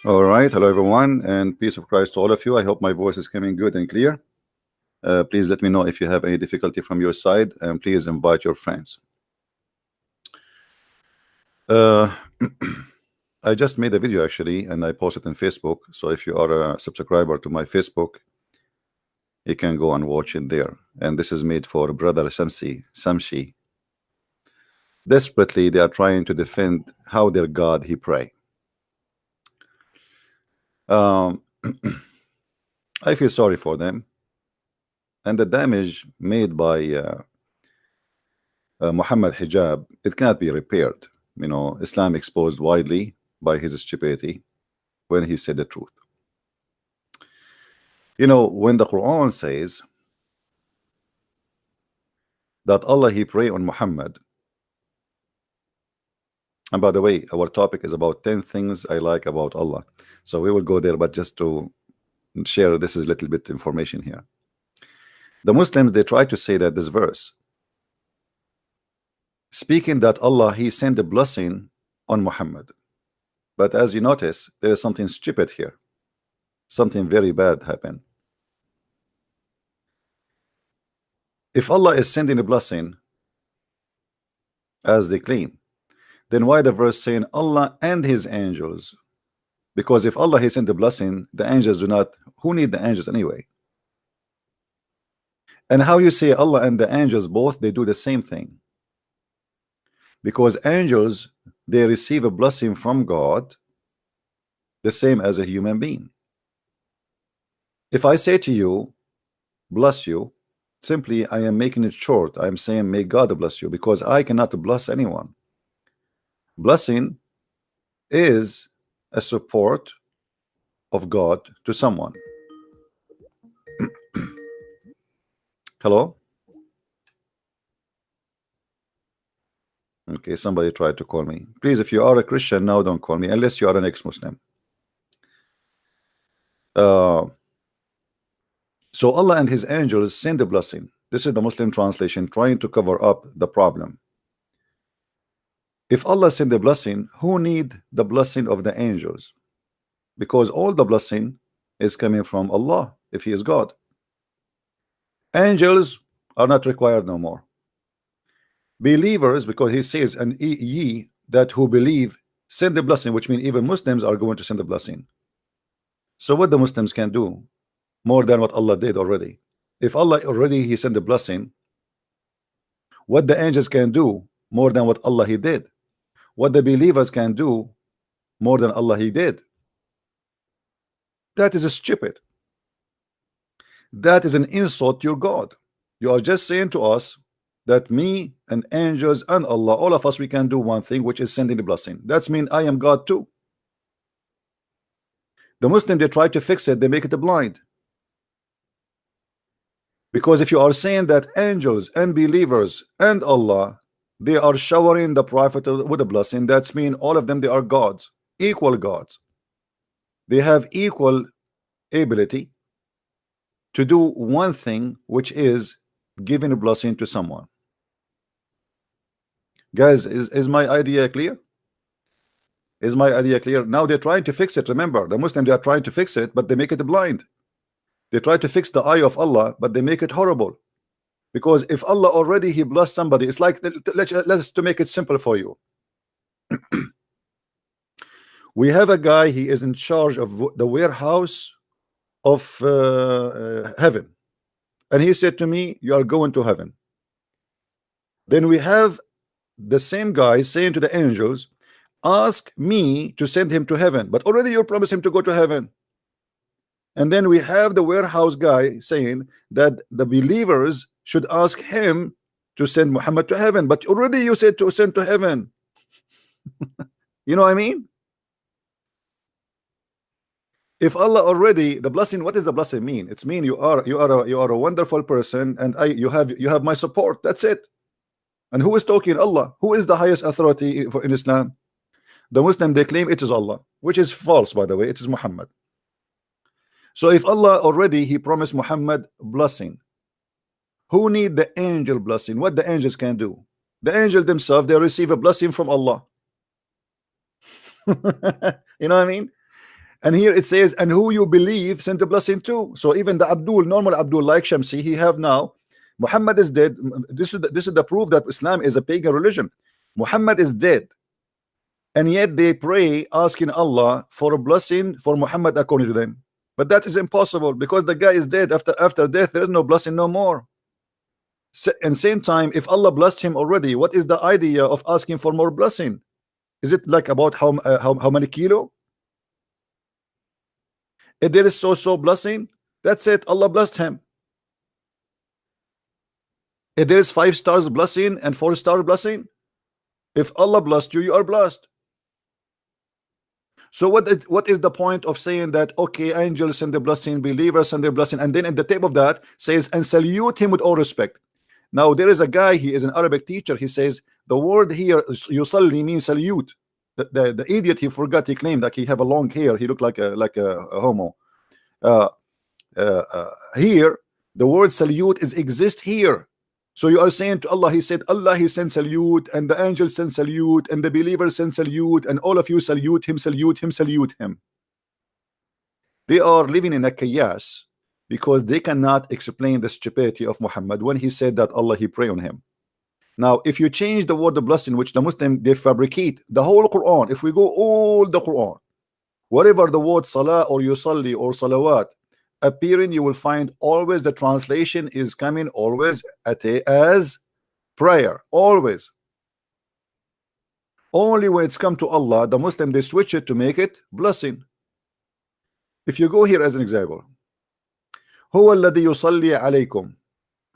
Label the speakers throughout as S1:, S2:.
S1: All right, hello everyone, and peace of Christ to all of you. I hope my voice is coming good and clear. Please let me know if you have any difficulty from your side, and please invite your friends. Uh, I just made a video actually, and I posted on Facebook. So if you are a subscriber to my Facebook, you can go and watch it there. And this is made for brother Samshi. Desperately, they are trying to defend how their God he pray. Um, I feel sorry for them, and the damage made by Muhammad hijab, it cannot be repaired. You know, Islam exposed widely by his stupidity when he said the truth. You know, when the Quran says that Allah he pray on Muhammad, and by the way, our topic is about 10 things I like about Allah. So we will go there, but just to share this is a little bit information here. The Muslims, they try to say that this verse speaking that Allah he sent a blessing on Muhammad. But as you notice, there is something stupid here. Something very bad happened. If Allah is sending a blessing, as they claim, then why the verse saying Allah and his angels? Because if Allah he sent the blessing, the angels do not. Who need the angels anyway? And how you say Allah and the angels both, they do the same thing. Because angels, they receive a blessing from God the same as a human being. If I say to you, bless you, simply I am making it short. I am saying may God bless you, because I cannot bless anyone. Blessing is a support of God to someone. Hello? Okay, somebody tried to call me. Please, if you are a Christian now, don't call me unless you are an ex-Muslim. So Allah and his angels send a blessing. This is the Muslim translation trying to cover up the problem. If Allah send a blessing, who need the blessing of the angels? Because all the blessing is coming from Allah if he is God. Angels are not required no more. Believers, because he says, and ye that who believe send the blessing, which means even Muslims are going to send the blessing. So what the Muslims can do more than what Allah did already? If Allah already he sent the blessing, what the angels can do more than what Allah he did? What the believers can do more than Allah he did? That is stupid. That is an insult to your God. You are just saying to us that me and angels and Allah, all of us, we can do one thing, which is sending the blessing. That's mean I am God too. The Muslim, they try to fix it, they make it blind. Because if you are saying that angels and believers and Allah, they are showering the Prophet with a blessing, that's mean all of them, they are gods, equal gods. They have equal ability to do one thing, which is giving a blessing to someone. Guys, is my idea clear? Is my idea clear? Now they're trying to fix it. Remember, the Muslims, they are trying to fix it, but they make it blind. They try to fix the eye of Allah, but they make it horrible. Because if Allah already he blessed somebody, it's like, let's to make it simple for you. We have a guy, he is in charge of the warehouse of heaven, and he said to me, you are going to heaven. Then we have the same guy saying to the angels, ask me to send him to heaven, but already you promised him to go to heaven. And then we have the warehouse guy saying that the believers should ask him to send Muhammad to heaven, but already you said to send to heaven. You know what I mean? If Allah already the blessing, what does the blessing mean? It's mean you are a wonderful person, and you have my support. That's it. And who is talking? Allah. Who is the highest authority in Islam? The Muslim, they claim it is Allah, which is false, by the way. It is Muhammad. So if Allah already he promised Muhammad blessing, who need the angel blessing? What the angels can do? The angels themselves, they receive a blessing from Allah. You know what I mean? And here it says, and who you believe send the blessing to. So even the Abdul, normal Abdul like Shamsi, he have now, Muhammad is dead. This is the proof that Islam is a pagan religion. Muhammad is dead, and yet they pray asking Allah for a blessing for Muhammad according to them. But that is impossible because the guy is dead. After death there is no blessing no more. And same time, if Allah blessed him already, what is the idea of asking for more blessing? Is it like about how many kilo? If there is so blessing, that's it, Allah blessed him. If there is 5 stars blessing and 4-star blessing, if Allah blessed you, you are blessed. So what is the point of saying that okay, angels send the blessing, believers send the blessing, and then at the top of that says and salute him with all respect? Now there is a guy, he is an Arabic teacher, he says the word here yusalli means salute. The idiot, he forgot, he claimed that he have a long hair, he looked like a homo. Here the word salute is exist here. So you are saying to Allah, he said Allah, he sent salute, and the angels send salute, and the believers send salute, and all of you salute him, salute him, salute him. They are living in a chaos because they cannot explain the stupidity of Muhammad when he said that Allah, he pray on him. Now if you change the word of blessing, which the Muslim, they fabricate the whole Quran. If we go all the Quran, whatever the word salah or yusalli or salawat appearing, you will find always the translation is coming always as prayer, always. Only when it's come to Allah, the Muslim, they switch it to make it blessing. If you go here as an example, huwa alladhi yusalli alaykum,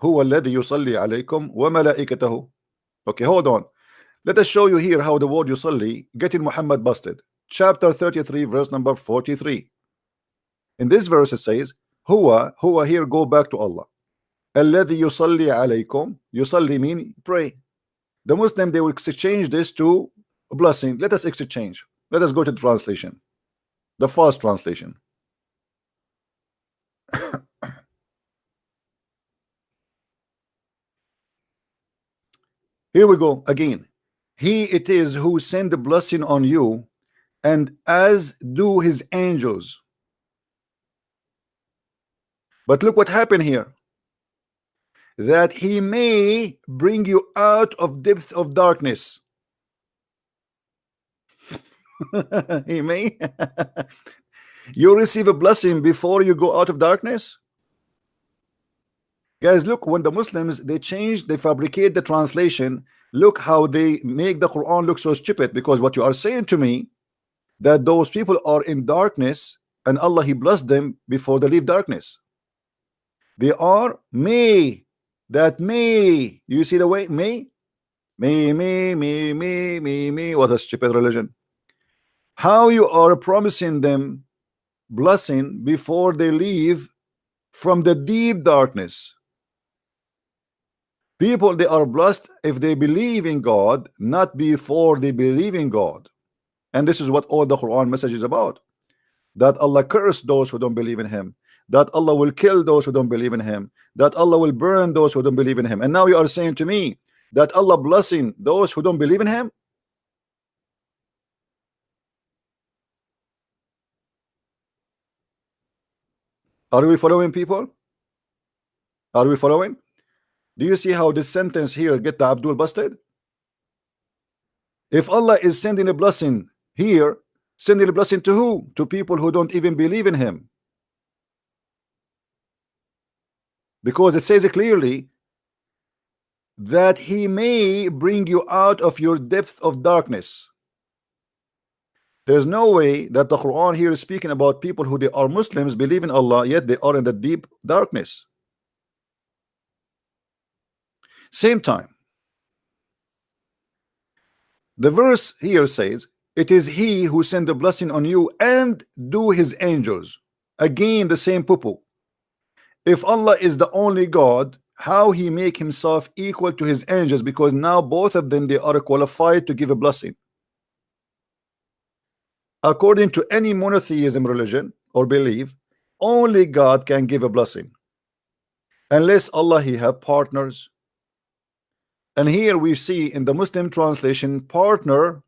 S1: huwa alladhi yusalli alaykum wa malaikatahu. Okay, hold on, let us show you here how the word yusalli getting Muhammad busted. Chapter 33 verse number 43. In this verse it says huwa here, go back to Allah. Alladhi yusalli alaykum, yusalli mean pray. The Muslim, they will exchange this to a blessing. Let us exchange. Let us go to the translation, the fast translation. Here we go again. He it is who send the blessing on you, and as do his angels. But look what happened here, that he may bring you out of depth of darkness. He may. You receive a blessing before you go out of darkness. Guys, look, when the Muslims, they change, they fabricate the translation, look how they make the Quran look so stupid. Because what you are saying to me, that those people are in darkness and Allah, he blessed them before they leave darkness. They are may, that may, you see the way may. What a stupid religion. How you are promising them blessing before they leave from the deep darkness. People, they are blessed if they believe in God, not before they believe in God. And this is what all the Quran message is about, that Allah curse those who don't believe in him, that Allah will kill those who don't believe in him, that Allah will burn those who don't believe in him. And now you are saying to me that Allah blessing those who don't believe in him. Are we following, people? Are we following? Do you see how this sentence here get the Abdul busted? If Allah is sending a blessing here, sending a blessing to who? To people who don't even believe in him. Because it says it clearly that he may bring you out of your depth of darkness. There's no way that the Quran here is speaking about people who they are Muslims, believe in Allah, yet they are in the deep darkness. Same time, the verse here says, it is he who sent the blessing on you and do his angels. Again, the same poo-poo. If Allah is the only God, how he make himself equal to his angels? Because now both of them, they are qualified to give a blessing. According to any monotheism religion or belief, only God can give a blessing, unless Allah, he have partners. And here we see in the Muslim translation, partner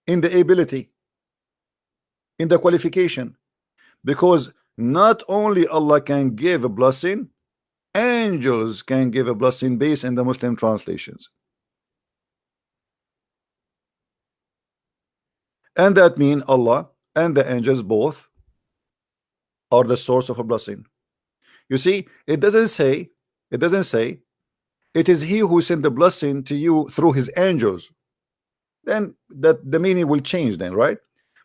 S1: in the ability. in the qualification, because not only Allah can give a blessing, angels can give a blessing based in the Muslim translations. And that means Allah and the angels both are the source of a blessing. You see, it doesn't say it is he who sent the blessing to you through his angels. Then that the meaning will change then, right?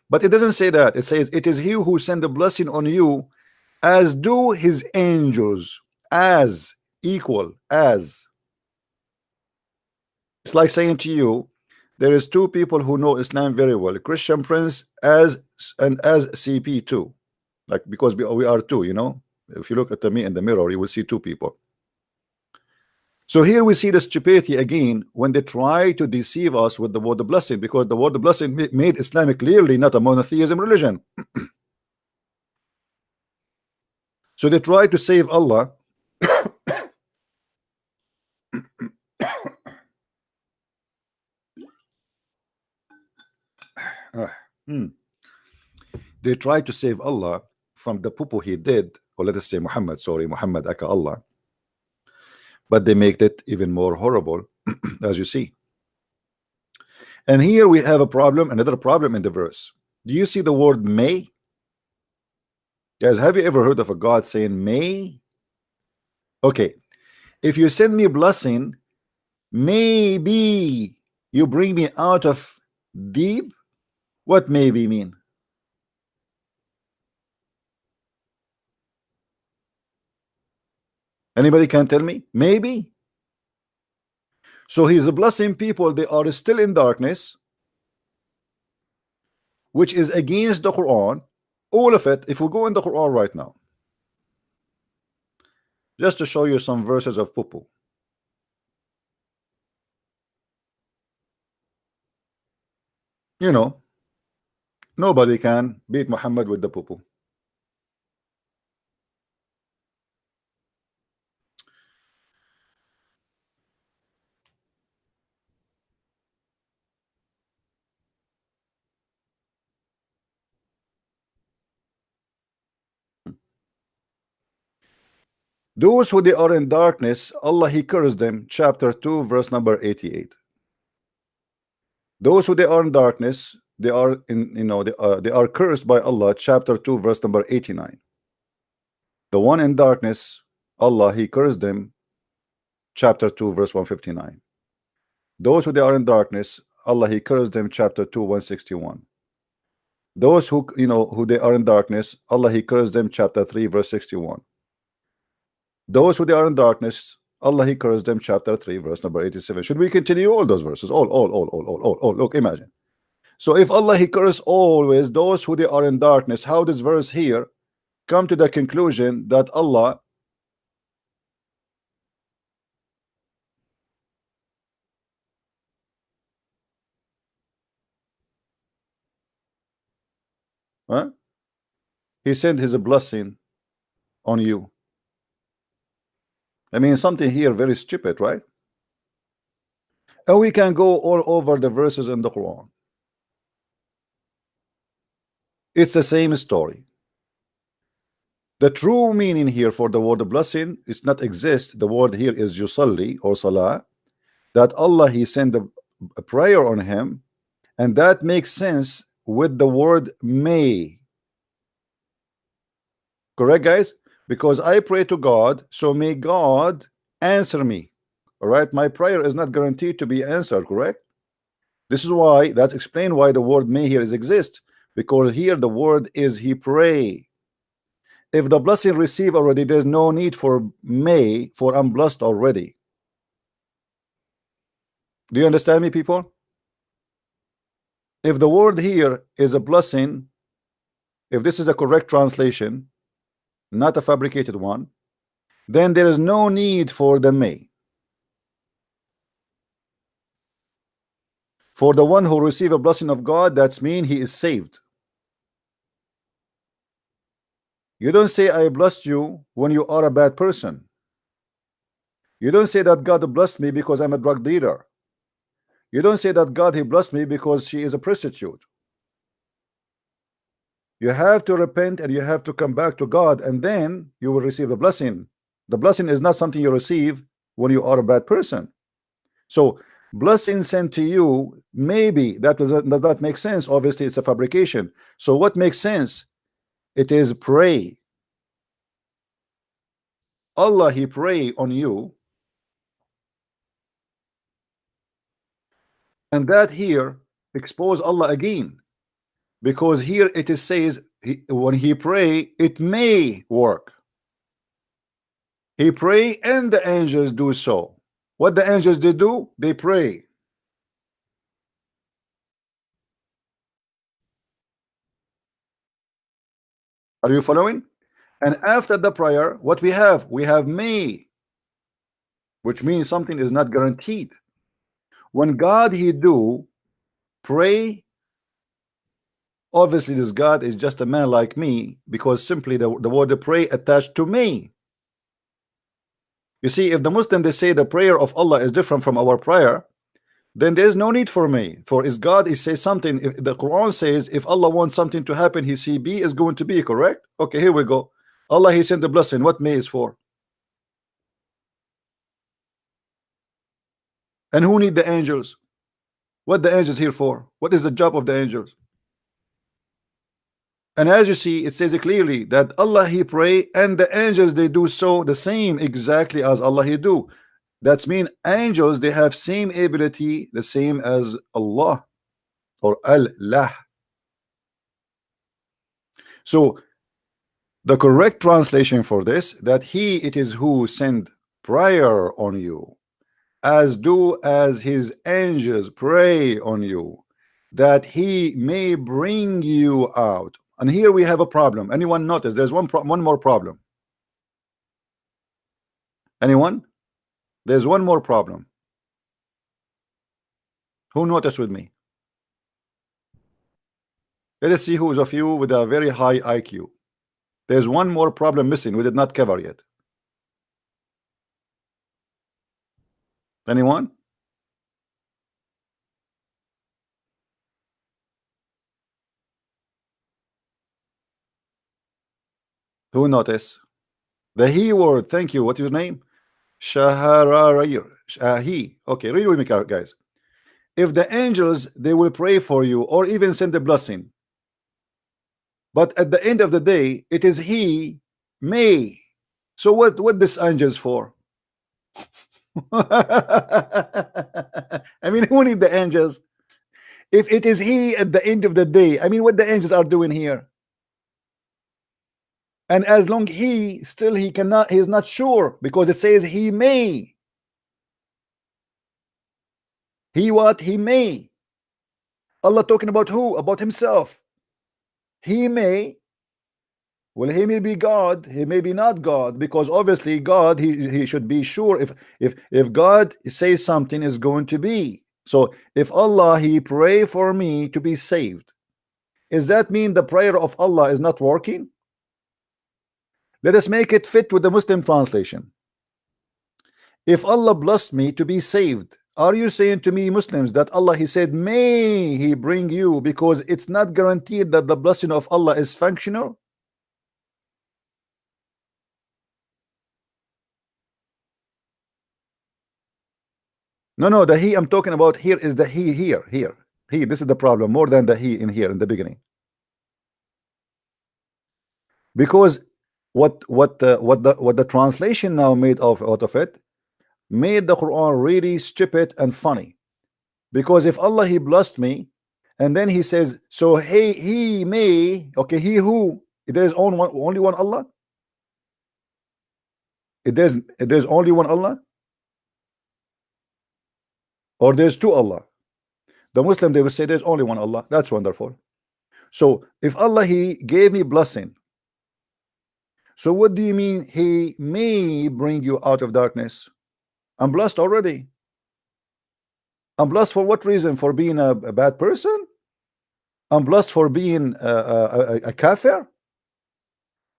S1: But it doesn't say that. It says it is he who sent the blessing on you, as do his angels, as equal as. It's like saying to you, there is two people who know Islam very well, Christian Prince as and as CP too, like, because we are two, you know. If you look at me in the mirror, you will see two people. So here we see the stupidity again when they try to deceive us with the word of blessing, because the word of blessing made Islam clearly not a monotheism religion. So they try to save Allah. They try to save Allah from the poo-poo he did, or let us say Muhammad, sorry, Muhammad aka Allah, but they make it even more horrible, as you see. And here we have a problem, another problem in the verse. Do you see the word may? Guys, have you ever heard of a God saying may? Okay, if you send me a blessing, maybe you bring me out of deep. What maybe mean? Anybody can tell me? Maybe. So he's blessing people, they are still in darkness, which is against the Quran. All of it. If we go in the Quran right now, just to show you some verses of poo-poo. You know, nobody can beat Muhammad with the poo-poo. Those who they are in darkness, Allah he cursed them, chapter 2 verse number 88. Those who they are in darkness, they are in, you know, they are cursed by Allah, chapter 2 verse number 89. The one in darkness, Allah he cursed them, chapter 2 verse 159. Those who they are in darkness, Allah he cursed them, chapter 2 161. Those who, you know, who they are in darkness, Allah he cursed them, chapter 3 verse 61. Those who they are in darkness, Allah he cursed them, chapter 3 verse number 87. Should we continue all those verses? All. Look, imagine. So if Allah he cursed always those who they are in darkness, how does verse here come to the conclusion that Allah he sent his blessing on you? I mean, something here very stupid, right? And we can go all over the verses in the Quran. It's the same story. The true meaning here for the word blessing is not exist. The word here is yusalli or salah, that Allah he sent a prayer on him, and that makes sense with the word may. Correct, guys? Because I pray to God, so may God answer me. All right, my prayer is not guaranteed to be answered, correct? This is why, that explains why the word may here is exist, because here the word is he pray. If the blessing received already, there's no need for may, for I'm blessed already. Do you understand me, people? If the word here is a blessing, if this is a correct translation, not a fabricated one, then there is no need for the may. For the one who receive a blessing of God, that's mean he is saved. You don't say I blessed you when you are a bad person. You don't say that God blessed me because I'm a drug dealer. You don't say that God he blessed me because she is a prostitute. You have to repent and you have to come back to God, and then you will receive the blessing. The blessing is not something you receive when you are a bad person. So blessing sent to you, maybe that does not make sense. Obviously it's a fabrication. So what makes sense? It is pray. Allah, he pray on you, and that here expose Allah again, because here it is says when he pray it may work. He pray and the angels do so. What the angels they do? They pray. Are you following? And after the prayer, what we have? We have may, which means something is not guaranteed. When God he do pray, obviously this God is just a man like me, because simply the word pray attached to me. You see, if the Muslim they say the prayer of Allah is different from our prayer, then there's no need for me. For is God he says something, if the Quran says if Allah wants something to happen, he see B is going to be, correct? Okay, here we go. Allah he sent the blessing. What may is for? And who need the angels? What the angels here for? What is the job of the angels? And as you see, it says it clearly that Allah he pray and the angels they do so the same exactly as Allah he do. That's mean angels they have same ability the same as Allah or Allah. So the correct translation for this, that he it is who send prayer on you, as do as his angels pray on you, that he may bring you out. And here we have a problem. Anyone notice there's one more problem? Anyone? There's one more problem. Who noticed with me? Let us see who's of you with a very high IQ. There's one more problem missing we did not cover yet. Anyone? Who noticed? The he word. Thank you. What's your name? Shahararayr. He. Okay, read with me, guys. If the angels they will pray for you or even send a blessing, but at the end of the day it is he may. So what this angels for? I mean, who need the angels if it is he at the end of the day? I mean, what the angels are doing here? And as long he still he cannot, he is not sure, because it says he may. He what? He may. Allah talking about who? About himself. He may. Well, he may be God, he may be not God, because obviously God he should be sure if God says something is going to be. So if Allah he pray for me to be saved, does that mean the prayer of Allah is not working? Let us make it fit with the Muslim translation. If Allah blessed me to be saved, are you saying to me Muslims that Allah he said may he bring you, because it's not guaranteed that the blessing of Allah is functional? No, the he I'm talking about here is the he here. He, this is the problem more than the he in here in the beginning. Because what the translation now made out of it made the Quran really stupid and funny. Because if Allah he blessed me and then he says, so hey, he may, okay, he who, there's only one Allah? There's only one Allah? Or there's two Allah? The Muslim they will say there's only one Allah. That's wonderful. So if Allah he gave me blessing, so what do you mean he may bring you out of darkness? I'm blessed already. I'm blessed for what reason? For being a bad person? I'm blessed for being a kafir?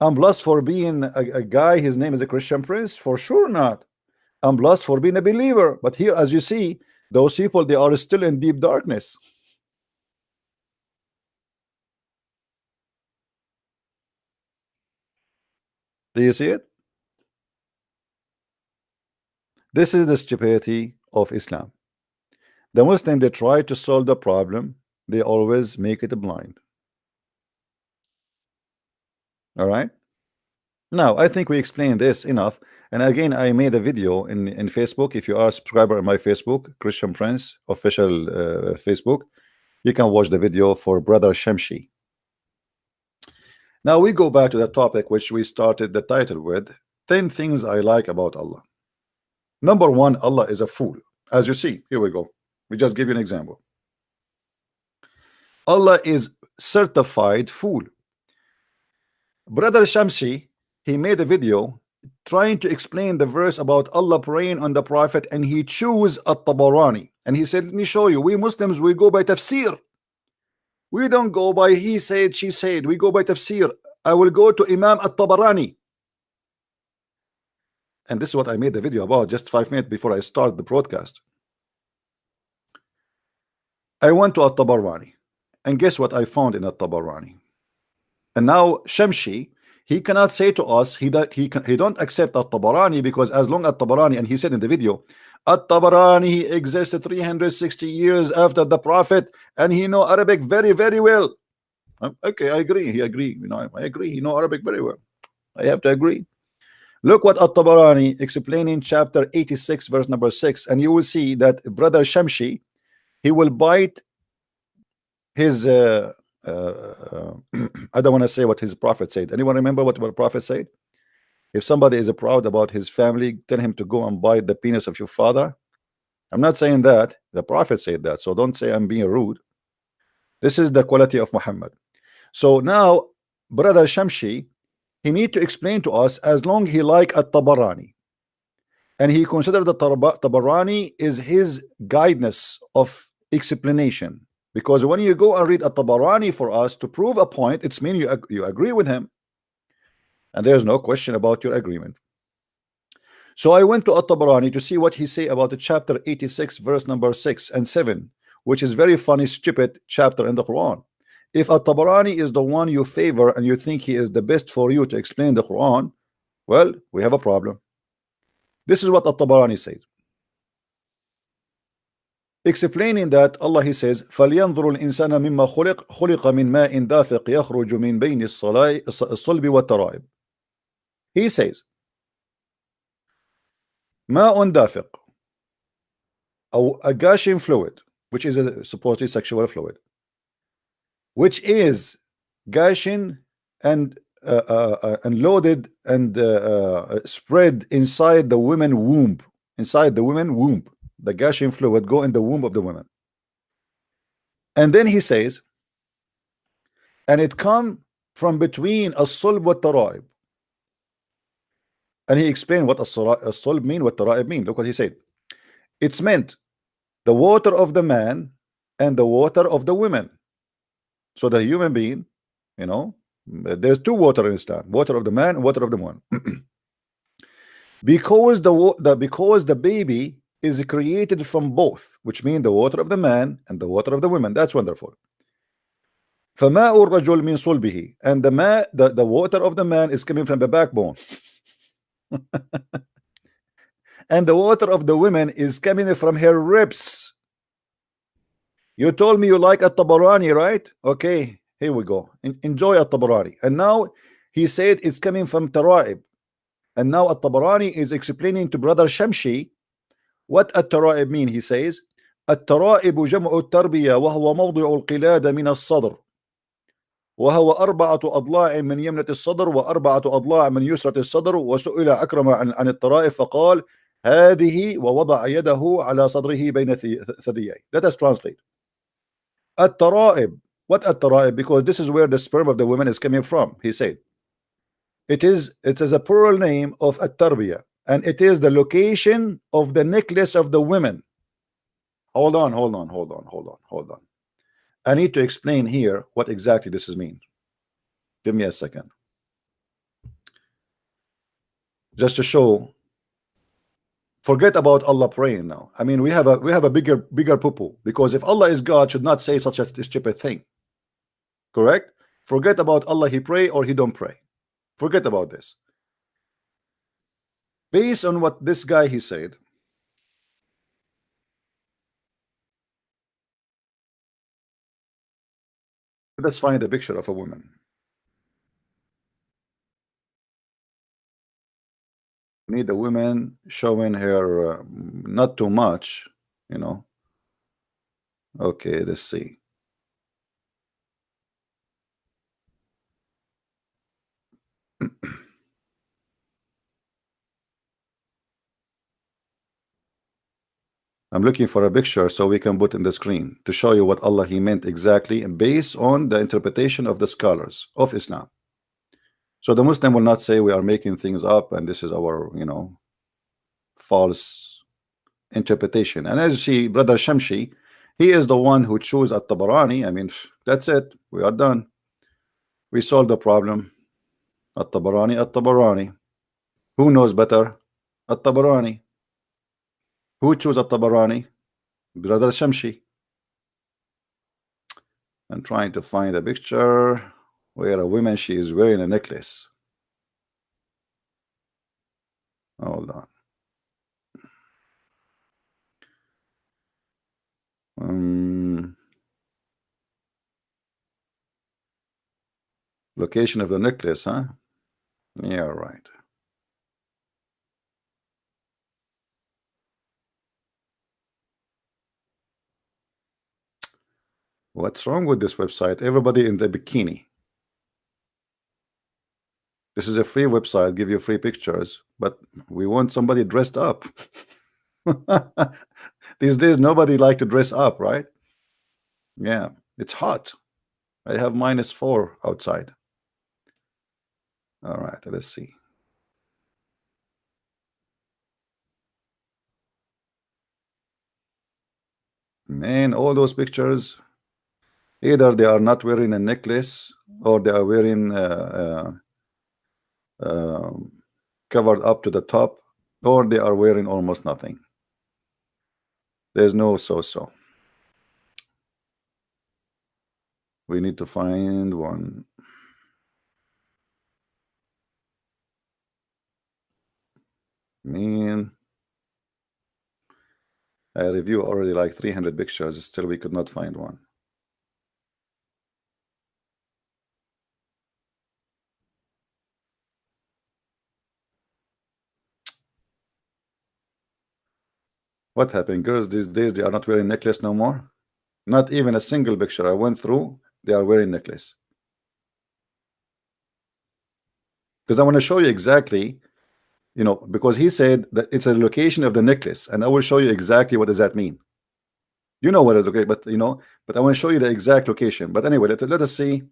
S1: I'm blessed for being a guy, his name is a Christian prince? For sure not. I'm blessed for being a believer. But here, as you see, those people, they are still in deep darkness. Do you see it? This is the stupidity of Islam. The Muslim, they try to solve the problem, they always make it blind. All right. Now, I think we explained this enough. And again, I made a video in Facebook. If you are a subscriber on my Facebook, Christian Prince official Facebook, you can watch the video for Brother Shamshi. Now we go back to the topic which we started the title with, 10 things I like about Allah. Number one, Allah is a fool. As you see, here we go. We just give you an example. Allah is certified fool. Brother Shamshi, he made a video trying to explain the verse about Allah praying on the Prophet, and he chose At-Tabarani, and he said, let me show you, we Muslims, we go by tafsir. We don't go by he said, she said. We go by tafsir. I will go to Imam At-Tabarani. And this is what I made the video about just 5 minutes before I start the broadcast. I went to At-Tabarani, and guess what I found in At-Tabarani? And now Shamshi, he cannot say to us he don't accept At-Tabarani, because as long as At-Tabarani, and he said in the video, At-Tabarani existed 360 years after the Prophet, and he know Arabic very, very well. Okay, I agree. He agree. You know, I agree. He know Arabic very well. I have to agree. Look what At-Tabarani explaining chapter 86, verse number 6, and you will see that Brother Shamshi, he will bite his I don't want to say what his prophet said. Anyone remember what the prophet said? If somebody is proud about his family, tell him to go and bite the penis of your father. I'm not saying that. The prophet said that, so don't say I'm being rude. This is the quality of Muhammad. So now Brother Shamshi, he need to explain to us, as long he like At-Tabarani, and he considered the Tabarani is his guidance of explanation, because when you go and read At-Tabarani for us to prove a point, it's mean you agree with him, and there's no question about your agreement. So I went to At-Tabarani to see what he say about the chapter 86, verse number 6 and 7, which is very funny, stupid chapter in the Quran. If At-Tabarani is the one you favor and you think he is the best for you to explain the Quran, well, we have a problem. This is what At-Tabarani said, explaining that Allah, he says, فَلْيَنْظُرُ الْإِنسَانَ مِمَّا خُلِقَ مِنْ مَاءٍ دَافِقٍ يَخْرُجُ مِنْ بَيْنِ الصَّلْبِ وَالتَّرَائِبِ. He says, ماء دافق, a gushing fluid, which is a supposedly sexual fluid, which is gushing and loaded and spread inside the woman womb. Inside the woman womb, the gushing fluid go in the womb of the woman. And then he says, and it come from between as-sulb wa tara'ib. And he explained what as-sulb mean, what tara'ib mean. Look what he said. It's meant the water of the man and the water of the women. So the human being, you know, there's two water in Islam, water of the man and water of the woman. because the baby is created from both, which means the water of the man and the water of the women. That's wonderful. فَمَاءُ الرَّجُلْ مِنْ صُلْبِهِ, and the water of the man is coming from the backbone. And the water of the women is coming from her ribs. You told me you like At-Tabarani, right? Okay, here we go. Enjoy At-Tabarani. And now he said it's coming from Tara'ib. And now At-Tabarani is explaining to Brother Shamshi what At-Tara'ib mean. He says, At-Tara'ib جمع التربية وهو موضع القلادة من الصدر وهو 4 أضلاع من يمنة الصدر و4 أضلاع من يسرة الصدر. وسئل أكرم عن الترائب فقال هذه ووضع يده على صدره بين ثدييه. Let us translate. At-Tara'ib. What At-Tara'ib? Because this is where the sperm of the woman is coming from. He said it is a plural name of At-Tarbiyah, and it is the location of the necklace of the women. Hold on. I need to explain here what exactly this is mean. Give me a second, just to show. Forget about Allah praying now. I mean, we have a bigger poo-poo, because if Allah is God, should not say such a stupid thing. Correct? Forget about Allah, he pray or he don't pray. Forget about this. based on what this guy he said. Let's find a picture of a woman. We need a woman showing her not too much, you know. Okay, let's see. I'm looking for a picture so we can put in the screen to show you what Allah he meant exactly based on the interpretation of the scholars of Islam. So the Muslim will not say we are making things up and this is our, you know, false interpretation. And as you see, Brother Shamshi, he is the one who chose At-Tabarani. I mean, that's it. We are done. We solved the problem. At-Tabarani, At-Tabarani. Who knows better? At-Tabarani. Who chose At-Tabarani? Brother Shamshi. I'm trying to find a picture where a woman, she is wearing a necklace. Hold on. Location of the necklace, huh? Yeah, right. What's wrong with this website? Everybody in the bikini. This is a free website, give you free pictures, but we want somebody dressed up. These days, nobody like to dress up, right? Yeah, it's hot. I have -4 outside. All right, let's see. Man, all those pictures, either they are not wearing a necklace or they are wearing covered up to the top, or they are wearing almost nothing. There's no so-so. We need to find one. Man, I review already like 300 pictures, still we could not find one. What happened? Girls these days, they are not wearing necklace no more. Not even a single picture I went through, they are wearing necklace. Because I want to show you exactly, you know, because he said that it's a location of the necklace, and I will show you exactly what does that mean. You know what it okay, but you know, but I want to show you the exact location. But anyway, let us see.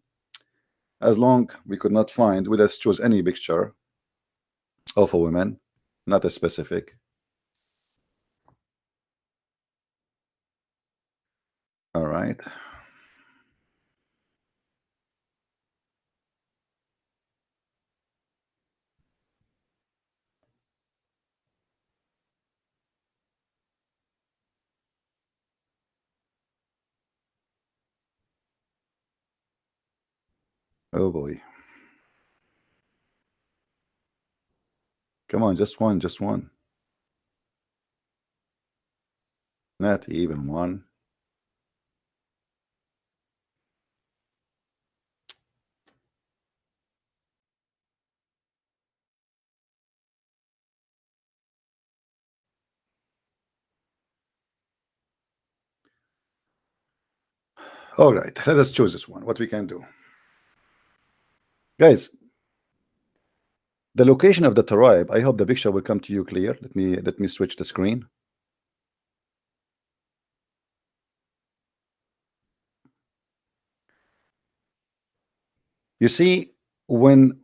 S1: As long we could not find, we let's choose any picture of a woman, not a specific. All right. Oh boy. Come on, just one, just one. Not even one. All right, let us choose this one. What we can do, guys. The location of the tribe. I hope the picture will come to you clear. Let me switch the screen. You see, when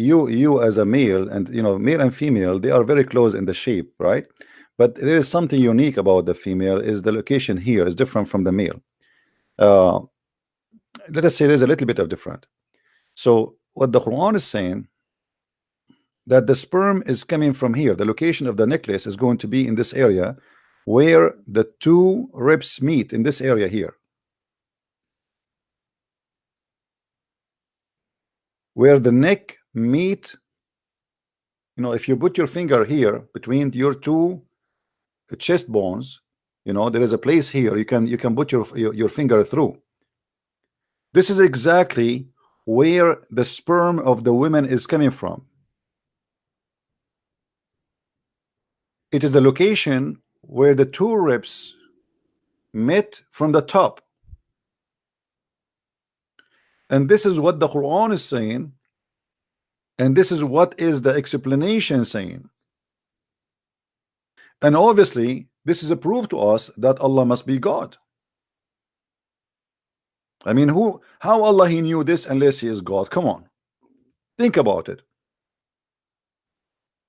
S1: you as a male, and you know, male and female, they are very close in the shape, right? But there is something unique about the female. Is the location here is different from the male. Uh, let us say there's a little bit of different. So what the Quran is saying, that the sperm is coming from here. The location of the necklace is going to be in this area where the two ribs meet, in this area here, where the neck meet if you put your finger here between your two chest bones, there is a place here you can put your finger through. This is exactly where the sperm of the women is coming from. It is the location where the two ribs met from the top. And this is what the Quran is saying, and this is what is the explanation saying. And obviously this is a proof to us that Allah must be God. I mean, how Allah he knew this unless he is God? Come on, think about it.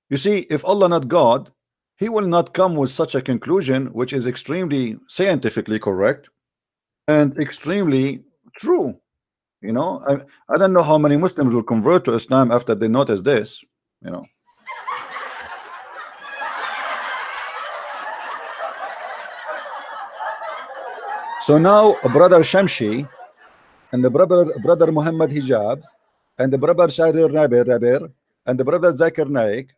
S1: You see, if Allah not God, he will not come with such a conclusion, which is extremely scientifically correct and extremely true. I don't know how many Muslims will convert to Islam after they notice this. So now brother Shamshi and the brother Muhammad Hijab and the brother Shadir Rabir and the brother Zakir Naik,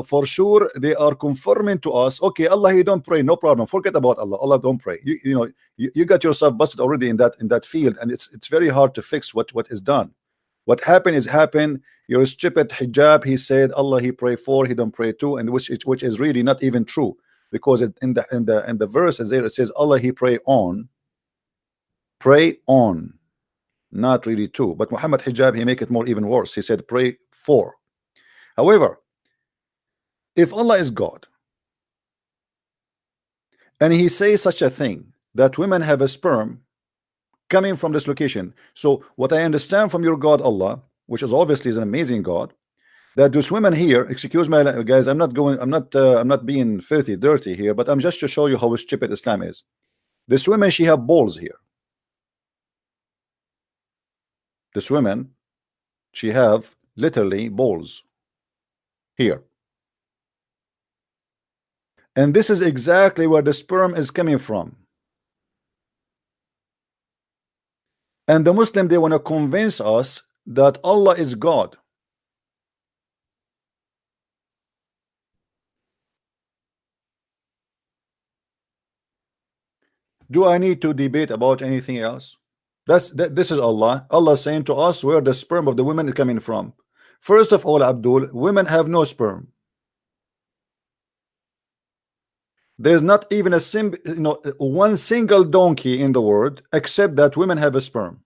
S1: for sure they are confirming to us, okay, Allah he don't pray, no problem, forget about Allah don't pray. You got yourself busted already in that field, and it's very hard to fix what is done. What happened is happened. Your stupid hijab, he said Allah he pray for, he don't pray to, and which is really not even true, because in the verse there it says Allah he pray on, not really to. But Muhammad hijab, he make it more even worse. He said pray for. However, if Allah is God and he says such a thing that women have a sperm coming from this location, so what I understand from your God Allah, which is obviously is an amazing God, that those women here, excuse me guys, I'm not being filthy dirty here, but I'm just to show you how stupid Islam is. This woman, she have balls here. This woman, she have literally balls here. And this is exactly where the sperm is coming from. And the Muslim, they want to convince us that Allah is God. Do I need to debate about anything else? This is Allah. Allah saying to us where the sperm of the women is coming from. First of all, Abdul, women have no sperm. There's not even one single donkey in the world except that women have a sperm.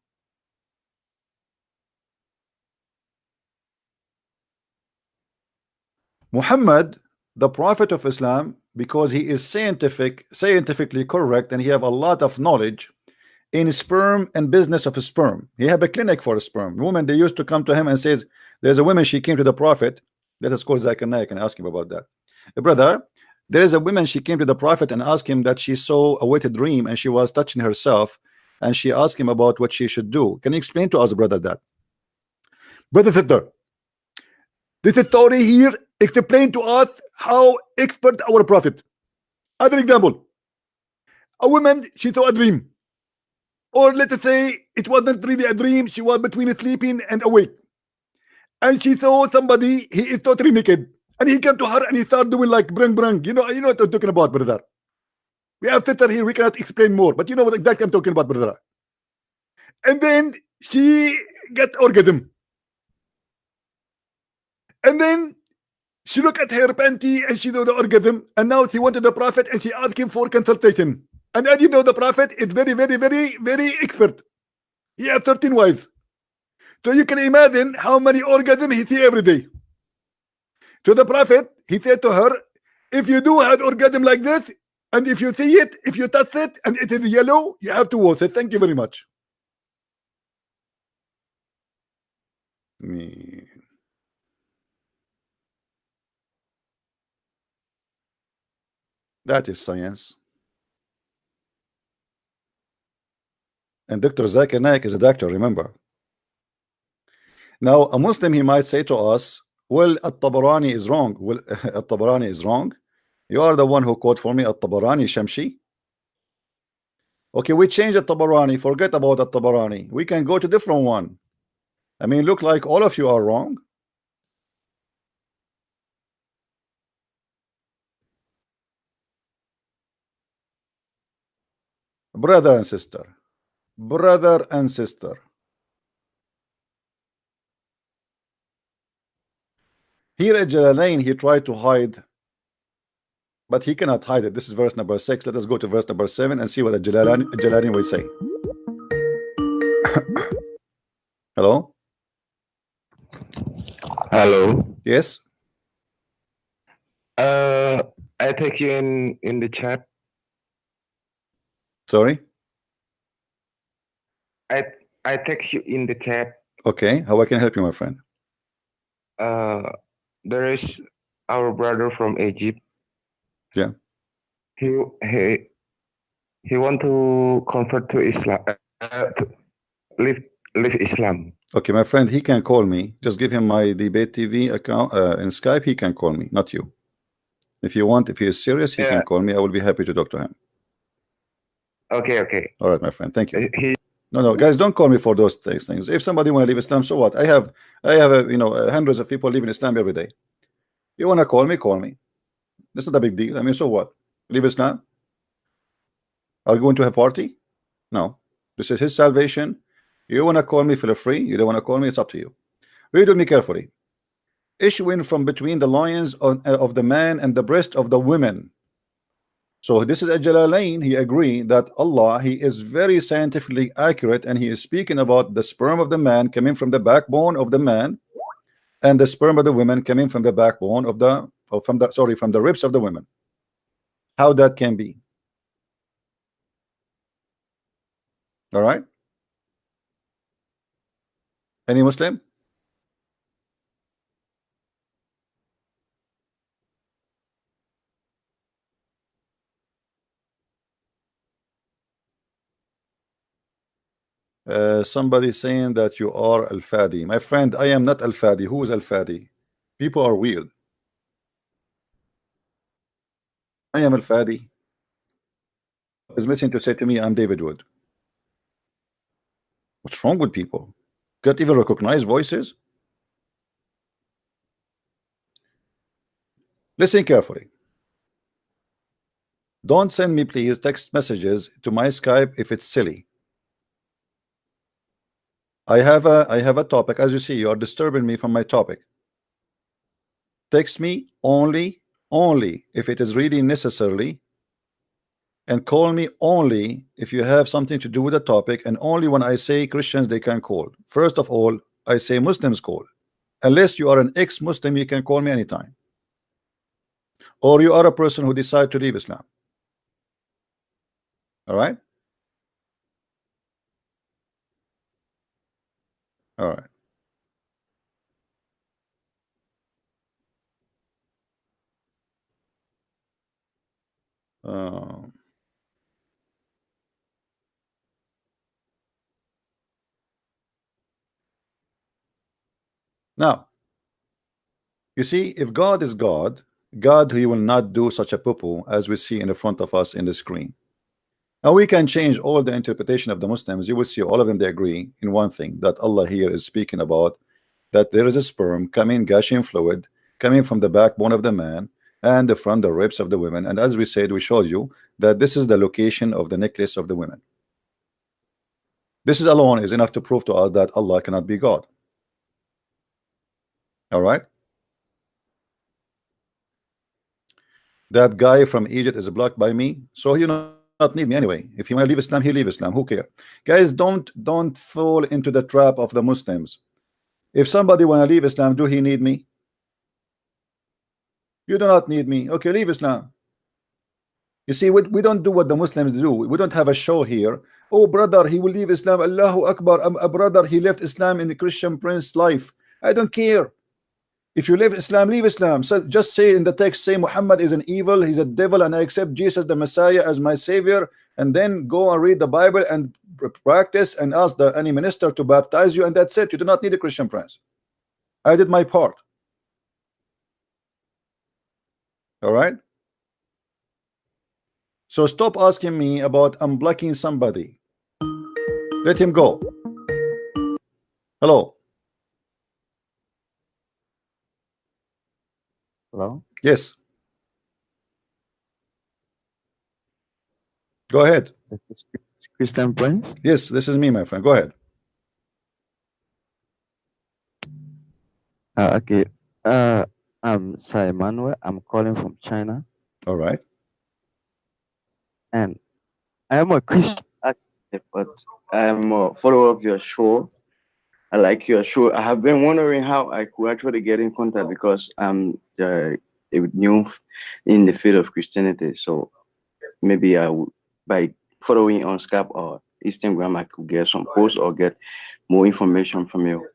S1: Muhammad, the Prophet of Islam, because he is scientifically correct, and he have a lot of knowledge in sperm and business of a sperm. He have a clinic for a sperm. Women, they used to come to him and says, there's a woman, she came to the Prophet. Let us call Zakir Naik and ask him about that. Brother, there is a woman, she came to the Prophet and asked him that she saw a wet dream and she was touching herself, and she asked him about what she should do. Can you explain to us, brother, that? Brother Sitter, this story here explain to us how expert our Prophet. Other example, a woman, she saw a dream, or let us say it wasn't really a dream, she was between sleeping and awake, and she saw somebody, he is totally naked, and he came to her and he started doing like brung brung. You know what I'm talking about, brother. We have sister here, we cannot explain more, but you know what exactly I'm talking about, brother. And then she got orgasm, and then she looked at her panty and she know the orgasm, and now she went to the Prophet and she asked him for consultation. And as you know, the Prophet is very, very, very, very expert. He has 13 wives. So you can imagine how many orgasms he see every day. To the Prophet, he said to her, if you do have orgasm like this, and if you see it, if you touch it, and it is yellow, you have to wash it. Thank you very much. Me. That is science. And Dr. Zakir Naik is a doctor, remember. Now, a Muslim, he might say to us, well, At-Tabarani is wrong. Well, At-Tabarani is wrong. You are the one who quote for me At-Tabarani, Shamshi. Okay, we change At-Tabarani. Forget about At-Tabarani. We can go to different one. I mean, look like all of you are wrong. brother and sister. Brother and sister. Here at Jalalain, he tried to hide, but he cannot hide it. This is verse number 6. Let us go to verse number 7 and see what the Jalalain will say. Hello?
S2: Hello.
S1: Yes?
S2: I take you in the chat.
S1: Sorry?
S2: I text you in the chat.
S1: Okay, how I can help you, my friend?
S2: There is our brother from Egypt.
S1: Yeah.
S2: He want to convert to Islam, to live Islam.
S1: Okay, my friend, he can call me. Just give him my debate TV account in Skype. He can call me, not you. If you want, if he is serious, he can call me. I will be happy to talk to him.
S2: Okay.
S1: All right, my friend. Thank you. No, guys, don't call me for those things. If somebody want to leave Islam, so what? I have hundreds of people leaving Islam every day. You want to call me? Call me. It's not a big deal. I mean, so what? Leave Islam? Are you going to a party? No. This is his salvation. You want to call me, feel free. You don't want to call me, it's up to you. Read with me carefully. Issuing from between the loins of the man and the breast of the women. So this is a Jalalain. He agreed that Allah, he is very scientifically accurate, and he is speaking about the sperm of the man coming from the backbone of the man, and the sperm of the women coming from the backbone of the from the ribs of the women. How that can be? All right. Any Muslim? Somebody saying that you are Al-Fadi. My friend, I am not Al-Fadi. Who is Al-Fadi? People are weird. I am Al-Fadi. Is missing to say to me, I'm David Wood. What's wrong with people? Can't even recognize voices? Listen carefully. Don't send me, please, text messages to my Skype if it's silly. I have a topic. As you see, you are disturbing me from my topic. Text me only if it is really necessarily, and call me only if you have something to do with the topic, and only when I say Christians they can call. First of all, I say Muslims call. Unless you are an ex-Muslim, you can call me anytime. Or you are a person who decide to leave Islam. All right? All right. Now, you see, if God is God, he will not do such a poo-poo as we see in the front of us in the screen. Now we can change all the interpretation of the Muslims. You will see all of them, they agree in one thing, that Allah here is speaking about that there is a sperm coming, gushing fluid, coming from the backbone of the man and from the ribs of the women. And as we said, we showed you that this is the location of the necklace of the women. This is alone is enough to prove to us that Allah cannot be God. All right. That guy from Egypt is blocked by me, so you not need me anyway. If you want to leave Islam, he leave Islam. Who care? Guys, don't fall into the trap of the Muslims. If somebody want to leave Islam, do he need me? You do not need me. Okay, leave Islam. You see, we don't do what the Muslims do. We don't have a show here. Oh, brother, he will leave Islam. Allahu Akbar. A brother, he left Islam in the Christian prince's life. I don't care. If you leave Islam, leave Islam. So just say in the text, say Muhammad is an evil, he's a devil, and I accept Jesus the Messiah as my savior, and then go and read the Bible and practice and ask any minister to baptize you, and that's it. You do not need a Christian prince. I did my part. All right. So stop asking me about unblocking somebody. Let him go. Hello.
S3: Hello?
S1: Yes. Go ahead.
S3: Christian Prince?
S1: Yes, this is me, my friend. Go ahead.
S3: Okay. I'm Sai Manuel. I'm calling from China,
S1: All right.
S3: and I am a Christian, actually, but I am a follower of your show. I like your show. I have been wondering how I could actually get in contact because I'm new in the field of Christianity. So maybe I would, by following on Skype or Instagram, I could get some posts or get more information from you.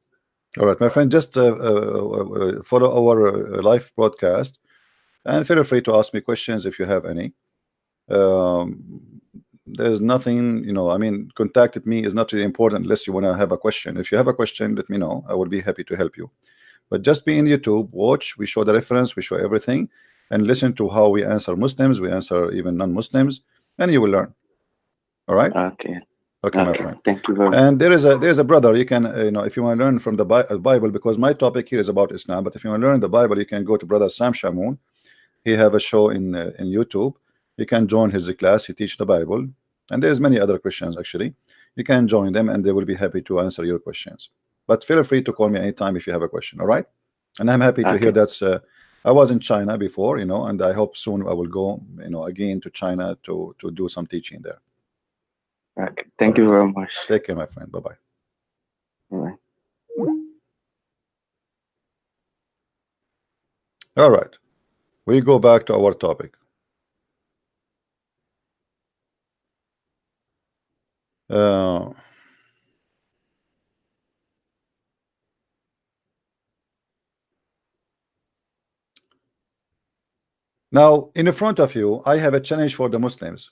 S1: All right, my friend. Just follow our live broadcast, and feel free to ask me questions if you have any. There's nothing, I mean, contacted me is not really important unless you want to have a question. If you have a question, let me know. I will be happy to help you. But just be in YouTube, watch. We show the reference, we show everything, and listen to how we answer Muslims, we answer even non-Muslims, and you will learn. All right.
S3: Okay.
S1: Okay, my
S3: Okay.
S1: friend.
S3: Thank you very much.
S1: And there's a brother you can if you want to learn from the Bible, because my topic here is about Islam, but if you want to learn the Bible, you can go to brother Sam Shamoun. He have a show in YouTube. You can join his class. He teach the Bible, and there's many other Christians actually. You can join them, and they will be happy to answer your questions. But feel free to call me anytime if you have a question. All right, and I'm happy to hear that's. I was in China before, and I hope soon I will go, again to China to do some teaching there.
S3: Okay. Thank you very much.
S1: Take care, my friend. Bye bye.
S3: Bye.
S1: All right, we go back to our topic. Now, in front of you, I have a challenge for the Muslims.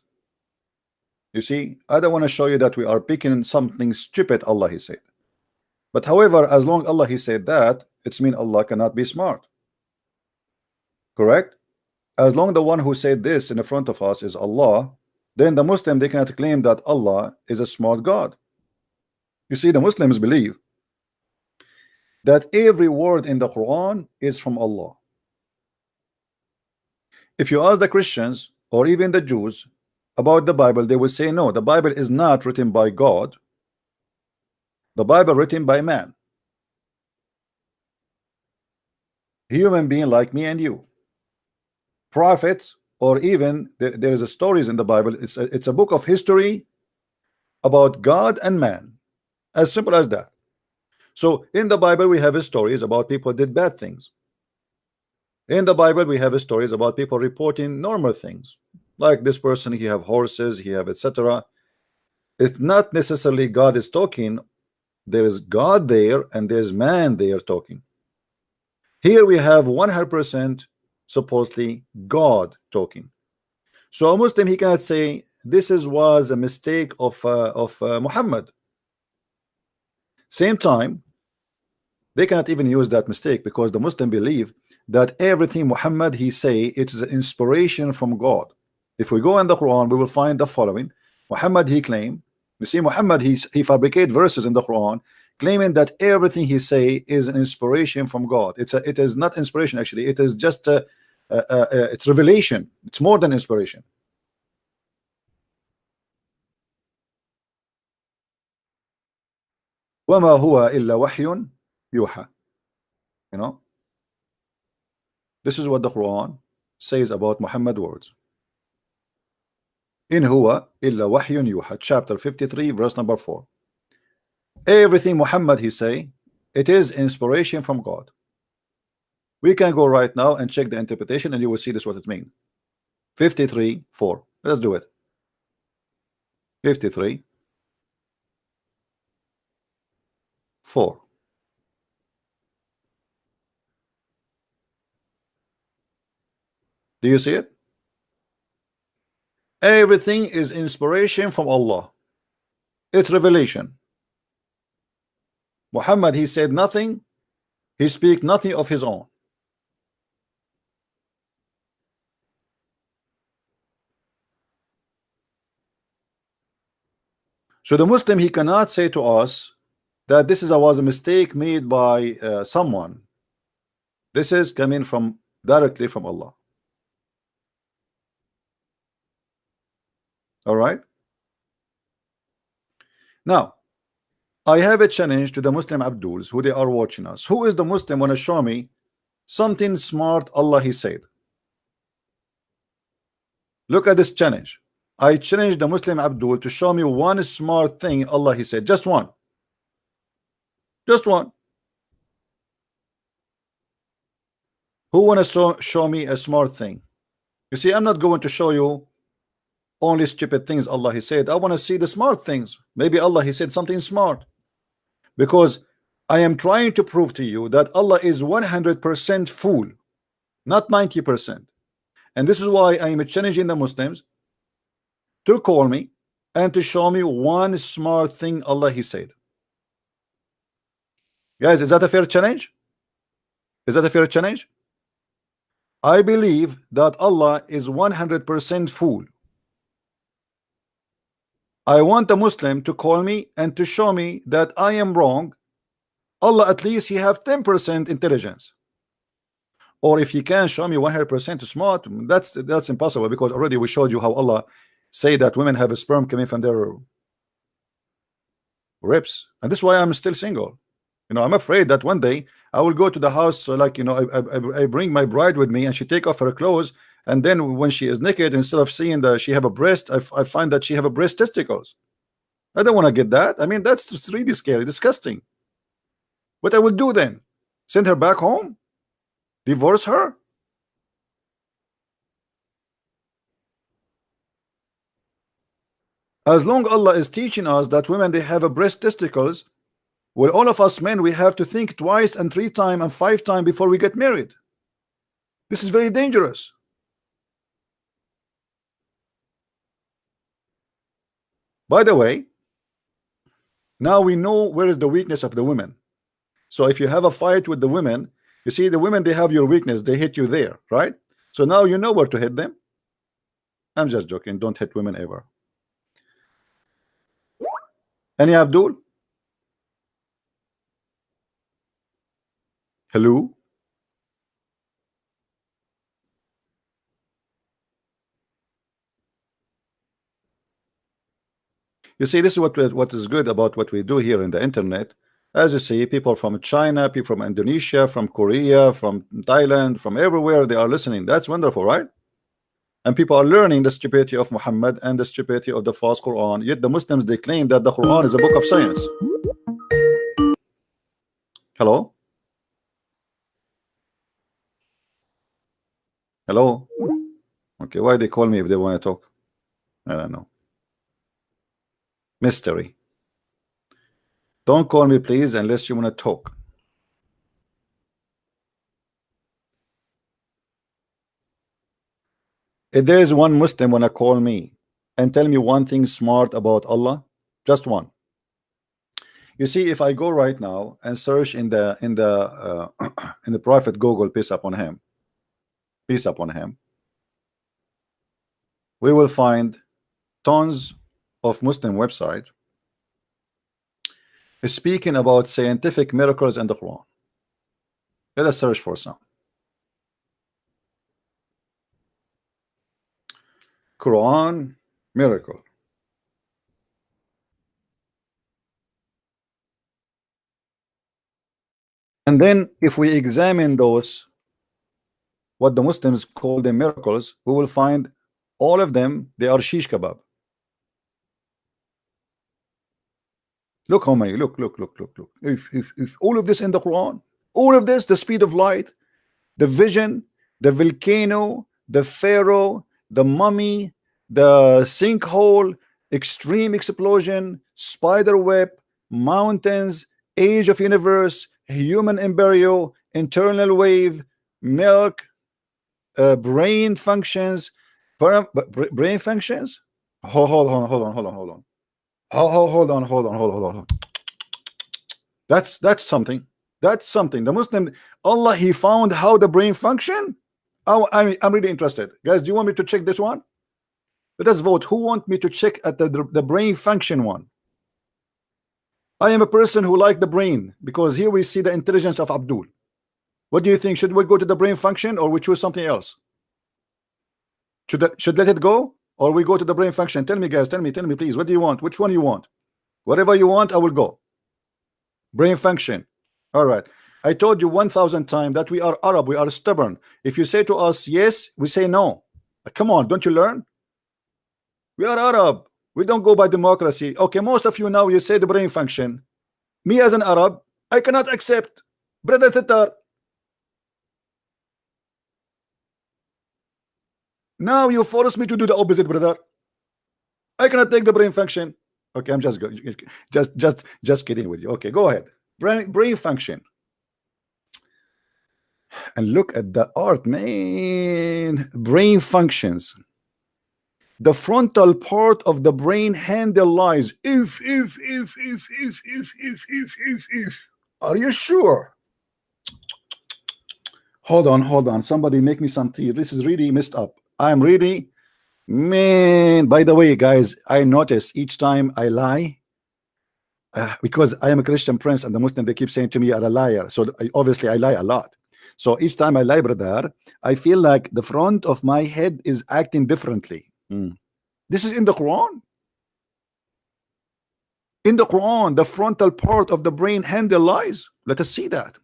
S1: You see, I don't want to show you that we are picking something stupid, Allah He said. But however, as long Allah He said that, it's mean Allah cannot be smart. Correct? As long the one who said this in the front of us is Allah, then the Muslim, they cannot claim that Allah is a smart God. You see, the Muslims believe that every word in the Quran is from Allah. If you ask the Christians or even the Jews about the Bible, they will say no, the Bible is not written by God. The Bible written by man, human being like me and you, prophets, or even there is a stories in the Bible. It's a book of history about God and man, as simple as that. So in the Bible we have stories about people did bad things. In the Bible we have stories about people reporting normal things, like this person, he have horses, he have etc. It's not necessarily God is talking. There is God there and there's man there talking. Here we have 100% supposedly God talking. So a Muslim, he cannot say this was a mistake of Muhammad. Same time, they cannot even use that mistake, because the Muslim believe that everything Muhammad he say, it is an inspiration from God. If we go in the Quran, we will find the following. Muhammad he claimed, you see, Muhammad he fabricate verses in the Quran claiming that everything he say is an inspiration from God. It is not inspiration actually. It is just it's revelation. It's more than inspiration. وما هو إلا وحي يوحى. This is what the Quran says about Muhammad words. إن هو إلا وحي يوحى, chapter 53, verse number 4. Everything Muhammad he say, it is inspiration from God. We can go right now and check the interpretation, and you will see this what it means. 53, 4. Let's do it. 53, 4. Do you see it? Everything is inspiration from Allah. It's revelation. Muhammad he said nothing. He speak nothing of his own. So the Muslim, he cannot say to us that this was a mistake made by someone. This is coming from directly from Allah. All right. Now, I have a challenge to the Muslim Abduls who they are watching us. Who is the Muslim want to show me something smart Allah He said? Look at this challenge. I challenge the Muslim Abdul to show me one smart thing Allah He said. Just one. Just one. Who want to show me a smart thing? You see, I'm not going to show you only stupid things Allah He said. I want to see the smart things. Maybe Allah He said something smart. Because I am trying to prove to you that Allah is 100% fool, not 90%. And this is why I am challenging the Muslims to call me and to show me one smart thing Allah He said. Guys, is that a fair challenge? Is that a fair challenge? I believe that Allah is 100% fool. I want a Muslim to call me and to show me that I am wrong. Allah at least He have 10% intelligence. Or if He can show me 100% smart, that's impossible, because already we showed you how Allah say that women have a sperm coming from their ribs, and this is why I'm still single. You know, I'm afraid that one day I will go to the house, like, you know, I bring my bride with me and she take off her clothes, and then when she is naked, instead of seeing that she have a breast, I find that she have a breast testicles. I don't want to get that. I mean, that's just really scary, disgusting. What I will do then? Send her back home? Divorce her? As long Allah is teaching us that women, they have a breast testicles, well, all of us men, we have to think twice and 3 times and 5 times before we get married. This is very dangerous. By the way, now we know where is the weakness of the women. So if you have a fight with the women, you see the women, they have your weakness, they hit you there, right? So now you know where to hit them. I'm just joking, don't hit women ever. Any Abdul? Hello? You see, this is what is good about what we do here in the internet. As you see, people from China, people from Indonesia, from Korea, from Thailand, from everywhere, they are listening. That's wonderful, right? And people are learning the stupidity of Muhammad and the stupidity of the false Quran. Yet the Muslims, they claim that the Quran is a book of science. Hello? Hello? Okay, why they call me if they want to talk? I don't know. Mystery. Don't call me, please, unless you want to talk. If there is one Muslim want to call me and tell me one thing smart about Allah, just one. You see, if I go right now and search in the Prophet Google, peace upon him, we will find tons of Muslim websites speaking about scientific miracles in the Quran. Let us search for some. Quran miracle. And then if we examine those, what the Muslims call them miracles, we will find all of them, they are shish kebab. Look how many, look. If all of this in the Quran, all of this, the speed of light, the vision, the volcano, the pharaoh, the mummy, the sinkhole, extreme explosion, spider web, mountains, age of universe, human embryo, internal wave, milk, brain functions, brain functions. Hold on. Hold on. That's something. That's something. The Muslim, Allah, He found how the brain function. Oh, I'm really interested, guys. Do you want me to check this one? Let us vote. Who want me to check at the brain function one? I am a person who like the brain, because here we see the intelligence of Abdul. What do you think? Should we go to the brain function, or we choose something else? Should let it go, or we go to the brain function? Tell me, guys. Tell me, please. What do you want? Which one you want? Wherever you want, I will go. Brain function. All right. I told you 1,000 times that we are Arab, we are stubborn. If you say to us yes, we say no. Come on, don't you learn? We are Arab. We don't go by democracy. Okay, most of you now, you say the brain function. Me as an Arab, I cannot accept. Brother Tatar. Now you force me to do the opposite, brother. I cannot take the brain function. Okay, I'm just just kidding with you. Okay, go ahead. Brain function. And look at the art, man. Brain functions. The frontal part of the brain handle lies. If. Are you sure? Hold on. Somebody make me some tea. This is really messed up. I'm really, man. By the way, guys, I notice each time I lie, because I am a Christian prince and the Muslim, they keep saying to me, you're a liar. So obviously I lie a lot. So each time I lie, brother, I feel like the front of my head is acting differently. This is in the Quran. In the Quran, the frontal part of the brain handle lies. Let us see that.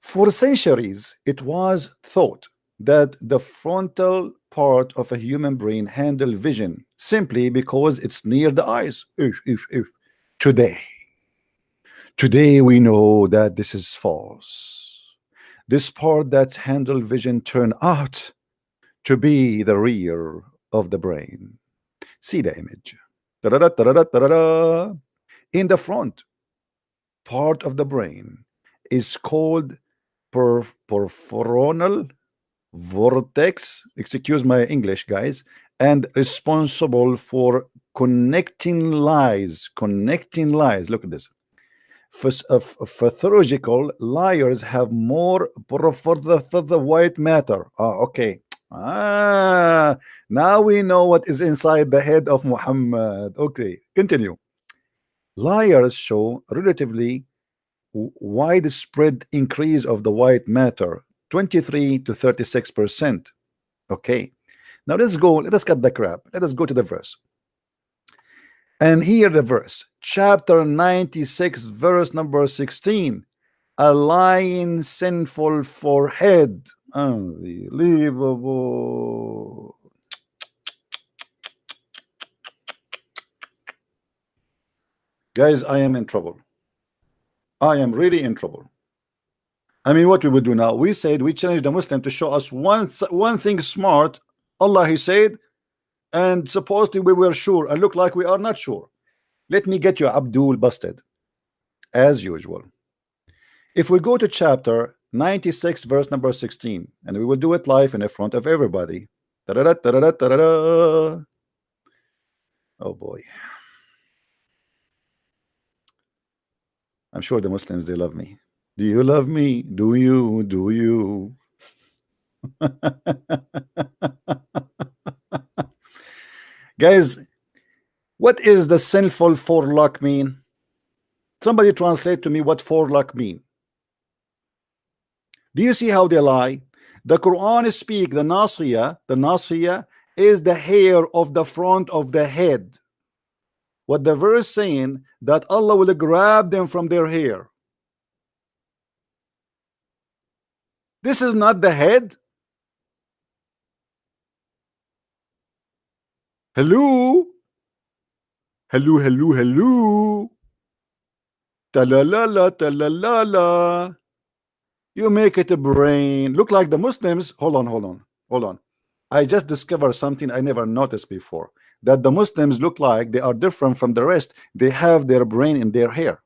S1: For centuries, it was thought that the frontal part of a human brain handle vision simply because it's near the eyes. Today we know that this is false. This part that's handle vision turned out to be the rear of the brain. See the image. In the front part of the brain is called peripheral vortex, excuse my English, guys, and responsible for connecting lies. Look at this. Pathological liars have more the white matter. Okay. Now we know what is inside the head of Muhammad. Okay, continue. Liars show relatively widespread increase of the white matter, 23 to 36%. Okay, now let's go. Let us cut the crap. Let us go to the verse. And here the verse, chapter 96, verse number 16. A lying sinful forehead. Unbelievable. Guys, I am in trouble. I am really in trouble. I mean, what we would do now? We said we challenge the Muslim to show us one thing smart. Allah, he said, and supposedly we were sure and look like we are not sure. Let me get you Abdul busted as usual. If we go to chapter 96, verse number 16, and we will do it live in front of everybody. Oh boy. I'm sure the Muslims, they love me. Do you love me? Do you? Guys, what is the sinful forelock mean? Somebody translate to me what forelock mean. Do you see how they lie? The Quran speak the nasiya is the hair of the front of the head. What the verse saying that Allah will grab them from their hair. This is not the head. Hello. Talalala. You make it a brain. Look like the Muslims. Hold on. I just discovered something I never noticed before. That the Muslims look like they are different from the rest. They have their brain in their hair.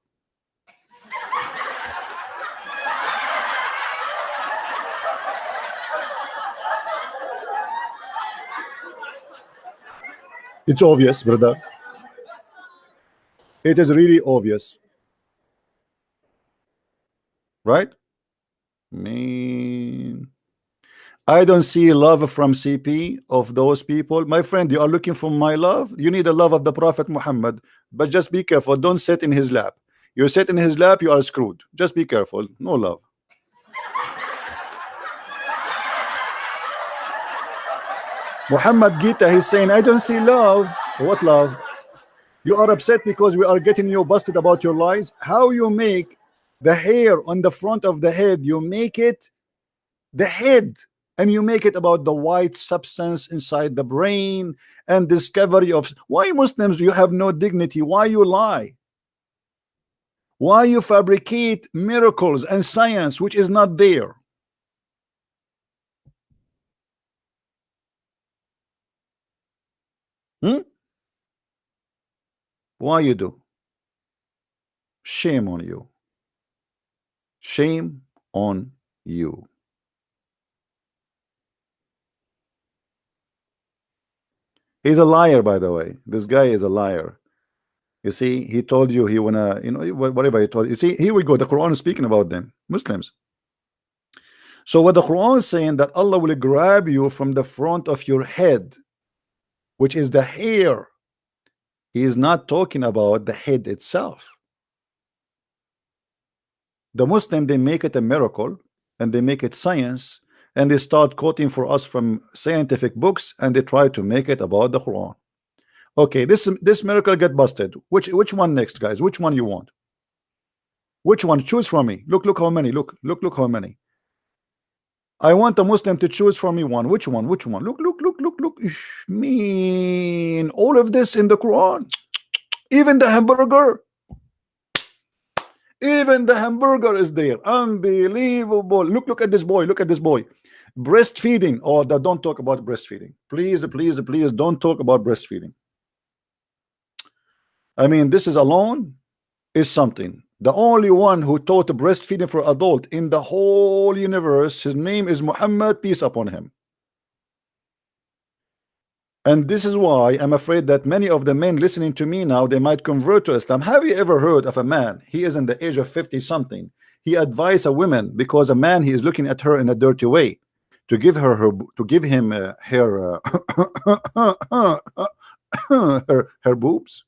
S1: It's obvious, brother. It is really obvious. Right? Man. I don't see love from CP of those people. My friend, you are looking for my love. You need the love of the Prophet Muhammad. But just be careful. Don't sit in his lap. You sit in his lap, you are screwed. Just be careful. No love. Muhammad Gita, he's saying, I don't see love. What love? You are upset because we are getting you busted about your lies. How you make the hair on the front of the head, you make it the head, and you make it about the white substance inside the brain and discovery of why Muslims, you have no dignity. Why you lie? Why you fabricate miracles and science which is not there? Hmm? Why you do? Shame on you. Shame on you. He's a liar, by the way. This guy is a liar. You see, he told you he wanna, you know, whatever he told you. See, here we go. The Quran is speaking about them, Muslims. So what the Quran is saying, that Allah will grab you from the front of your head, which is the hair. He is not talking about the head itself. The Muslim, they make it a miracle and they make it science, and they start quoting for us from scientific books, and they try to make it about the Quran. Okay, this miracle get busted. Which one next, guys? Which one you want? Which one? Choose from me. Look how many. Look how many. I want a Muslim to choose from me one. Which one? Which one? Look. Mean all of this in the Quran. Even the hamburger. Even the hamburger is there. Unbelievable. Look at this boy. Look at this boy. Breastfeeding. Oh, don't talk about breastfeeding. Please don't talk about breastfeeding. I mean, this is alone is something. The only one who taught breastfeeding for adult in the whole universe, his name is Muhammad, peace upon him. And this is why I'm afraid that many of the men listening to me now, they might convert to Islam. Have you ever heard of a man, he is in the age of 50 something, he advised a woman, because a man, he is looking at her in a dirty way, to give him her her boobs?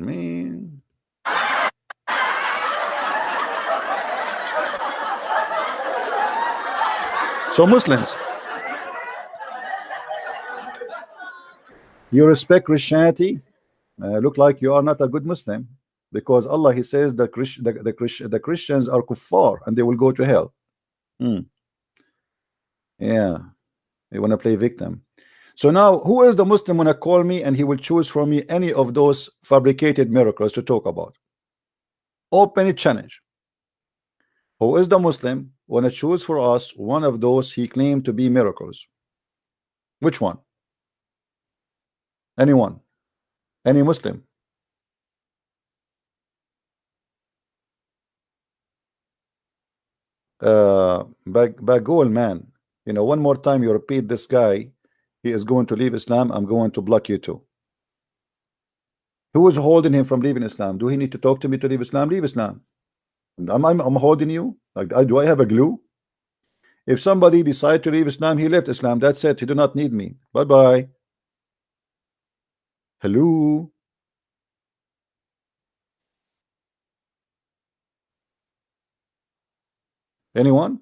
S1: Man. So Muslims, you respect Christianity, look like you are not a good Muslim, because Allah, he says the Christians are kuffar and they will go to hell. Yeah, you want to play victim. So now, who is the Muslim when I call me and he will choose from me any of those fabricated miracles to talk about? Open it challenge. Who is the Muslim when I choose for us one of those he claimed to be miracles? Which one? Anyone? Any Muslim? Bagul, man. You know, one more time you repeat this guy, he is going to leave Islam. I'm going to block you too. Who is holding him from leaving Islam? Do he need to talk to me to leave Islam? Leave Islam. I'm holding you. Like, do I have a glue? If somebody decide to leave Islam, he left Islam. That's it. He do not need me. Bye bye. Hello. Anyone?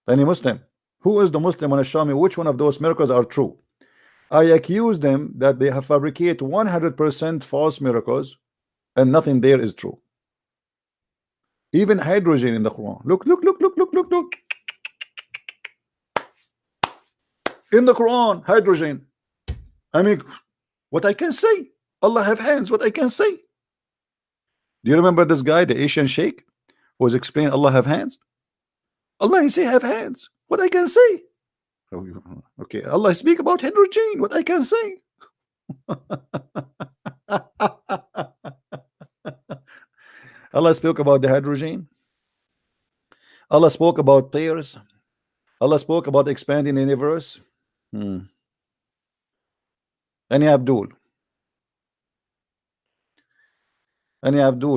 S1: Any Muslim? Who is the Muslim? Want to show me which one of those miracles are true? I accuse them that they have fabricated 100% false miracles, and nothing there is true. Even hydrogen in the Quran. Look. In the Quran, hydrogen. I mean, what I can say. Allah have hands. What I can say. Do you remember this guy, the Asian sheikh, who was explaining Allah have hands? Allah, he say have hands. What I can say. Okay, Allah speak about hydrogen. What I can say. Allah spoke about the hydrogen. Allah spoke about tears. Allah spoke about expanding the universe. Any Abdul,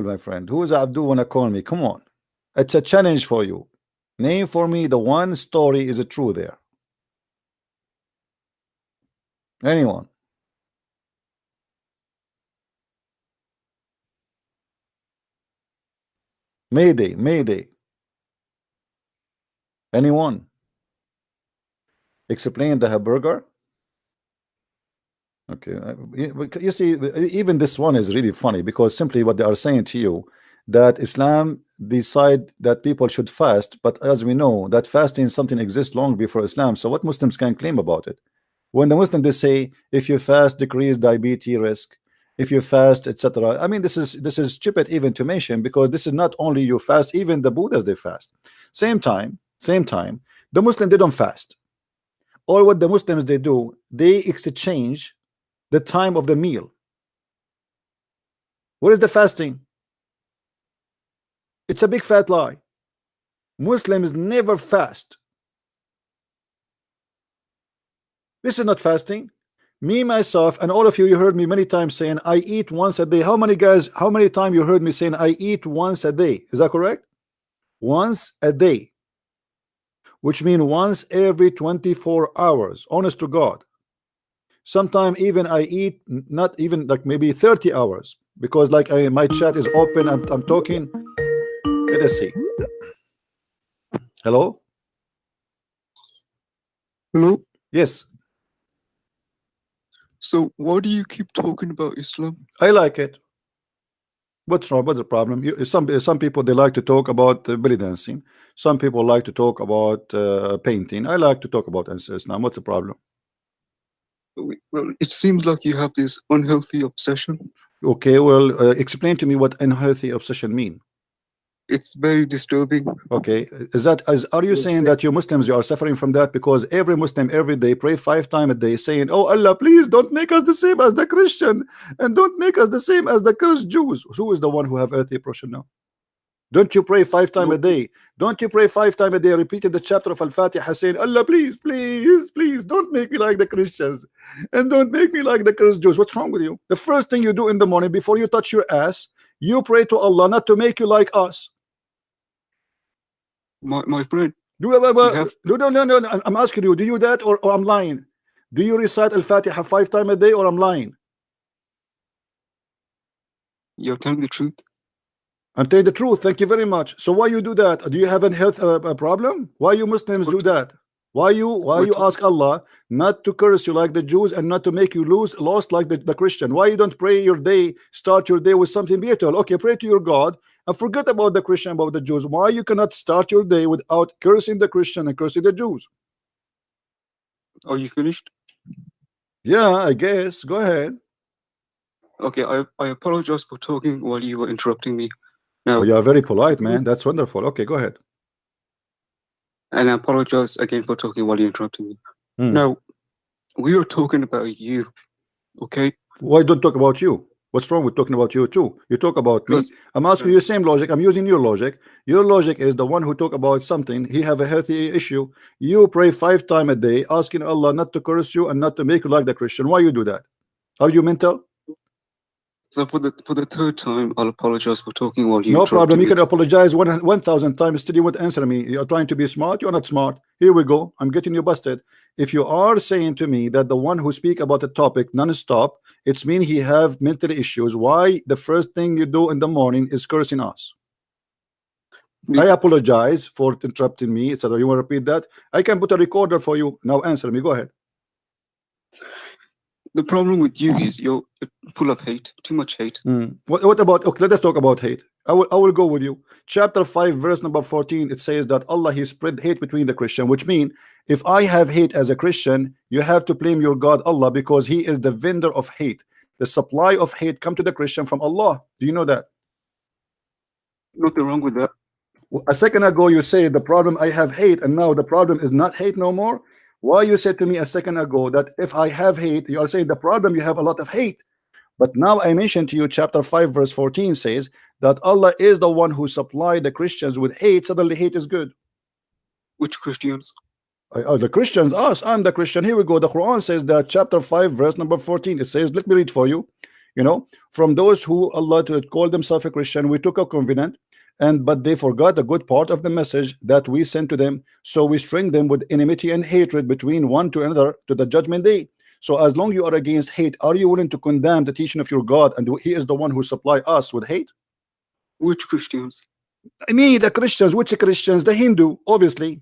S1: my friend. Who is Abdul wanna call me? Come on. It's a challenge for you. Name for me the one story is true there. Anyone? Mayday. Anyone? Explain the hamburger. Okay, you see, even this one is really funny because simply what they are saying to you that Islam decide that people should fast, but as we know that fasting something exists long before Islam. So what Muslims can claim about it? When the Muslim they say if you fast decrease diabetes risk, if you fast etc. I mean this is stupid even to mention because this is not only you fast, even the Buddhas they fast. Same time the Muslim they don't fast. Or what the Muslims they do, they exchange the time of the meal. What is the fasting? It's a big fat lie. Muslims never fast. This is not fasting. Me myself and all of you, you heard me many times saying I eat once a day. How many guys, how many times you heard me saying I eat once a day? Is that correct? Once a day, which means once every 24 hours, honest to God. Sometimes even I eat not even like maybe 30 hours because like my chat is open, I'm talking. Let us see. Hello?
S4: Hello?
S1: Yes.
S4: So why do you keep talking about Islam?
S1: I like it. What's wrong? What's the problem? Some people they like to talk about belly dancing. Some people like to talk about painting. I like to talk about Islam. What's the problem?
S4: Well, it seems like you have this unhealthy obsession.
S1: Okay, well, explain to me what unhealthy obsession mean.
S4: It's very disturbing.
S1: Okay, are you saying that you Muslims you are suffering from that because every Muslim every day pray 5 times a day saying, oh Allah, please don't make us the same as the Christian and don't make us the same as the cursed Jews. Who is the one who have earthly oppression now? Don't you pray 5 times a day? Don't you pray 5 times a day, repeated the chapter of Al-Fatiha saying, Allah, please, please, please don't make me like the Christians and don't make me like the cursed Jews. What's wrong with you? The first thing you do in the morning before you touch your ass, you pray to Allah not to make you like us.
S4: My friend,
S1: no, I'm asking you, do you that or I'm lying? Do you recite Al-Fatiha 5 times a day or I'm lying?
S4: You're telling the truth.
S1: I'm telling the truth. Thank you very much. So why you do that? Do you have a health problem? Why you Muslims do that? Why you ask Allah not to curse you like the Jews and not to make you lost like the Christian? Why you don't pray your day, start your day with something beautiful? Okay, pray to your God and forget about the Christian, about the Jews. Why you cannot start your day without cursing the Christian and cursing the Jews?
S4: Are you finished?
S1: Yeah, I guess. Go ahead.
S4: Okay, I apologize for talking while you were interrupting me. Now,
S1: Oh, you are very polite, man. That's wonderful. Okay, go ahead.
S4: And I apologize again for talking while you interrupted me. Now, we are talking about you, okay?
S1: Why don't talk about you? What's wrong with talking about you too? You talk about me. I'm asking you the same logic. I'm using your logic. Your logic is the one who talk about something. He have a healthy issue. You pray 5 times a day, asking Allah not to curse you and not to make you like the Christian. Why you do that? Are you mental?
S4: So for the third time, I'll apologize for talking while you
S1: no problem.
S4: me.
S1: You can apologize 1,000 times. Still, you won't answer me. You're trying to be smart. You're not smart. Here we go. I'm getting you busted. If you are saying to me that the one who speak about the topic non-stop, it's mean he have mental issues. Why the first thing you do in the morning is cursing us? I apologize for interrupting me, etc. You want to repeat that? I can put a recorder for you. Now answer me. Go ahead.
S4: The problem with you is you're full of hate, too much hate.
S1: What about, okay, let us talk about hate. I will go with you. Chapter 5 verse number 14, it says that Allah he spread hate between the Christian, which means if I have hate as a Christian, you have to blame your God Allah because he is the vendor of hate. The supply of hate come to the Christian from Allah. Do you know that?
S4: Nothing wrong with that.
S1: A second ago you say the problem I have hate, and now the problem is not hate no more. Why you said to me a second ago that if I have hate, you are saying the problem you have a lot of hate. But now I mentioned to you chapter 5 verse 14 says that Allah is the one who supplied the Christians with hate. Suddenly hate is good.
S4: Which Christians?
S1: The Christians, us. I'm the Christian. Here we go. The Quran says that chapter 5 verse number 14, it says, let me read for you. You know, from those who Allah to call themselves a Christian, we took a covenant, but they forgot a good part of the message that we sent to them. So we string them with enmity and hatred between one to another to the judgment day. So as long you are against hate, are you willing to condemn the teaching of your God, and he is the one who supply us with hate?
S4: Which Christians?
S1: Me, the Christians. Which Christians? The Hindu, obviously.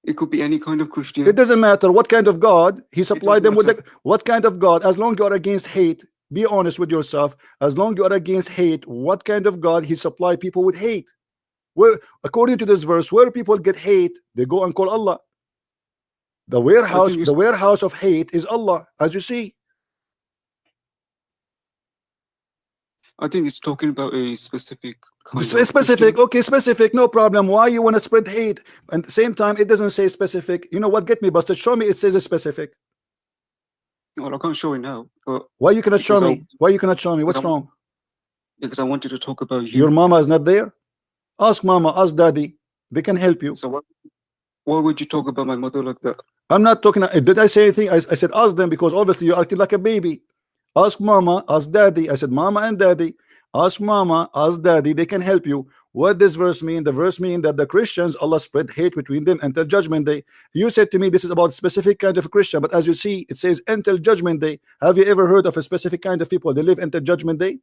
S4: It could be any kind of Christian.
S1: It doesn't matter what kind of God he supplied them with.
S4: matter.
S1: What kind of God? As long you are against hate, be honest with yourself. As long you are against hate, what kind of God he supplied people with hate? Where, according to this verse, where people get hate, they go and call Allah. The warehouse of hate is Allah, as you see.
S4: I think it's talking about a specific kind of
S1: Specific,
S4: Christian.
S1: okay, specific, no problem. Why you want to spread hate? And at the same time, it doesn't say specific. You know what? Get me busted. Show me it says a specific.
S4: Well, I can't show it now. But
S1: why you cannot show me? Why you cannot show me? What's wrong?
S4: Because I wanted to talk about you.
S1: Your mama is not there? Ask mama, ask daddy. They can help you.
S4: So why would you talk about my mother like that?
S1: I'm not talking. Did I say anything? I said ask them, because obviously you're acting like a baby. Ask mama, ask daddy. I said mama and daddy. Ask mama, ask daddy. They can help you. What does verse mean? The verse mean that the Christians, Allah spread hate between them until judgment day. You said to me this is about specific kind of Christian, but as you see, it says until judgment day. Have you ever heard of a specific kind of people? They live until judgment day.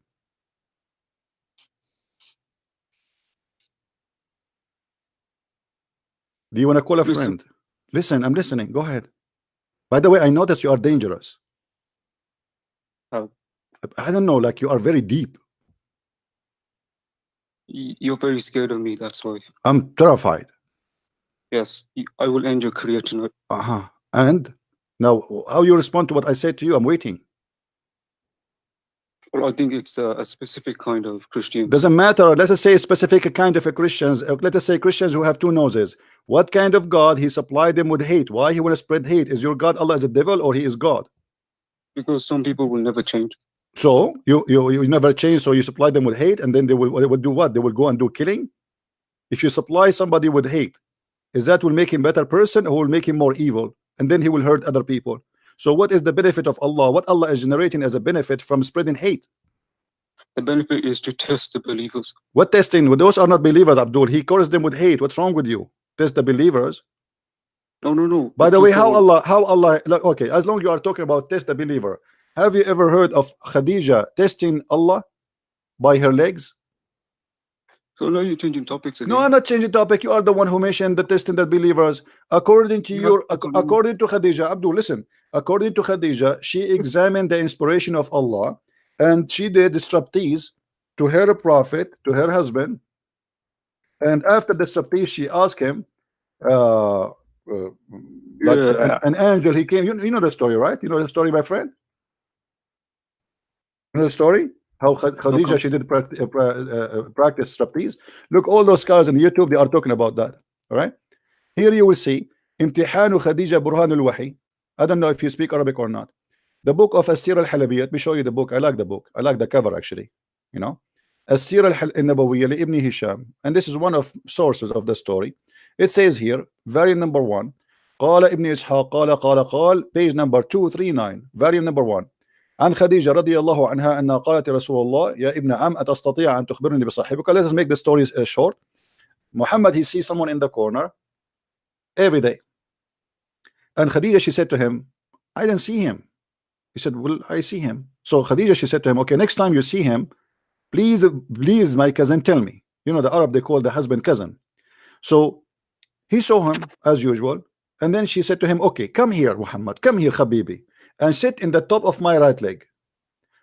S1: Do you want to call a friend? Listen, I'm listening. Go ahead. By the way, I notice you are dangerous.
S4: How?
S1: I don't know, like you are very deep.
S4: You're very scared of me, that's why.
S1: I'm terrified.
S4: Yes, I will end your career tonight.
S1: And now, how you respond to what I said to you? I'm waiting.
S4: Well, I think it's a specific kind of Christians.
S1: Doesn't matter. Let us say a specific kind of a Christians. Let us say Christians who have two noses. What kind of God he supplied them with hate? Why he want to spread hate? Is your God Allah is a devil or he is God?
S4: Because some people will never change.
S1: So you never change. So you supply them with hate, and then they will do what? They will go and do killing. If you supply somebody with hate, is that will make him better person, or will make him more evil, and then he will hurt other people? So what is the benefit of Allah? What Allah is generating as a benefit from spreading hate?
S4: The benefit is to test the believers.
S1: What testing? Well, those are not believers, Abdul. He cursed them with hate. What's wrong with you? Test the believers.
S4: No.
S1: By the way, how Allah look, okay, as long as you are talking about test the believer, have you ever heard of Khadija testing Allah by her legs?
S4: So now you're changing topics again.
S1: No, I'm not changing topic. You are the one who mentioned the testing the believers. According to according to Khadija, Abdul, listen. According to Khadija, she examined the inspiration of Allah, and she did striptease to her prophet, to her husband. And after the striptease, she asked him, an angel, he came. You know the story, right? You know the story, my friend? You know the story? How Khadija, she did practice striptease. Look, all those guys on YouTube, they are talking about that. All right? Here you will see Imtihanu Khadija Burhan al-Wahi. I don't know if you speak Arabic or not. The book of As-Sira al-Halabiyya. Let me show you the book. I like the book. I like the cover, actually. You know, As-Sira al-Nabawiyya li Ibn Hisham. And this is one of sources of the story. It says here, variant number 1, قال ابن إسحاق قال page number 239, variant number 1. عن خديجة رضي الله عنها أنها قالت رسول الله يا ابن عم أتستطيع أن تخبرني بصاحبك. Let us make the story short. Muhammad, he sees someone in the corner every day, and Khadija, she said to him, I didn't see him. He said, well, I see him. So Khadija, she said to him, okay, next time you see him, please my cousin, tell me. You know, the Arab, they call the husband cousin. So he saw him as usual, and then she said to him, okay, come here, Muhammad, come here, Habibi, and sit in the top of my right leg.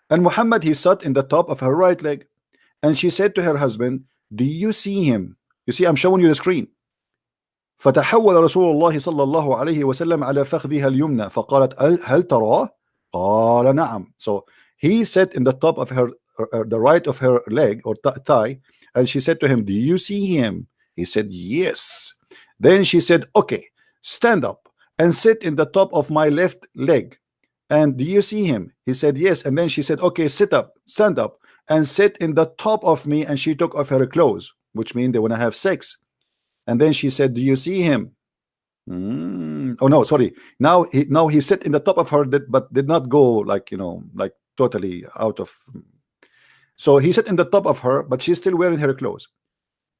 S1: And Muhammad, he sat in the top of her right leg, and she said to her husband, do you see him? You see, I'm showing you the screen. فتحول رسول الله صلى الله عليه وسلم على فخذها اليمنى فقالت هل تراه؟ قال نعم. So he sat in the top of her the right of her leg or thigh, and she said to him, do you see him? He said yes. Then she said, okay, stand up and sit in the top of my left leg. And do you see him? He said yes. And then she said, okay, sit up, stand up and sit in the top of me. And she took off her clothes, which means they want to have sex. And then she said, do you see him? Oh no, sorry. Now he sat in the top of her, but did not go like, you know, like totally out of. So he sat in the top of her, but she's still wearing her clothes.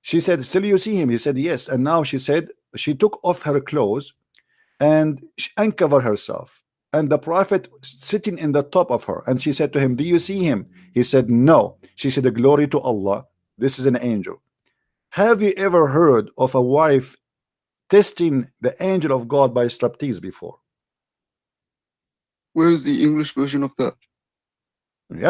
S1: She said, still you see him? He said yes. And now she said she took off her clothes and uncovered herself. And the prophet sitting in the top of her, and she said to him, do you see him? He said no. She said, glory to Allah, this is an angel. Have you ever heard of a wife testing the angel of God by striptease before?
S4: Where is the English version of that?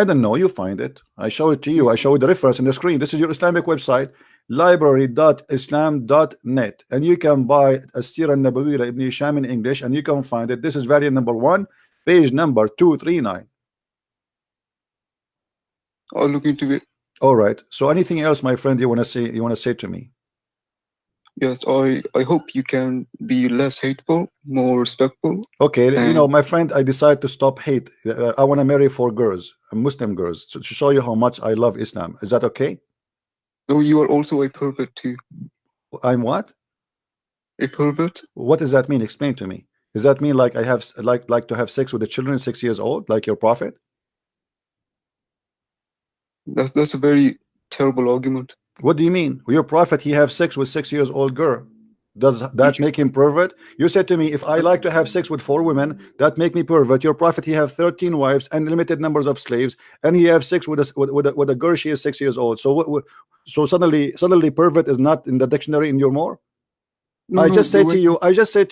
S1: I don't know. You find it. I show it to you. I show you the reference in the screen. This is your Islamic website, library.islam.net, and you can buy As-Sira An-Nabawiyya Ibn Hisham in English, and you can find it. This is variant number 1, page number 239.
S4: I'll look into it.
S1: All right. So anything else, my friend, you want to say? You want to say to me?
S4: Yes, I hope you can be less hateful, more respectful.
S1: Okay, you know, my friend, I decided to stop hate. I want to marry 4 girls, Muslim girls, to show you how much I love Islam. Is that okay?
S4: So you are also a pervert too.
S1: I'm what?
S4: A pervert?
S1: What does that mean? Explain to me. Does that mean like I have like to have sex with the children 6 years old, like your prophet?
S4: That's a very terrible argument.
S1: What do you mean? Your prophet, he have sex with 6 years old girl. Does that make him pervert? You said to me, if I like to have sex with 4 women, that make me pervert. Your prophet, he have 13 wives and limited numbers of slaves, and he have sex with a girl. She is 6 years old. So so suddenly pervert is not in the dictionary in your more. I just said to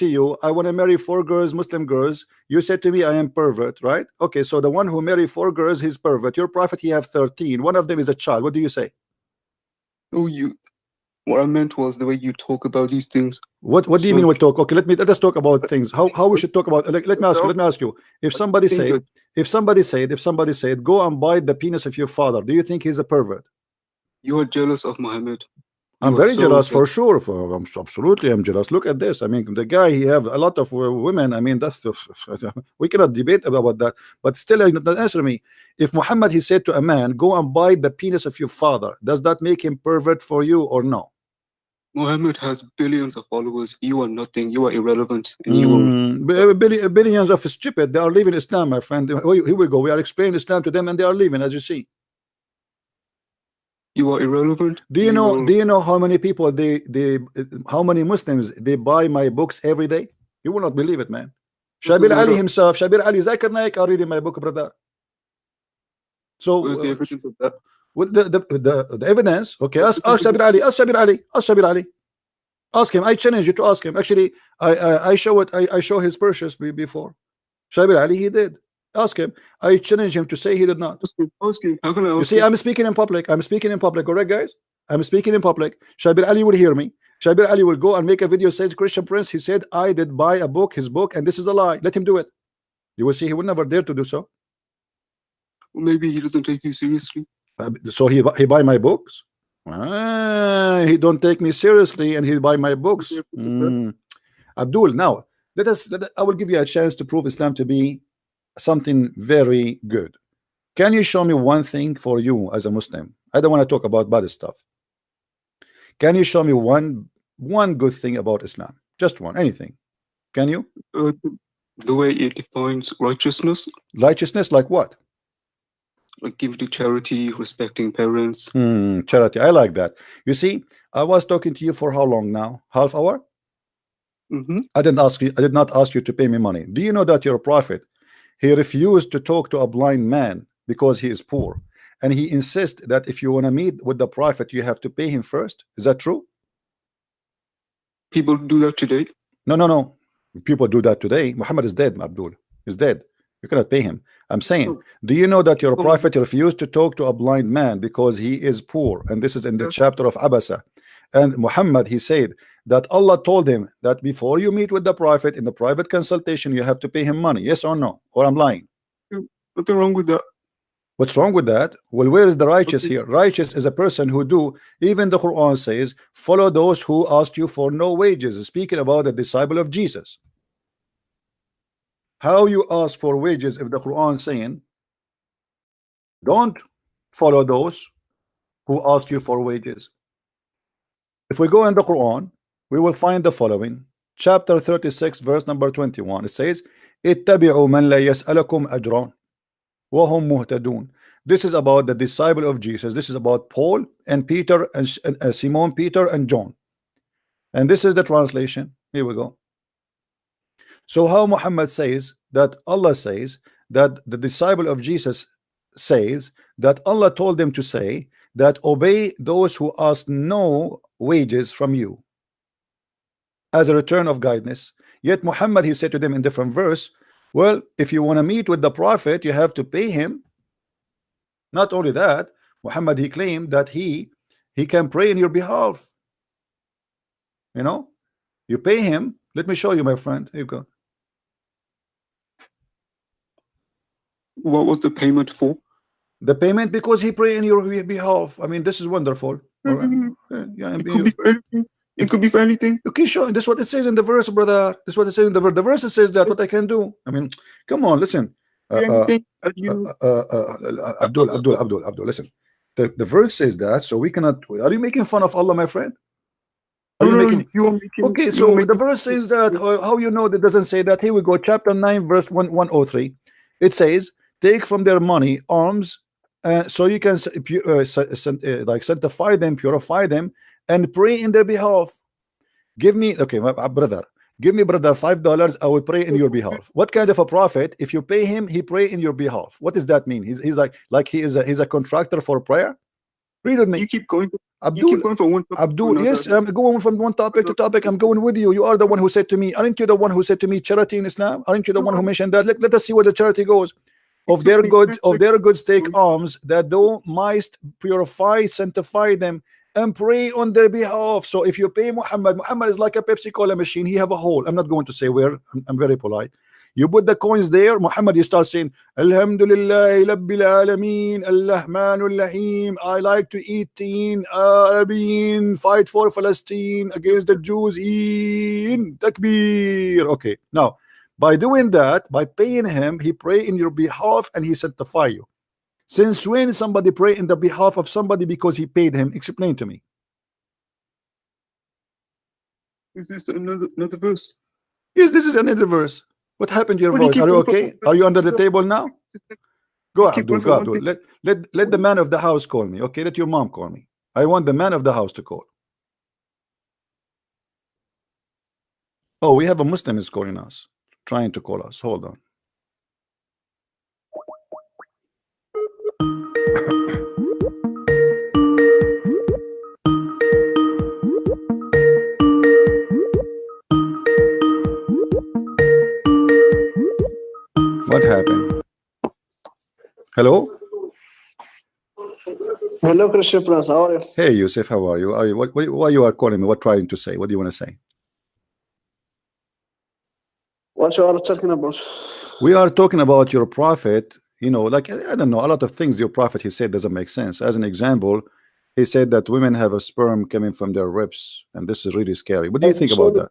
S1: you, I want to marry 4 girls, Muslim girls. You said to me, I am pervert, right? Okay, so the one who marry 4 girls, he's pervert. Your prophet, he have 13. One of them is a child. What do you say?
S4: Oh, what I meant was the way you talk about these things.
S1: What do you mean we talk? Okay, let us talk about things. How we should talk about. Let me ask you. If somebody said, go and bite the penis of your father, do you think he's a pervert?
S4: You are jealous of Muhammad.
S1: I'm very jealous for sure. Absolutely, I'm jealous. Look at this. I mean, the guy, he have a lot of women. I mean, that's we cannot debate about that. But still, answer me. If Muhammad, he said to a man, go and bite the penis of your father, does that make him pervert for you or no?
S4: Muhammad has billions of followers. You are nothing. You are irrelevant. And
S1: billions of stupid. They are leaving Islam, my friend. Here we go. We are explaining Islam to them, and they are leaving, as you see.
S4: You are irrelevant.
S1: Do you know how many people how many Muslims they buy my books every day? You will not believe it, man. Shabir Ali himself, Shabir Ali, Zakir Naik are reading my book, brother. So
S4: where's the evidence of that?
S1: With the evidence, okay, ask Shabir Ali, ask Shabir Ali. Ask him. I challenge you to ask him. Actually, I show his purchase before. Shabir Ali, he did. Ask him. I challenge him to say he did not.
S4: Ask him. How can I ask
S1: you see, I'm speaking in public. Correct, guys? I'm speaking in public. Shabir Ali will hear me. Shabir Ali will go and make a video, says Christian Prince, he said, I did buy his book, and this is a lie. Let him do it. You will see he will never dare to do so.
S4: Well, maybe he doesn't take you seriously.
S1: So he buy my books? He don't take me seriously, and he buy my books. Abdul, now, I will give you a chance to prove Islam to be something very good. Can you show me one thing for you as a Muslim? I don't want to talk about bad stuff. Can you show me one good thing about Islam? Just one, anything. Can you?
S4: The way it defines righteousness.
S1: Righteousness, like what?
S4: Like giving to charity, respecting parents.
S1: Charity, I like that. You see, I was talking to you for how long now? Half hour? I did not ask you to pay me money. Do you know that your prophet, he refused to talk to a blind man because he is poor, and he insists that if you want to meet with the prophet, you have to pay him first? Is that true?
S4: People do that today?
S1: No. People do that today. Muhammad is dead, Abdul. He's dead. You cannot pay him. I'm saying, do you know that your prophet refused to talk to a blind man because he is poor? And this is in the chapter of Abasa. And Muhammad, he said that Allah told him that before you meet with the prophet in the private consultation, you have to pay him money. Yes or no? Or I'm lying?
S4: Nothing wrong with that.
S1: What's wrong with that? Well, where is the righteous here? Righteous is a person who do, even the Quran says, follow those who asked you for no wages. Speaking about the disciple of Jesus. How you ask for wages if the Quran saying, don't follow those who ask you for wages? If we go in the Quran, we will find the following. Chapter 36, verse number 21. It says, اتبعوا من لا يسألكم أجرا وهم مهتدون. This is about the disciple of Jesus. This is about Paul and Peter and Simon Peter and John. And this is the translation. Here we go. So how Muhammad says that Allah says that the disciple of Jesus says that Allah told them to say that obey those who ask no wages from you. as a return of kindness. Yet Muhammad, he said to them in different verse, well, if you want to meet with the Prophet, you have to pay him. Not only that, Muhammad, he claimed that he can pray in your behalf. You know, you pay him. Let me show you, my friend. Here you go.
S4: What was the payment for?
S1: The payment because he pray in your behalf. I mean, this is wonderful. All right. Yeah,
S4: It could be for anything. It could be for anything.
S1: Okay, sure. This is what it says in the verse, brother. This is what it says in the verse. The verse says that what I can do. I mean, come on, listen.
S4: Anything.
S1: Abdul, listen. The verse says that, so we cannot. Are you making fun of Allah, my friend? Are you making?
S4: You are making.
S1: Okay, so the verse says that. How you know that doesn't say that? Here we go. Chapter 9, verse 103. It says, "Take from their money alms, so you can like sanctify them, purify them, and pray in their behalf. Give me, okay, my brother. Give me, brother, $5. I will pray in your behalf." What kind of a prophet? If you pay him, he pray in your behalf. What does that mean? He's like he's a contractor for prayer. Read with me.
S4: You keep going.
S1: Abdul,
S4: you keep going from one topic
S1: Abdul,
S4: to
S1: yes,
S4: another.
S1: I'm going from one topic to topic. I'm going with you. You are the one who said to me, aren't you the one who said to me charity in Islam? Aren't you the one who mentioned that? Let us see where the charity goes. Of their goods take alms, that thou mightst purify, sanctify them, and pray on their behalf. So if you pay Muhammad is like a Pepsi Cola machine. He have a hole. I'm not going to say where. I'm very polite. You put the coins there, Muhammad, you start saying, Alhamdulillah, Rabbil Alameen, Al-Rahmanul Rahim. I like to eat teen, Arabin, fight for Palestine against the Jews, in Takbir. Okay, now, by doing that, by paying him, he pray in your behalf and he sanctify you. Since when somebody pray in the behalf of somebody because he paid him? Explain to me.
S4: Is this another verse?
S1: Yes, this is another verse. What happened to your voice? Are you okay? Are you under the table now? Go, Abdul. Go, Abdul. Let the man of the house call me. Okay, let your mom call me. I want the man of the house to call. Oh, we have a Muslim is calling us, trying to call us. Hold on. What happened? Hello?
S5: Hello, Christian Prince. How are you?
S1: Hey, Yusuf, how are you? Why you are calling me? What trying to say? What do you want to say?
S5: What you are talking about?
S1: We are talking about your prophet. You know, like, I don't know, a lot of things your prophet, he said, doesn't make sense. As an example, he said that women have a sperm coming from their ribs, and this is really scary. What do you think about that?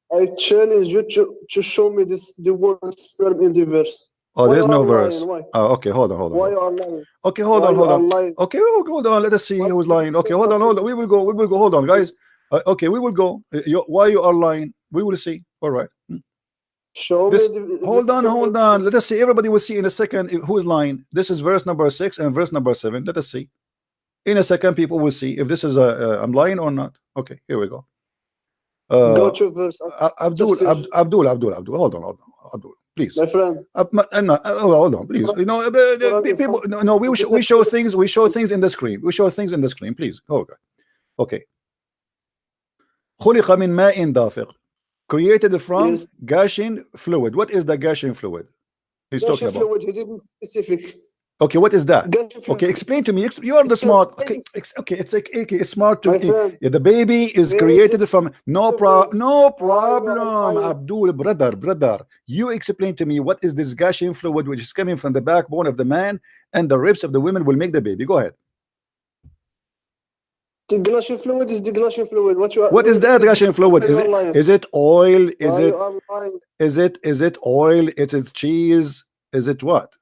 S5: I challenge you to show me the word sperm in the verse.
S1: Oh, there's no verse.
S5: Why?
S1: Oh, okay, hold on.
S5: Why you are lying?
S1: Okay, hold on. Okay, hold on. Let us see who's lying. Okay, hold on. We will go. Hold on, guys. Okay, we will go. Why you are lying? We will see. All right.
S5: Show
S1: me. Hold on. Let us see. Everybody will see in a second who is lying. This is verse number 6 and verse number 7. Let us see. In a second, people will see if this is I'm lying or not. Okay, here we go.
S5: Go to verse.
S1: Abdul. Hold on, Abdul, please.
S5: My friend.
S1: Hold on, please. You know, people. No, we show things. We show things in the screen. We show things in the screen, please. Okay. خلق من ماء دافق. Created from gushing fluid. What is the gushing fluid? He's talking about.
S5: Fluid. He didn't specific.
S1: Okay, what is that? Okay, explain to me. You are the smart. Okay, it's like it's smart to me. Yeah, the baby is created from no problem. Abdul, brother, you explain to me what is this gushing fluid which is coming from the backbone of the man and the ribs of the women will make the baby. Go ahead.
S5: The gushing fluid is the gushing fluid.
S1: What is that gushing fluid? Is it oil? Is it oil? Is it cheese? Is it what?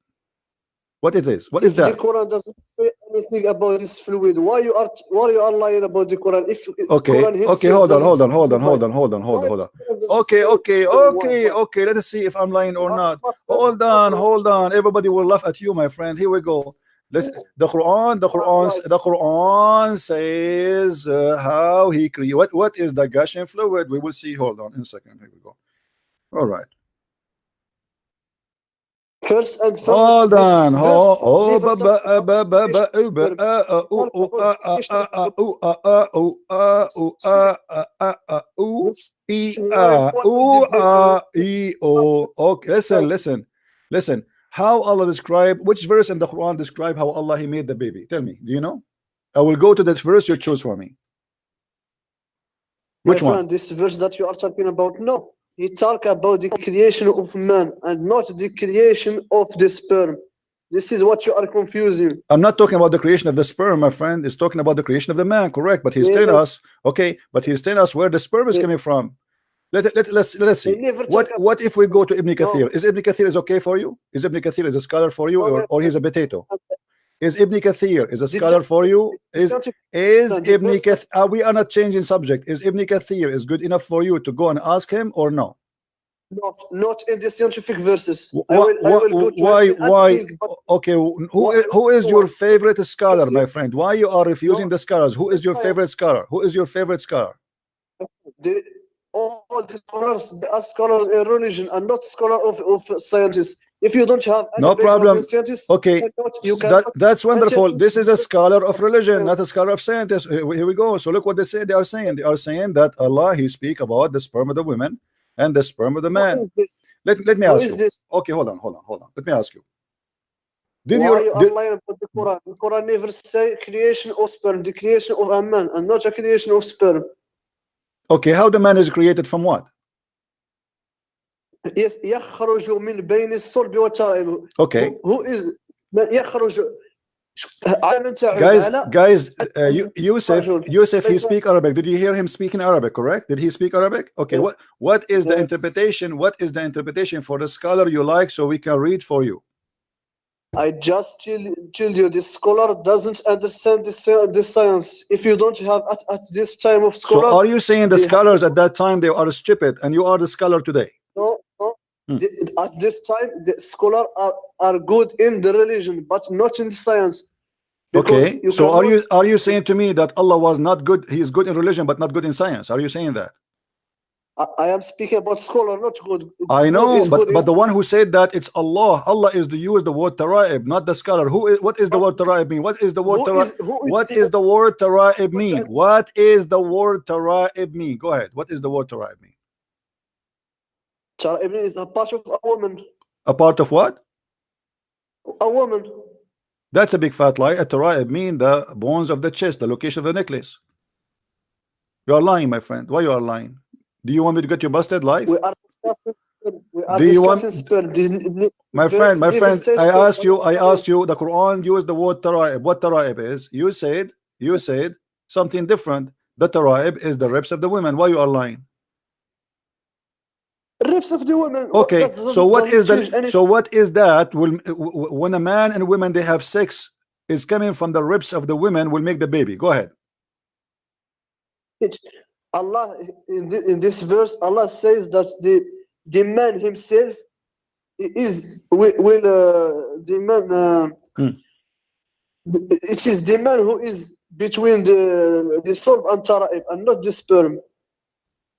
S1: What it is? What is that?
S5: The Quran doesn't say anything about this fluid. Why you are lying about the Quran? If
S1: okay, hold on. Okay. Let us see if I'm lying or not. Hold on. Everybody will laugh at you, my friend. Here we go. The Quran says how he created. What is the gushing fluid? We will see. Hold on in a second. Here we go. All right.
S5: First and
S1: Hold
S5: foremost,
S1: on. Okay, listen. How Allah describe, which verse in the Quran describe how Allah He made the baby? Tell me. Do you know? I will go to that verse you choose for me. Which one?
S5: This verse that you are talking about, no. He talk about the creation of man and not the creation of the sperm. This is what you are confusing.
S1: I'm not talking about the creation of the sperm, my friend. It's talking about the creation of the man, correct? But he's telling us, okay, but he's telling us where the sperm is coming from. Let's see. What if we go to Ibn Kathir? Is Ibn Kathir is okay for you? Is Ibn Kathir is a scholar for you, or he's a potato? Is Ibn Kathir is a scholar for you? Is Ibn Kathir? We are not changing subject. Is Ibn Kathir is good enough for you to go and ask him or no?
S5: Not in the scientific verses.
S1: Why? Okay, who is your favorite scholar, my friend? Why you are refusing the scholars? Who is your favorite scholar? Who is your favorite scholar?
S5: All the scholars, they are scholars in religion and not scholar of scientists. If you don't have any
S1: no problem.
S5: Scientists,
S1: okay, that's wonderful. This is a scholar of religion, not a scholar of scientists. Here we go. So look what they say. They are saying that Allah He speak about the sperm of the women and the sperm of the man. Let me ask you. Okay, hold on. Let me ask you.
S5: Why you are lying about the Quran? The Quran never say creation of sperm, the creation of a man, and not a creation of sperm.
S1: Okay, how the man is created from what?
S5: Yes, يخرج من بين الصلب والترائب.
S1: Okay.
S5: Who is يخرج?
S1: Guys, Yusuf, he speak Arabic. Did you hear him speaking Arabic? Correct? Did he speak Arabic? Okay. Yes. What is the interpretation? What is the interpretation for the scholar you like, so we can read for you?
S5: I just tell you, the scholar doesn't understand the science. If you don't have at this time of scholar,
S1: so are you saying the scholars at that time they are stupid, and you are the scholar today?
S5: No. At this time, the scholars are good in the religion, but not in the science.
S1: Okay. So are you saying to me that Allah was not good? He is good in religion, but not good in science. Are you saying that?
S5: I am speaking about scholar, not good.
S1: I know, but the one who said that it's Allah. Allah is the use the word tara'ib, not the scholar. What is the word tara'ib mean? What is the word tara'ib? What is the word tara'ib mean? What is the word tara'ib mean? Go ahead. What is the word tara'ib mean?
S5: Tara'ib is a part of a woman.
S1: A part of what?
S5: A woman.
S1: That's a big fat lie. A tara'ib mean the bones of the chest, the location of the necklace. You are lying, my friend. Why you are lying? Do you want me to get you busted live?
S5: We are discussing sperm.
S1: My friend, I asked you, the Quran used the word tara'ib. What tara'ib is? You said something different. The tara'ib is the ribs of the women. Why you are lying?
S5: Ribs of the women.
S1: Okay, so what is that? So what is that? When a man and women they have sex, is coming from the ribs of the women will make the baby. Go ahead.
S5: Allah in this verse, Allah says that the man himself is the man. It is the man who is between the sulb and tara'ib, and not the sperm.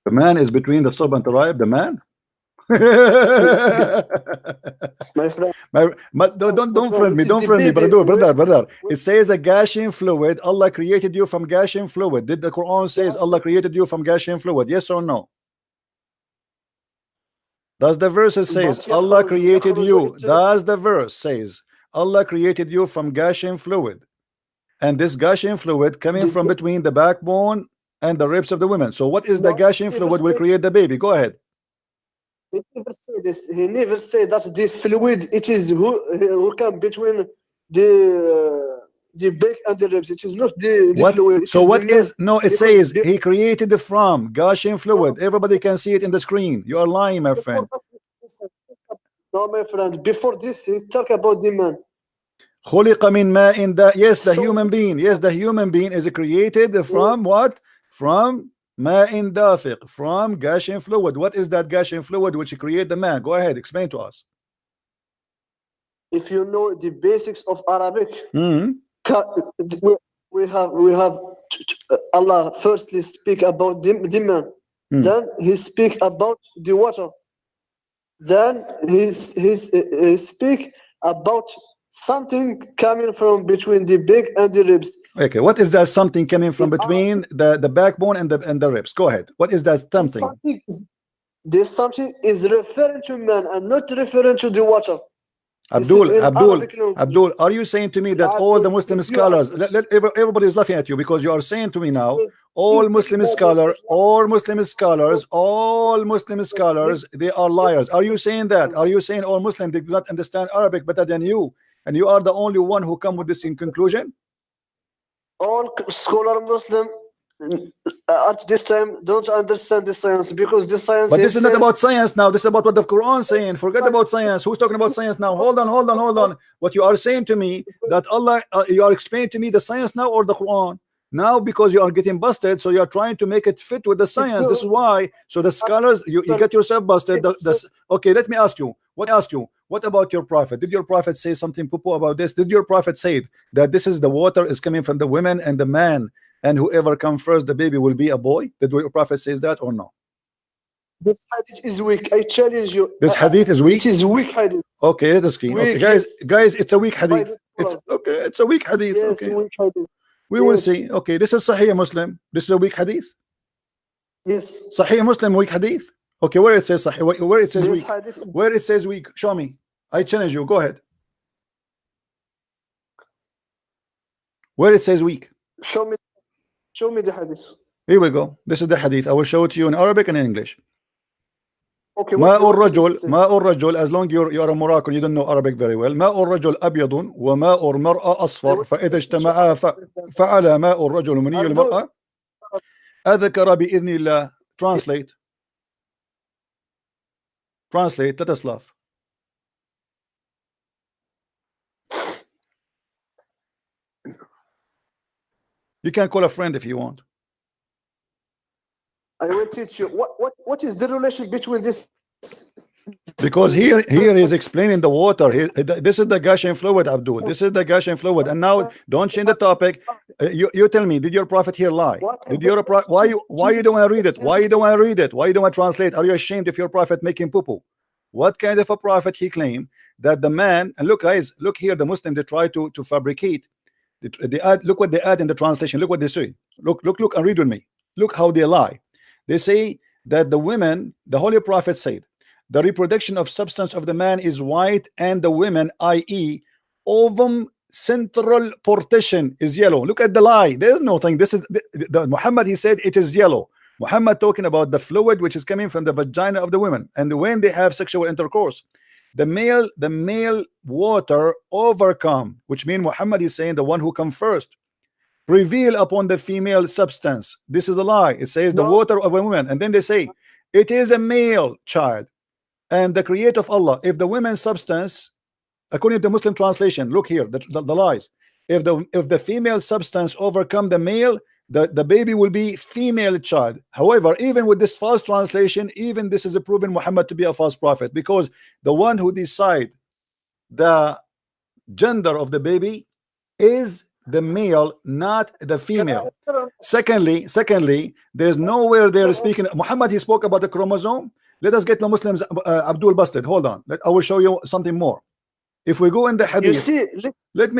S1: The man is between the sulb and tara'ib. The man.
S5: My friend,
S1: don't friend me, brother. It says a gashing fluid. Allah created you from gashing fluid. Did the Quran says Allah created you from gashing fluid? Yes or no? Does the verse says Allah created you? Does the verse says Allah created you from gashing fluid, and this gashing fluid coming from between the backbone and the ribs of the women? So what is the gashing fluid will create the baby? Go ahead.
S5: He never said this. He never said that the fluid it is who come between the back and the ribs. It is not the fluid.
S1: So what is no? It says he created it from gushing fluid. Everybody can see it in the screen. You are lying, my friend.
S5: No, my friend. Before this, he talk about the man.
S1: Yes, the human being. Yes, the human being is created from what? From ma'in dafiq, from gushing fluid. What is that gushing fluid which create the man? Go ahead, explain to us.
S5: If you know the basics of Arabic, we have Allah firstly speak about the man, then he speak about the water. then he speak about something coming from between the back and the ribs.
S1: Okay, what is that something coming from between the backbone and the ribs? Go ahead. What is that something?
S5: This something is referring to man and not referring to the water.
S1: Abdul, are you saying to me that all the Muslim scholars, everybody is laughing at you because you are saying to me now, all Muslim scholars, they are liars? Are you saying that? Are you saying all Muslims they do not understand Arabic better than you, and you are the only one who come with this in conclusion?
S5: All scholar Muslim at this time don't understand the science, because the science.
S1: But this is not about science now. This is about what the Quran is saying. Forget about science. Who's talking about science now? Hold on. What you are saying to me that Allah, you are explaining to me the science now or the Quran now, because you are getting busted. So you are trying to make it fit with the science. This is why. So the scholars, you get yourself busted. Okay, let me ask you. What about your prophet? Did your prophet say something poo-poo about this? Did your prophet say that this is the water is coming from the women and the man, and whoever comes first, the baby will be a boy? Did your prophet says that or no?
S5: This hadith is weak. I challenge you.
S1: This hadith is weak.
S5: It is weak hadith.
S1: Okay, let us see. Okay, guys, it's a weak hadith. It's okay. It's a weak hadith.
S5: Yes,
S1: okay,
S5: weak hadith.
S1: We will see. Okay, this is Sahih Muslim. This is a weak hadith.
S5: Yes.
S1: Sahih Muslim weak hadith. Okay, where it says Sahih, where it says
S5: This
S1: weak,
S5: hadith
S1: where it says weak, show me. I challenge you. Go ahead. Where it says weak.
S5: Show me the hadith.
S1: Here we go. This is the hadith. I will show it to you in Arabic and in English.
S5: Okay.
S1: ماء الرجل, as long you are a Moroccan, you don't know Arabic very well. ماء الرجل أبيض وماء المرأة أصفر فإذا اجتمعا فعل ماء الرجل مني المرأة أذكر بإذن الله. Translate. Let us laugh. You can call a friend if you want.
S5: I will teach you what is the relation between this.
S1: Because here he's explaining the water. This is the gushing fluid, Abdul. This is the gushing fluid. And now don't change the topic. You tell me, did your prophet here lie? Did your why you don't want to read it? Why you don't want to read it? Why you don't want to translate? Are you ashamed if your prophet making poo-poo? What kind of a prophet he claimed that the man, and look guys, look here, the Muslim, they try to fabricate. They add, look what they add in the translation. Look what they say. Look and read with me. Look how they lie. They say that the women, the Holy Prophet said, the reproduction of substance of the man is white, and the women, i.e., ovum central partition, is yellow. Look at the lie. There is no thing. This is Muhammad. He said it is yellow. Muhammad talking about the fluid which is coming from the vagina of the women, and when they have sexual intercourse, the male water overcome, which means Muhammad is saying the one who come first reveal upon the female substance. This is a lie. It says the water of a woman, and then they say it is a male child and the creator of Allah. If the women's substance, according to Muslim translation, look here, the lies. If the female substance overcome the male, the baby will be female child. However, even with this false translation, even this is a proven Muhammad to be a false prophet, because the one who decide the gender of the baby is the male, not the female. Secondly, there's nowhere they're speaking. Muhammad, he spoke about the chromosome. Let us get the Muslims Abdul busted. Hold on. I will show you something more. If we go in the hadith,
S5: you see,
S1: let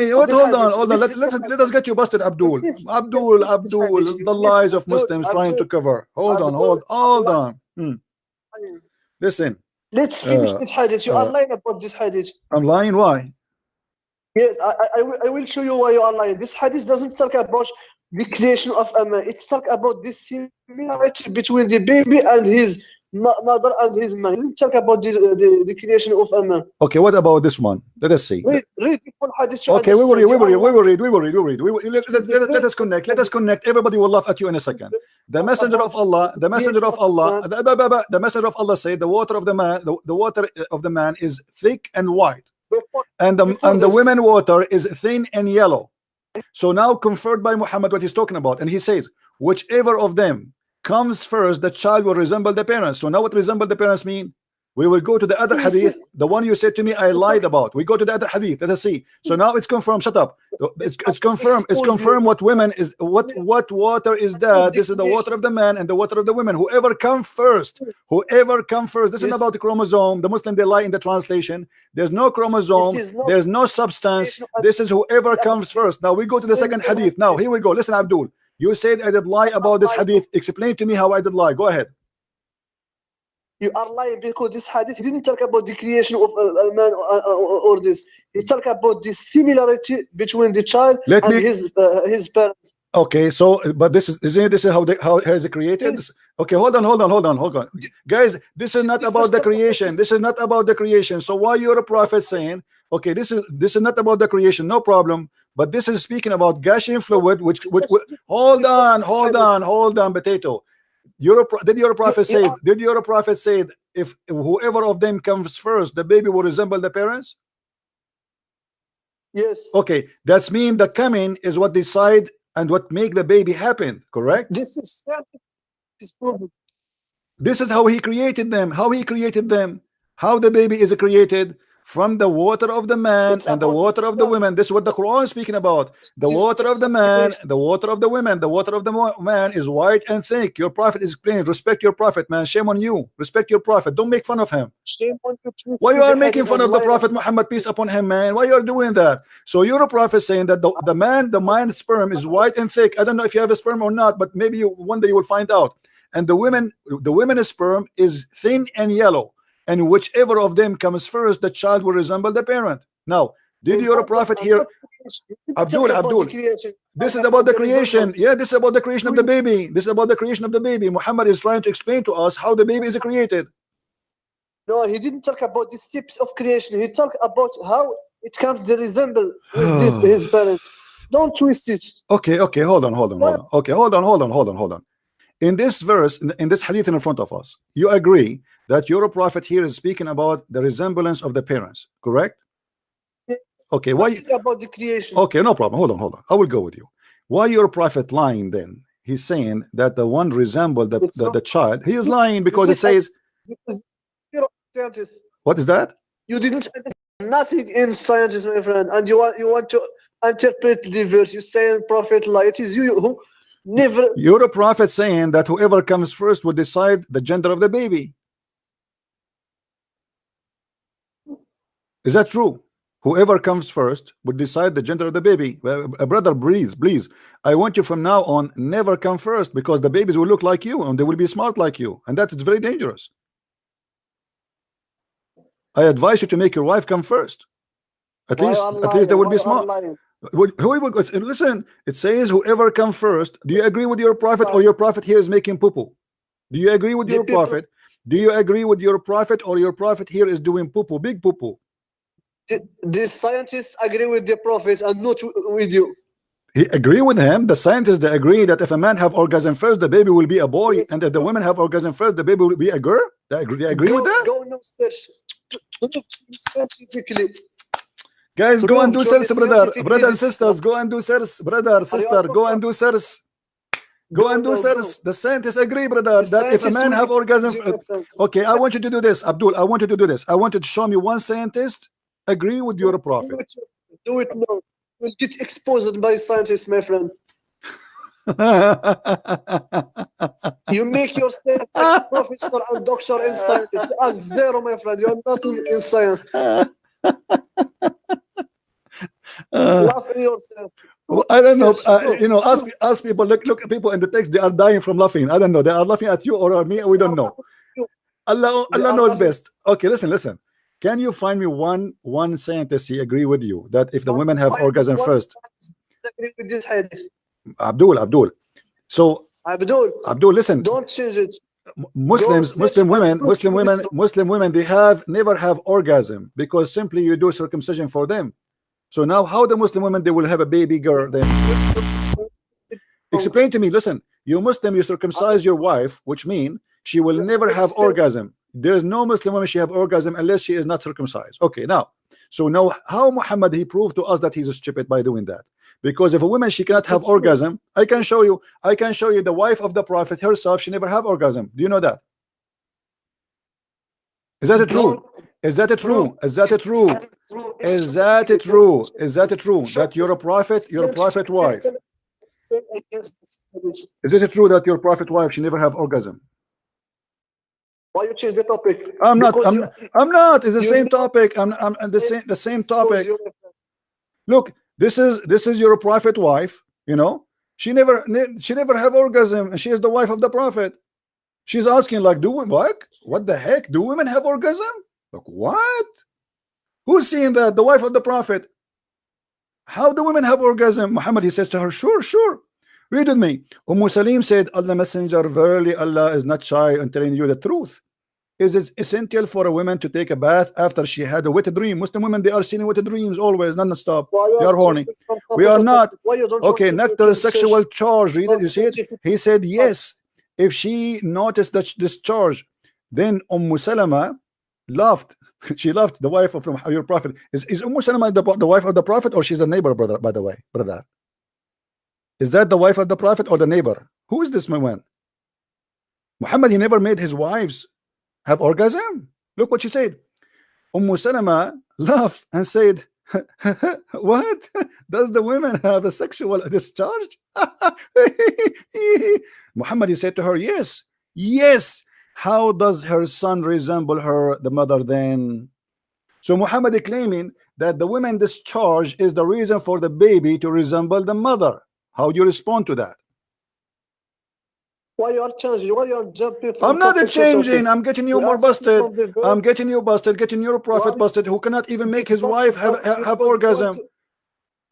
S1: us get you busted, Abdul. Abdul, the lies of Muslims trying to cover. Hold on. Listen.
S5: Let's finish this hadith. You are lying about this hadith.
S1: I'm lying. Why?
S5: Yes, I will show you why you are lying. This hadith doesn't talk about the creation of a man. It's talk about this similarity between the baby and his mother and his man. Let's talk about the creation of a man.
S1: Okay, what about this one? Let us see.
S5: Read the full hadith.
S1: Okay, we will read. Let us connect. Everybody will laugh at you in a second. The messenger of Allah said the water of the man is thick and white, and the women water is thin and yellow. So now conferred by Muhammad what he's talking about, and he says whichever of them comes first, the child will resemble the parents. So now what resemble the parents mean? We will go to the other hadith, the one you said to me I lied about. We go to the other hadith. Let us see. So now it's confirmed. Shut up. It's confirmed. It's confirmed what women is, what water is that? This is the water of the man and the water of the women. Whoever come first, whoever come first. This is about the chromosome. The Muslim, they lie in the translation. There's no chromosome. There's no substance. This is whoever comes first. Now we go to the second hadith. Now here we go. Listen, Abdul. You said I did lie about this hadith. Explain to me how I did lie. Go ahead.
S5: You are lying because this hadith he didn't talk about the creation of a man or this. He talked about the similarity between the child and his parents.
S1: Okay, so but this is how is it created? Okay, hold on, guys. This is not about the creation. This is not about the creation. So why you're a prophet saying, okay, this is not about the creation, no problem. But this is speaking about gushing fluid, which hold on, potato. Did your prophet say if whoever of them comes first, the baby will resemble the parents?
S5: Yes.
S1: Okay, that's mean the coming is what decide and what make the baby happen, correct?
S5: This is proven.
S1: This is how he created them. How he created them. How the baby is created from the water of the man and the water of the women. This is what the Quran is speaking about. The water of the man, the water of the women. The water of the man is white and thick. Your prophet is explaining. Respect your prophet, man. Shame on you. Respect your prophet. Don't make fun of him.
S5: Shame on you.
S1: Why you are making fun of the Prophet Muhammad, peace upon him, man? Why you are doing that? So you're a prophet saying that the man's sperm is white and thick. I don't know if you have a sperm or not, but maybe one day you will find out. And the women's sperm is thin and yellow. And whichever of them comes first, the child will resemble the parent. Now, did your prophet here, Abdul? This is about the creation. Yeah, this is about the creation of the baby. This is about the creation of the baby. Muhammad is trying to explain to us how the baby is created.
S5: No, he didn't talk about the steps of creation. He talked about how it comes to resemble with his parents. Don't twist it.
S1: Okay, hold on. Okay, hold on. In this verse, in this hadith in front of us, you agree that your prophet here is speaking about the resemblance of the parents, correct?
S5: Yes.
S1: Okay, why
S5: about the creation?
S1: Okay, no problem. Hold on. I will go with you. Why your prophet lying then? He's saying that the one resembled the child. He is lying because it says. What is that?
S5: You didn't nothing in science, my friend, and you want to interpret the verse. You say prophet lie. It is you who never.
S1: You're a prophet saying that whoever comes first will decide the gender of the baby. Is that true? Whoever comes first would decide the gender of the baby. Brother, please. I want you from now on never come first, because the babies will look like you and they will be smart like you, and that is very dangerous. I advise you to make your wife come first. At least they will be smart. Listen, it says whoever comes first. Do you agree with your prophet, or your prophet here is making poo-poo? Do you agree with your prophet? Do you agree with your prophet, or your prophet here is doing poo-poo, big poo-poo?
S5: The scientists agree with the prophet and not with you.
S1: He agree with him. The scientists, they agree that if a man have orgasm first, the baby will be a boy, and if the women have orgasm first, the baby will be a girl. They agree with that?
S5: Go no search. Scientifically.
S1: Guys, go and do search, brother and sisters. Go and do search, brother, sister. Go and do search. Go and do search. The scientists agree, brother, that if a man have orgasm, okay, I want you to do this, Abdul. I want you to do this. I want you to show me one scientist agree with your prophet.
S5: Do it now. You'll get exposed by scientists, my friend. You make yourself a professor and doctor in science. You are zero, my friend. You are nothing in science. Laugh at yourself.
S1: I don't know. Ask people. Look at people in the text. They are dying from laughing. I don't know. They are laughing at you or at me. We don't know. Allah knows best. Okay, listen. Can you find me one scientist he agree with you that if the women have orgasm first? Abdul. So Abdul, listen.
S5: Don't change it.
S1: Muslim women, they never have orgasm because simply you do circumcision for them. So now how the Muslim women, they will have a baby girl then? Explain to me. Listen, you Muslim, you circumcise your wife, which means she will never have orgasm. There is no Muslim woman she have orgasm unless she is not circumcised. Okay, now how Muhammad he proved to us that he's stupid by doing that? Because if a woman she cannot have orgasm, I can show you the wife of the prophet herself, she never have orgasm. Do you know that? Is that true? Is that true? Is that true? Is that true? Is that true that you're a prophet? Your prophet wife. Is it true that your prophet wife she never have orgasm?
S5: Why you change the topic?
S1: I'm not.
S5: Because
S1: I'm not. It's the
S5: you
S1: same
S5: know-
S1: topic. I'm the same topic.
S5: Because
S1: Look, this is your prophet wife. You know, she never have orgasm, and she is the wife of the prophet. She's asking like, do what the heck? Do women have orgasm? Like what? Who's seeing that? The wife of the prophet. How do women have orgasm? Muhammad, he says to her, sure, sure. Read with me. Salim said, Allah Messenger, verily Allah is not shy in telling you the truth. Is it essential for a woman to take a bath after she had a wet dream? Muslim women, they are seeing wet dreams always, non-stop. They are horny. We are not. Okay, nectar sexual charge. Read it. You see it? He said, yes. If she noticed that this charge, then Salama laughed. She laughed, the wife of your prophet. Is Salama the wife of the prophet, or she's a neighbor, brother, by the way, brother? Is that the wife of the prophet or the neighbor? Who is this woman? Muhammad, he never made his wives have orgasm. Look what she said. Salama laughed and said, what? Does the women have a sexual discharge? Muhammad, he said to her, yes, yes. How does her son resemble her, the mother, then? So Muhammad is claiming that the women discharge is the reason for the baby to resemble the mother. How do you respond to that?
S5: Why you are changing? Why you are jumping?
S1: I'm not changing. I'm getting you more busted. I'm getting you busted. Getting your prophet busted, who cannot even make his wife have orgasm.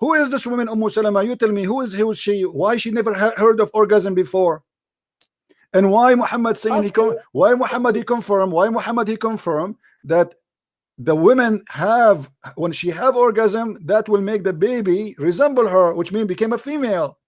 S1: Who is this woman, Salama? You tell me. Who is she? Why she never heard of orgasm before? And why Muhammad saying why Muhammad he confirmed that the women have, when she have orgasm, that will make the baby resemble her, which means became a female.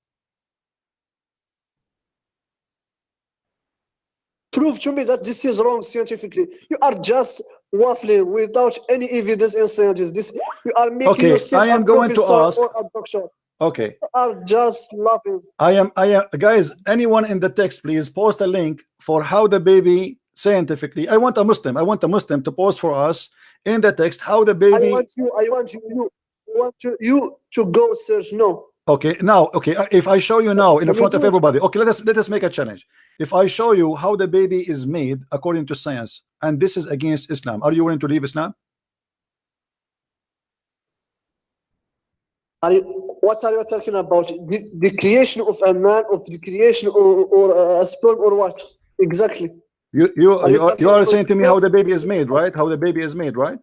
S5: Prove to me that this is wrong scientifically. You are just waffling without any evidence in science. This you are making yourself
S1: I am going to ask.
S5: Or a doctor.
S1: Okay.
S5: You are just laughing.
S1: I am guys, anyone in the text, please post a link for how the baby scientifically. I want a Muslim to post for us in the text how the baby.
S5: I want you to go search. No.
S1: Okay, now, okay, if I show you now in front of everybody, okay, let us make a challenge. If I show you how the baby is made according to science, and this is against Islam, are you willing to leave Islam?
S5: What are you talking about? The creation of a man, of the creation or a sperm, or what exactly?
S1: You are saying to me how the baby is made, right? How the baby is made, right?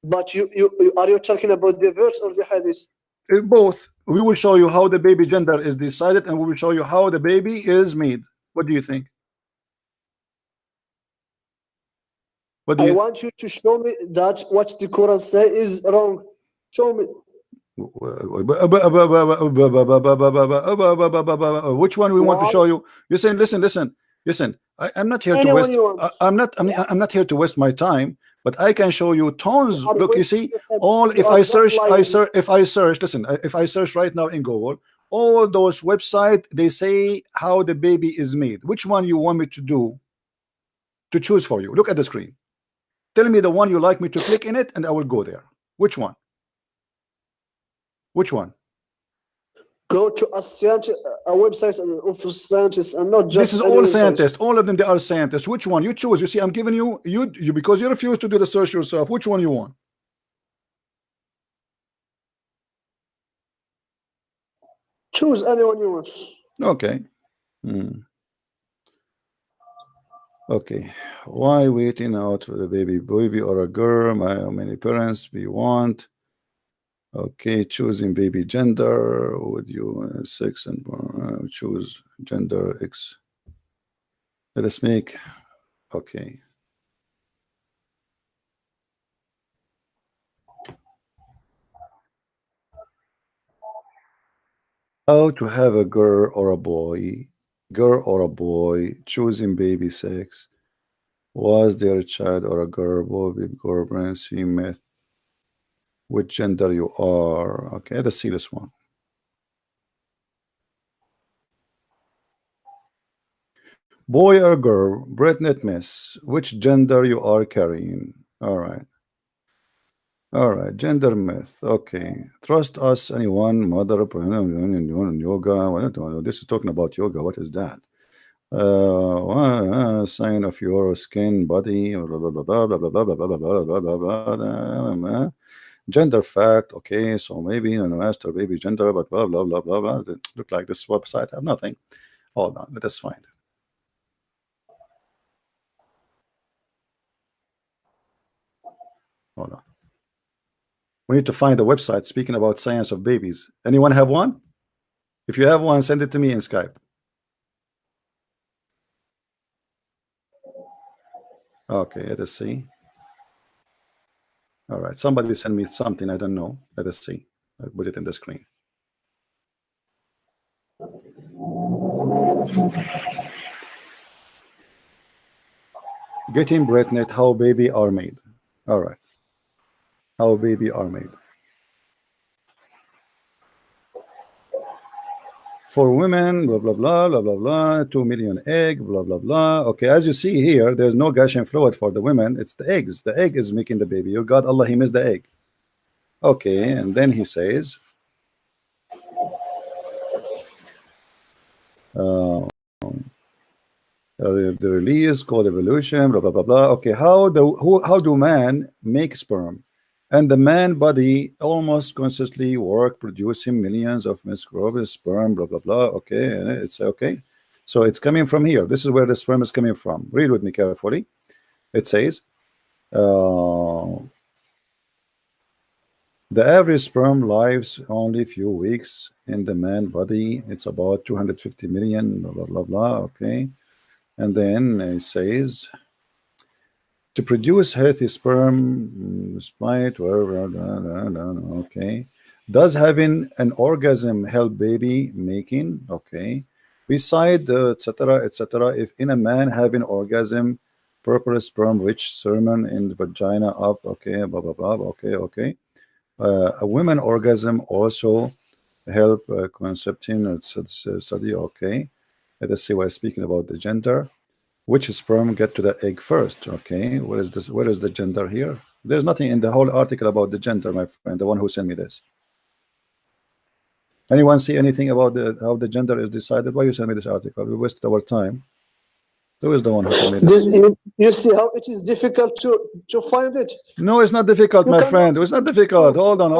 S5: But you are you talking about the verse or the hadith?
S1: Both. We will show you how the baby gender is decided, and we will show you how the baby is made. What do you think?
S5: I want you to show me that what the Quran says is wrong. Show me.
S1: Which one we want to show you? You saying, listen. I'm not here to waste. I'm not here to waste my time. But I can show you tons. Look, you see, all if I search, listen, if I search right now in Google, all those websites, they say how the baby is made. Which one you want me to do to choose for you? Look at the screen. Tell me the one you like me to click in it, and I will go there. Which one? Which one?
S5: Go to a website of scientists, and not just.
S1: This is all scientists. All of them, they are scientists. Which one you choose? You see, I'm giving you because you refuse to do the search yourself. Which one you want?
S5: Choose anyone you want.
S1: Okay. Okay. Why waiting out for the baby or a girl? How many parents we want? Okay, choosing baby gender. Would you sex and choose gender X? Let us make. Okay. How to have a girl or a boy? Choosing baby sex. Was there a child or a girl? Boy, girl, brains, myth. Which gender you are. Okay, let's see this one. Boy or girl, Britnet Miss, which gender you are carrying? All right. All right, gender myth. Okay, trust us, anyone, mother, yoga. This is talking about yoga. What is that? Sign of your skin, body, blah blah blah blah blah blah blah blah blah blah blah blah. Gender fact. Okay, so maybe master baby gender, but blah blah blah blah blah. Look like this website. I have nothing. Hold on, let us find. Hold on. We need to find a website speaking about science of babies. Anyone have one? If you have one, send it to me in Skype. Okay, let us see. All right, somebody send me something. I don't know. Let us see. I'll put it in the screen. Getting Bretnet, how baby are made. All right. How baby are made. For women, blah, blah, blah, blah, blah, blah, 2 million egg, blah, blah, blah. Okay, as you see here, there's no gushing fluid for the women. It's the eggs. The egg is making the baby. Your God, Allah, he missed the egg. Okay, and then he says, the release called evolution, blah, blah, blah, blah. Okay, how do man make sperm? And the man body almost constantly work producing millions of microbes, sperm, blah, blah, blah. Okay, it's okay. So it's coming from here. This is where the sperm is coming from. Read with me carefully. It says, the average sperm lives only a few weeks in the man body. It's about 250 million, blah, blah, blah, blah. Okay. And then it says, to produce healthy sperm, despite wherever, okay. Does having an orgasm help baby making? Okay. Beside etc. etc. If in a man having orgasm, proper sperm rich semen in the vagina up. Okay. Blah blah blah. Okay. Okay. A woman orgasm also help concepting. It's study. Okay. Let us see. We're speaking about the gender. Which sperm get to the egg first? Okay, where is this? Where is the gender here? There's nothing in the whole article about the gender, my friend, the one who sent me this. Anyone see anything about how the gender is decided? Why you send me this article? We wasted our time. Who is the one who sent me this?
S5: You see how it is difficult to find it?
S1: No, it's not difficult,
S5: You
S1: my
S5: cannot-
S1: friend. It's not difficult. Hold on.
S5: You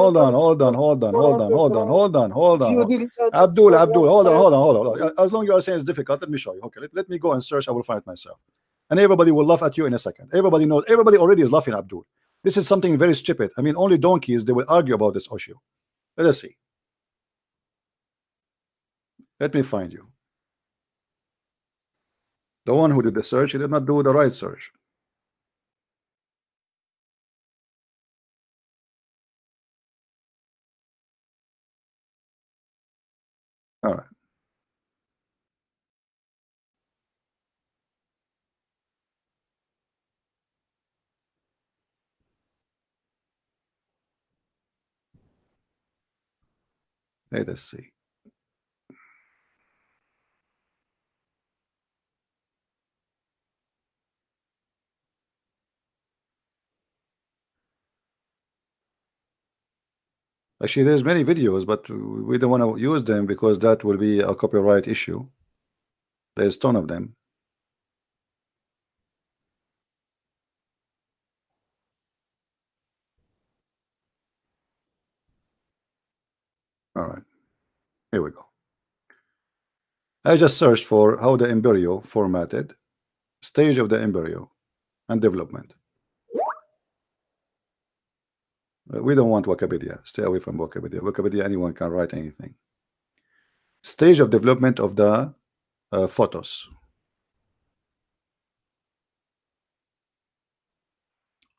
S5: didn't
S1: Abdul,
S5: understand one
S1: hold
S5: side.
S1: on. As long as you are saying it's difficult, let me show you. Okay, let me go and search. I will find it myself. And everybody will laugh at you in a second. Everybody knows. Everybody already is laughing, Abdul. This is something very stupid. I mean, only donkeys, they will argue about this issue. Let us see. Let me find you. The one who did the search, he did not do the right search. All right. Let us see. Actually, there's many videos, but we don't want to use them because that will be a copyright issue. There's a ton of them. All right. Here we go. I just searched for how the embryo formatted, stage of the embryo, and development. We don't want Wikipedia. Stay away from Wikipedia. Wikipedia, anyone can write anything. Stage of development of the photos.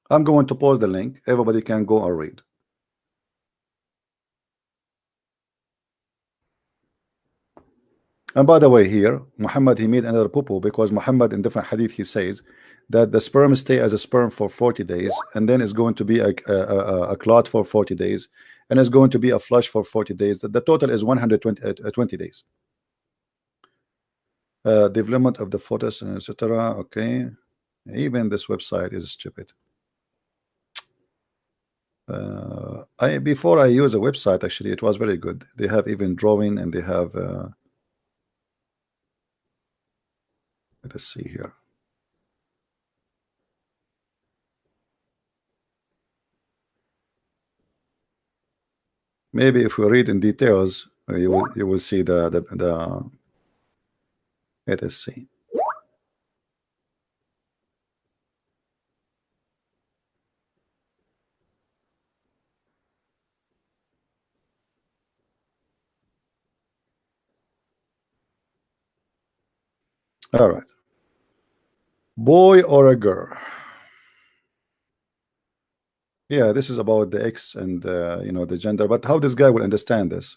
S1: I'm going to post the link. Everybody can go and read. And by the way, here, Muhammad, he made another poo-poo because Muhammad in different hadith, he says that the sperm stay as a sperm for 40 days, and then it's going to be a clot for 40 days, and it's going to be a flush for 40 days. The total is 120 20 days. Development of the photos and etc. Okay, even this website is stupid. Before I use a website, actually it was very good. They have even drawing, and they have let us see here. Maybe if we read in details, you will see the let us see. All right. Boy or a girl? Yeah, this is about the X and you know, the gender. But how this guy will understand this?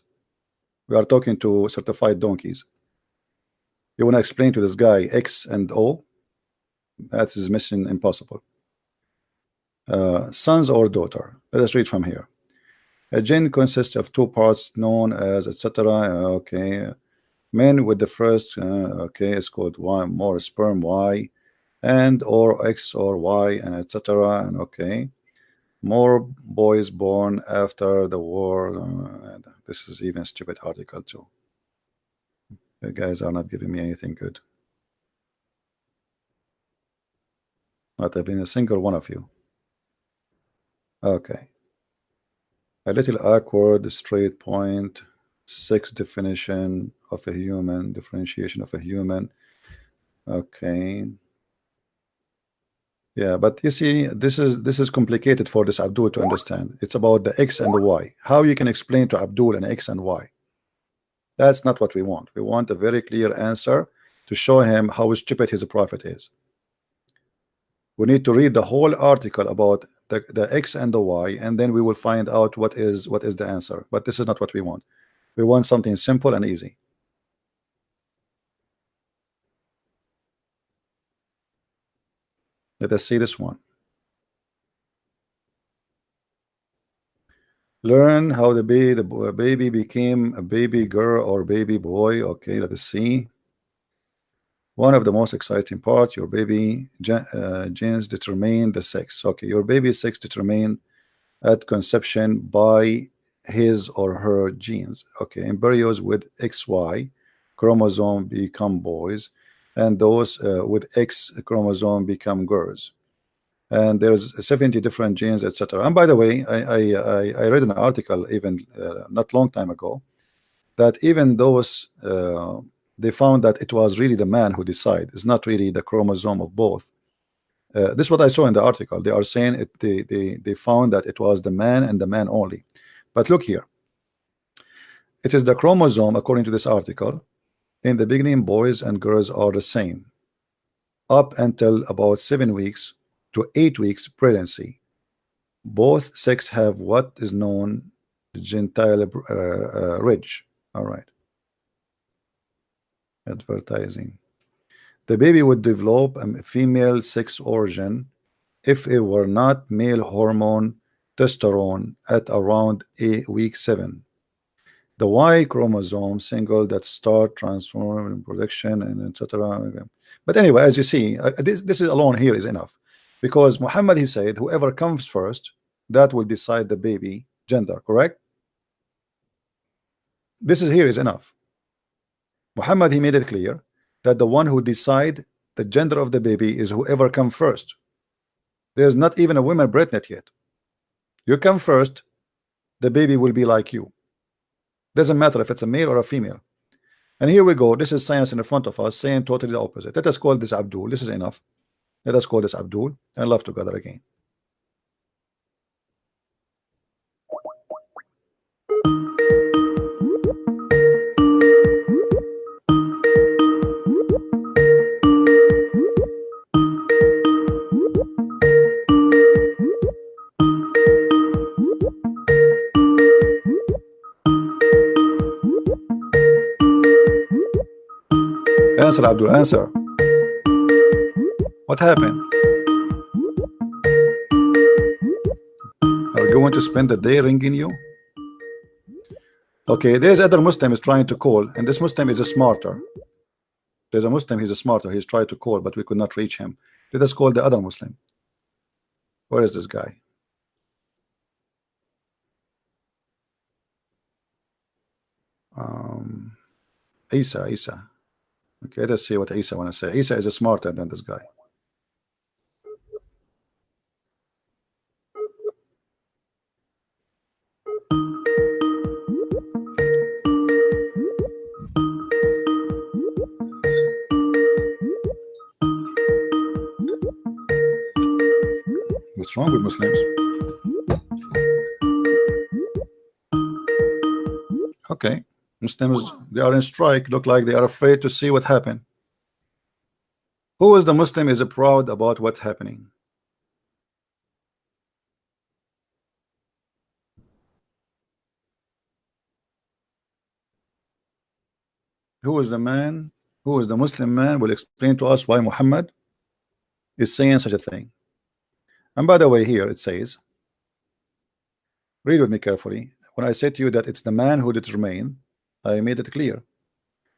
S1: We are talking to certified donkeys. You want to explain to this guy X and O? That is mission impossible. Sons or daughter? Let us read from here. A jinn consists of two parts known as etc. Okay. Men with the first okay is called Y, more sperm Y, and or X or Y, and etc. And okay, more boys born after the war. This is even stupid article too. You guys are not giving me anything good. Not even a single one of you. Okay. A little awkward, straight point, 6 definition of a human, differentiation of a human. Okay. Yeah, but you see, this is complicated for this Abdul to understand. It's about the X and the Y. How you can explain to Abdul an X and Y? That's not what we want. We want a very clear answer to show him how stupid his prophet is. We need to read the whole article about the X and the Y, and then we will find out what is the answer. But this is not what we want. We want something simple and easy. Let us see this one. Learn how the baby became a baby girl or baby boy. Okay, let us see. One of the most exciting part, your baby genes determine the sex. Okay, your baby's sex determined at conception by his or her genes. Okay, embryos with XY chromosome become boys, and those with X chromosome become girls. And there's 70 different genes, etc. And by the way, I read an article even not long time ago that even those they found that it was really the man who decided. It's not really the chromosome of both. This is what I saw in the article. They are saying they found that it was the man and the man only. But look here. It is the chromosome, according to this article. In the beginning, boys and girls are the same up until about 7 weeks to 8 weeks pregnancy. Both sex have what is known gentile ridge. All right. Advertising. The baby would develop a female sex organ if it were not male hormone testosterone at around week 7. The Y chromosome single that start transforming production and etc. But anyway, as you see, this is alone here is enough, because Muhammad, he said whoever comes first, that will decide the baby gender, correct? This is here is enough. Muhammad, he made it clear that the one who decide the gender of the baby is whoever come first. There's not even a woman pregnant yet. You come first, the baby will be like you. Doesn't matter if it's a male or a female. And here we go. This is science in front of us saying totally the opposite. Let us call this Abdul. This is enough. Let us call this Abdul and love together again. Answer, Abdul, answer. What happened? Are you going to spend the day ringing you? Okay, there's other Muslim is trying to call, and this Muslim is a smarter. There's a Muslim, he's a smarter, he's tried to call, but we could not reach him. Let us call the other Muslim. Where is this guy? Isa. Okay, let's see what Isa want to say. Isa is smarter than this guy. What's wrong with Muslims? Okay, Muslims, they are in strike. Look like they are afraid to see what happened. Who is the Muslim is proud about what's happening? Who is the man? Who is the Muslim man will explain to us why Muhammad is saying such a thing? And by the way, here it says, read with me carefully. When I said to you that it's the man who determine, I made it clear.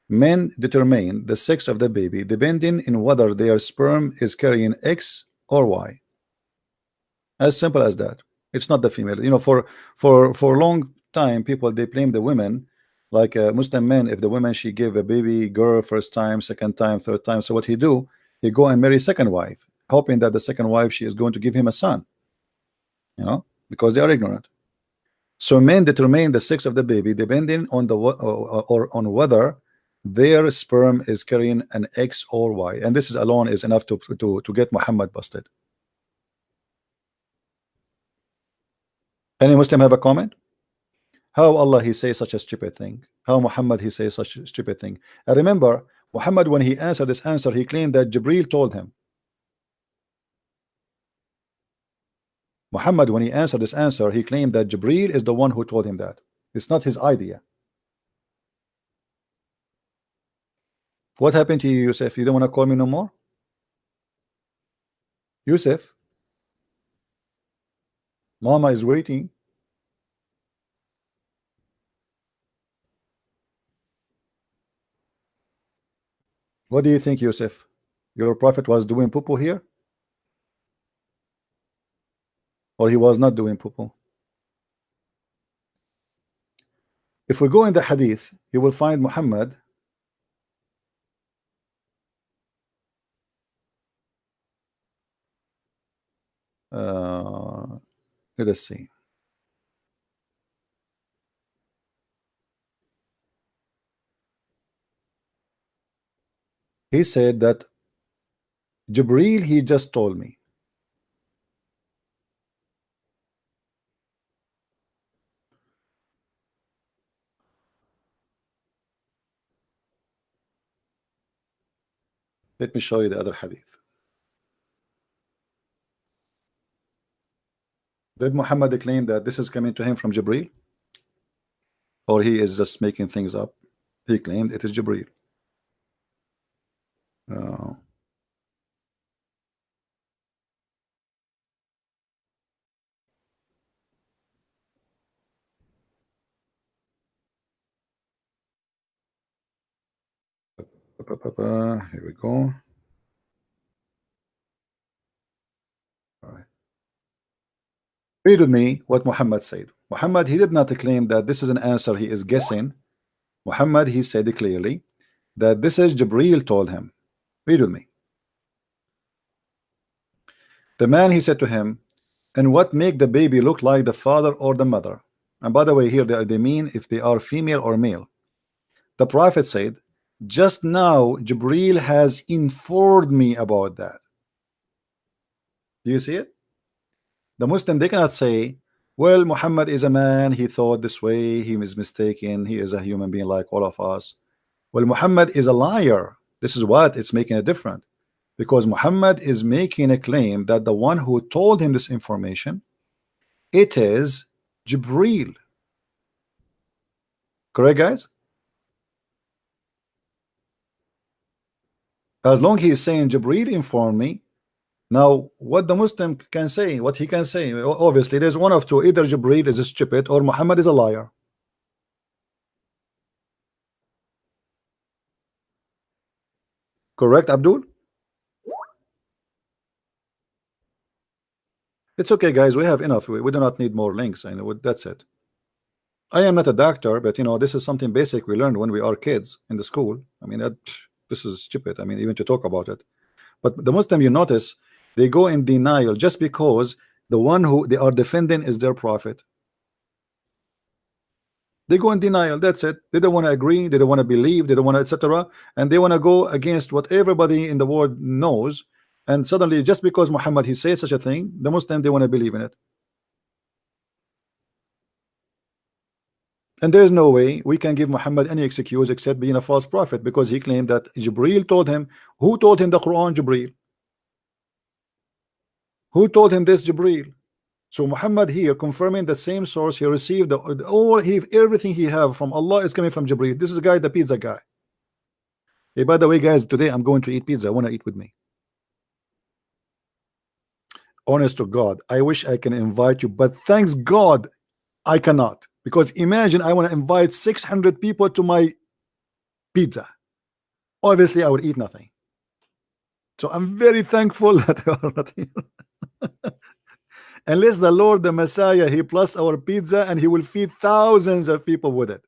S1: Men determine the sex of the baby depending on whether their sperm is carrying X or Y. As simple as that. It's not the female. You know, for a long time, people they blame the women, like Muslim men. If the woman she gave a baby girl first time, second time, third time, so what he do? He go and marry second wife, hoping that the second wife she is going to give him a son. You know, because they are ignorant. So men determine the sex of the baby depending on the or on whether their sperm is carrying an X or Y, and this is alone is enough to get Muhammad busted. Any Muslim have a comment? How Allah he say such a stupid thing? How Muhammad he say such a stupid thing? And remember, Muhammad when he answered this answer, he claimed that Jibril told him. Muhammad when he answered this answer, he claimed that Jibril is the one who told him that. It's not his idea. What happened to you, Yusuf? You don't want to call me no more? Yusuf? Mama is waiting. What do you think, Yusuf? Your prophet was doing poo-poo here? Or he was not doing poo-poo? If we go in the hadith, you will find Muhammad let us see. He said that Jibril he just told me. Let me show you the other hadith. Did Muhammad claim that this is coming to him from Jibril? Or he is just making things up? He claimed it is Jibril. Here we go. All right. Read with me what Muhammad said. Muhammad he did not claim that this is an answer he is guessing. Muhammad he said clearly that this is Jibril told him. Read with me. The man he said to him, and what make the baby look like the father or the mother? And by the way, here they mean if they are female or male. The prophet said, just now Jibril has informed me about that. Do you see it? The Muslim they cannot say, well, Muhammad is a man, he thought this way, he is mistaken, he is a human being like all of us. Well, Muhammad is a liar. This is what it's making a difference, because Muhammad is making a claim that the one who told him this information, it is Jibril. Correct, guys? As long as he is saying Jibril informed me, now what the Muslim can say, what he can say, obviously there's one of two: either Jibril is stupid or Muhammad is a liar. Correct, Abdul? It's okay, guys. We have enough. We do not need more links. I know that's it. I am not a doctor, but you know, this is something basic we learned when we are kids in the school. I mean, this is stupid. I mean, even to talk about it. But the Muslim, you notice, they go in denial just because the one who they are defending is their prophet. They go in denial. That's it. They don't want to agree. They don't want to believe. They don't want to, etc. And they want to go against what everybody in the world knows. And suddenly, just because Muhammad he says such a thing, the Muslim they want to believe in it. And there is no way we can give Muhammad any excuse except being a false prophet, because he claimed that Jibril told him. Who told him the Quran? Jibril. Who told him this? Jibril. So Muhammad here confirming the same source he received, everything he have from Allah is coming from Jibril. This is the guy, the pizza guy. Hey, by the way, guys, today I'm going to eat pizza. I want to eat with me. Honest to God, I wish I can invite you, but thanks God I cannot, because imagine I want to invite 600 people to my pizza. Obviously I would eat nothing. So I'm very thankful that you are not here. Unless the Lord the Messiah he plus our pizza and he will feed thousands of people with it.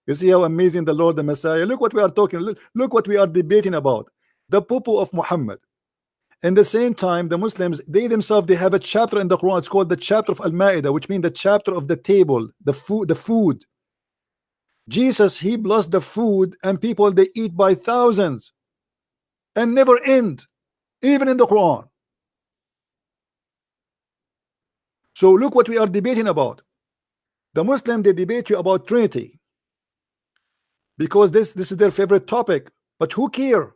S1: You see how amazing the Lord the Messiah. Look what we are talking, look what we are debating about, the poo-poo of Muhammad. In the same time, the Muslims, they themselves, they have a chapter in the Quran. It's called the chapter of Al-Ma'idah, which means the chapter of the table, the food. Jesus, he blessed the food, and people they eat by thousands and never end, even in the Quran. So look what we are debating about. The Muslim, they debate you about Trinity because this is their favorite topic. But who care?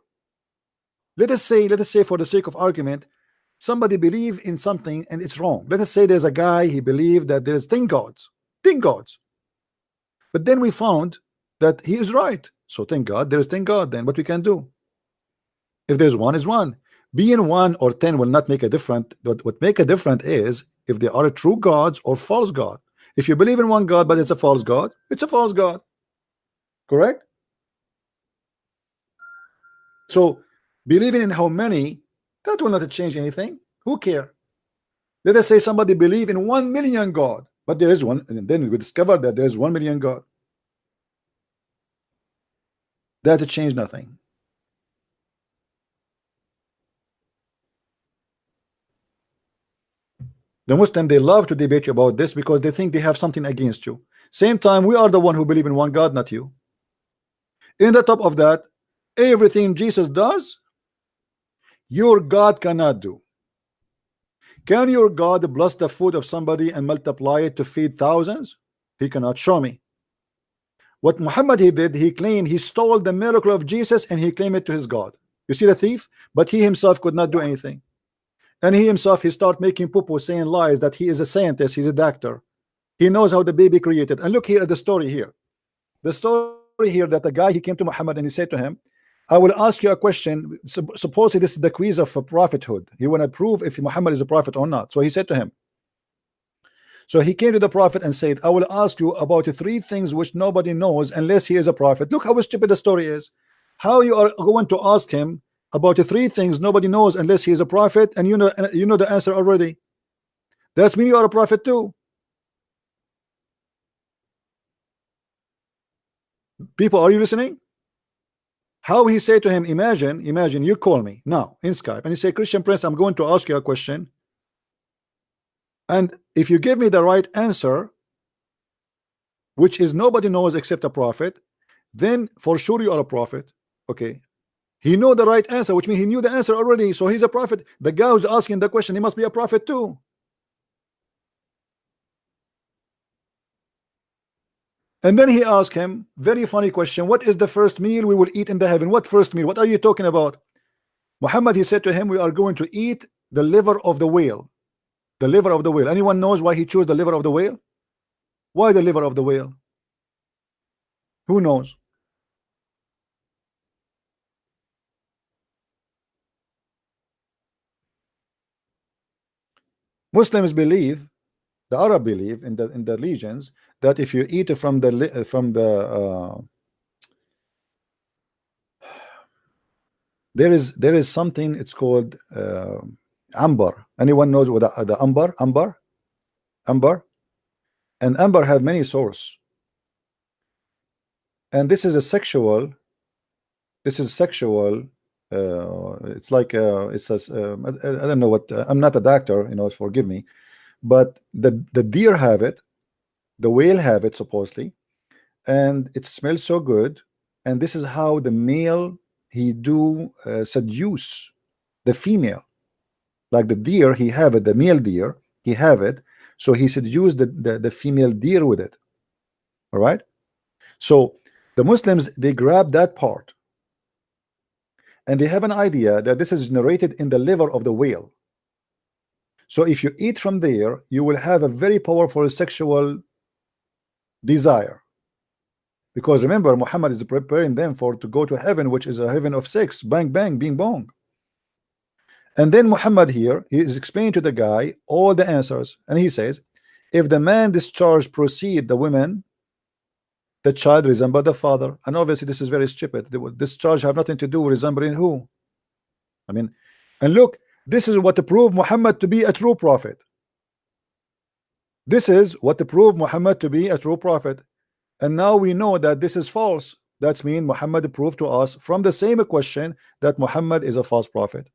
S1: Let us say for the sake of argument, somebody believe in something and it's wrong. Let us say there's a guy, he believed that there's 10 gods. But then we found that he is right. So thank God there's 10 God. Then what we can do? If there's one is one. Being 1 or 10 will not make a difference. What make a difference is if they are true gods or false God. If you believe in one God but it's a false God, it's a false God. Correct? So believing in how many, that will not change anything. Who care? Let us say somebody believe in 1 million God, but there is one, and then we discover that there is 1 million God. That change nothing. The Muslim, they love to debate you about this because they think they have something against you. Same time, we are the one who believe in one God, not you. In the top of that, everything Jesus does, your God cannot do. Can your God bless the food of somebody and multiply it to feed thousands? He cannot. Show me. What Muhammad he did, he claimed he stole the miracle of Jesus and he claimed it to his God. You see the thief? But he himself could not do anything. And he himself, he started making poo-poo, saying lies that he is a scientist, he's a doctor. He knows how the baby created. And look here at the story here. The story here that the guy, he came to Muhammad and he said to him, I will ask you a question. Supposedly this is the quiz of prophethood. He want to prove if Muhammad is a prophet or not. So he said to him, so he came to the prophet and said, I will ask you about 3 things which nobody knows unless he is a prophet. Look how stupid the story is. How you are going to ask him about 3 things nobody knows unless he is a prophet, and you know the answer already. That's mean you are a prophet too. People, are you listening? How he said to him, imagine you call me now in Skype and you say, Christian Prince, I'm going to ask you a question, and if you give me the right answer, which is nobody knows except a prophet, then for sure you are a prophet. Okay, he know the right answer, which means he knew the answer already, so he's a prophet. The guy who's asking the question, he must be a prophet too. And then he asked him, very funny question, what is the first meal we will eat in the heaven? What first meal? What are you talking about? Muhammad, he said to him, we are going to eat the liver of the whale. The liver of the whale. Anyone knows why he chose the liver of the whale? Why the liver of the whale? Who knows? Muslims believe, the Arab believe in the regions, that if you eat from the there is something, it's called amber. Anyone knows what the amber? And amber have many sources, and this is a sexual, it's like it says I don't know what, I'm not a doctor, you know, forgive me, but the deer have it, the whale have it supposedly, and it smells so good, and this is how the male he do seduce the female. Like the deer, he have it, the male deer, he have it, so he seduced the female deer with it. All right, so the Muslims, they grab that part, and they have an idea that this is generated in the liver of the whale. So if you eat from there, you will have a very powerful sexual desire, because remember, Muhammad is preparing them for to go to heaven, which is a heaven of sex, bang bang, bing bong. And then Muhammad here, he is explaining to the guy all the answers, and he says, if the man discharge proceed the women, the child resemble the father. And obviously this is very stupid. The discharge have nothing to do with resembling who? I mean, and look, this is what to prove Muhammad to be a true prophet. This is what to prove Muhammad to be a true prophet. And now we know that this is false. That's mean Muhammad proved to us from the same question that Muhammad is a false prophet.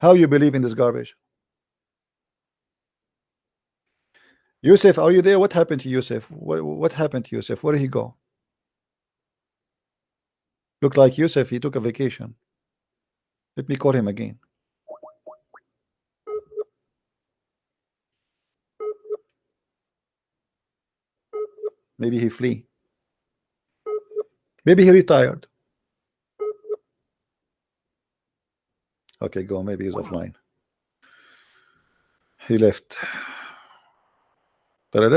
S1: How you believe in this garbage? Yusuf, are you there? What happened to Yusuf? What happened to Yusuf? Where did he go? Looked like Yusuf, he took a vacation. Let me call him again. Maybe he flee. Maybe he retired. Okay, go. Maybe he's offline. He left. And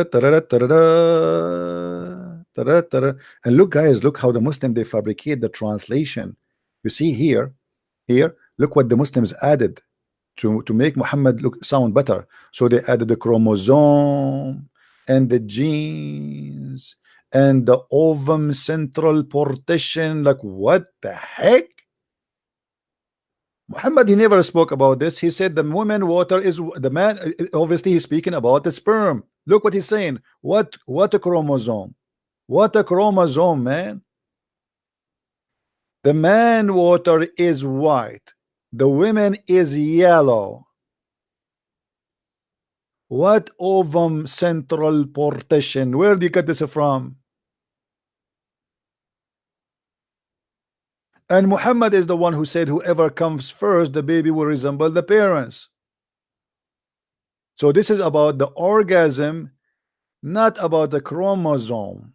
S1: look, guys, look how the Muslim, they fabricate the translation. You see here, look what the Muslims added to make Muhammad sound better. So they added the chromosome and the genes and the ovum central partition. Like, what the heck? Muhammad, he never spoke about this. He said the woman water is the man. Obviously he's speaking about the sperm. Look what he's saying. What a chromosome. What a chromosome, man. The man water is white, the women is yellow. What ovum central partition? Where do you get this from? And Muhammad is the one who said whoever comes first, the baby will resemble the parents. So this is about the orgasm, not about the chromosome.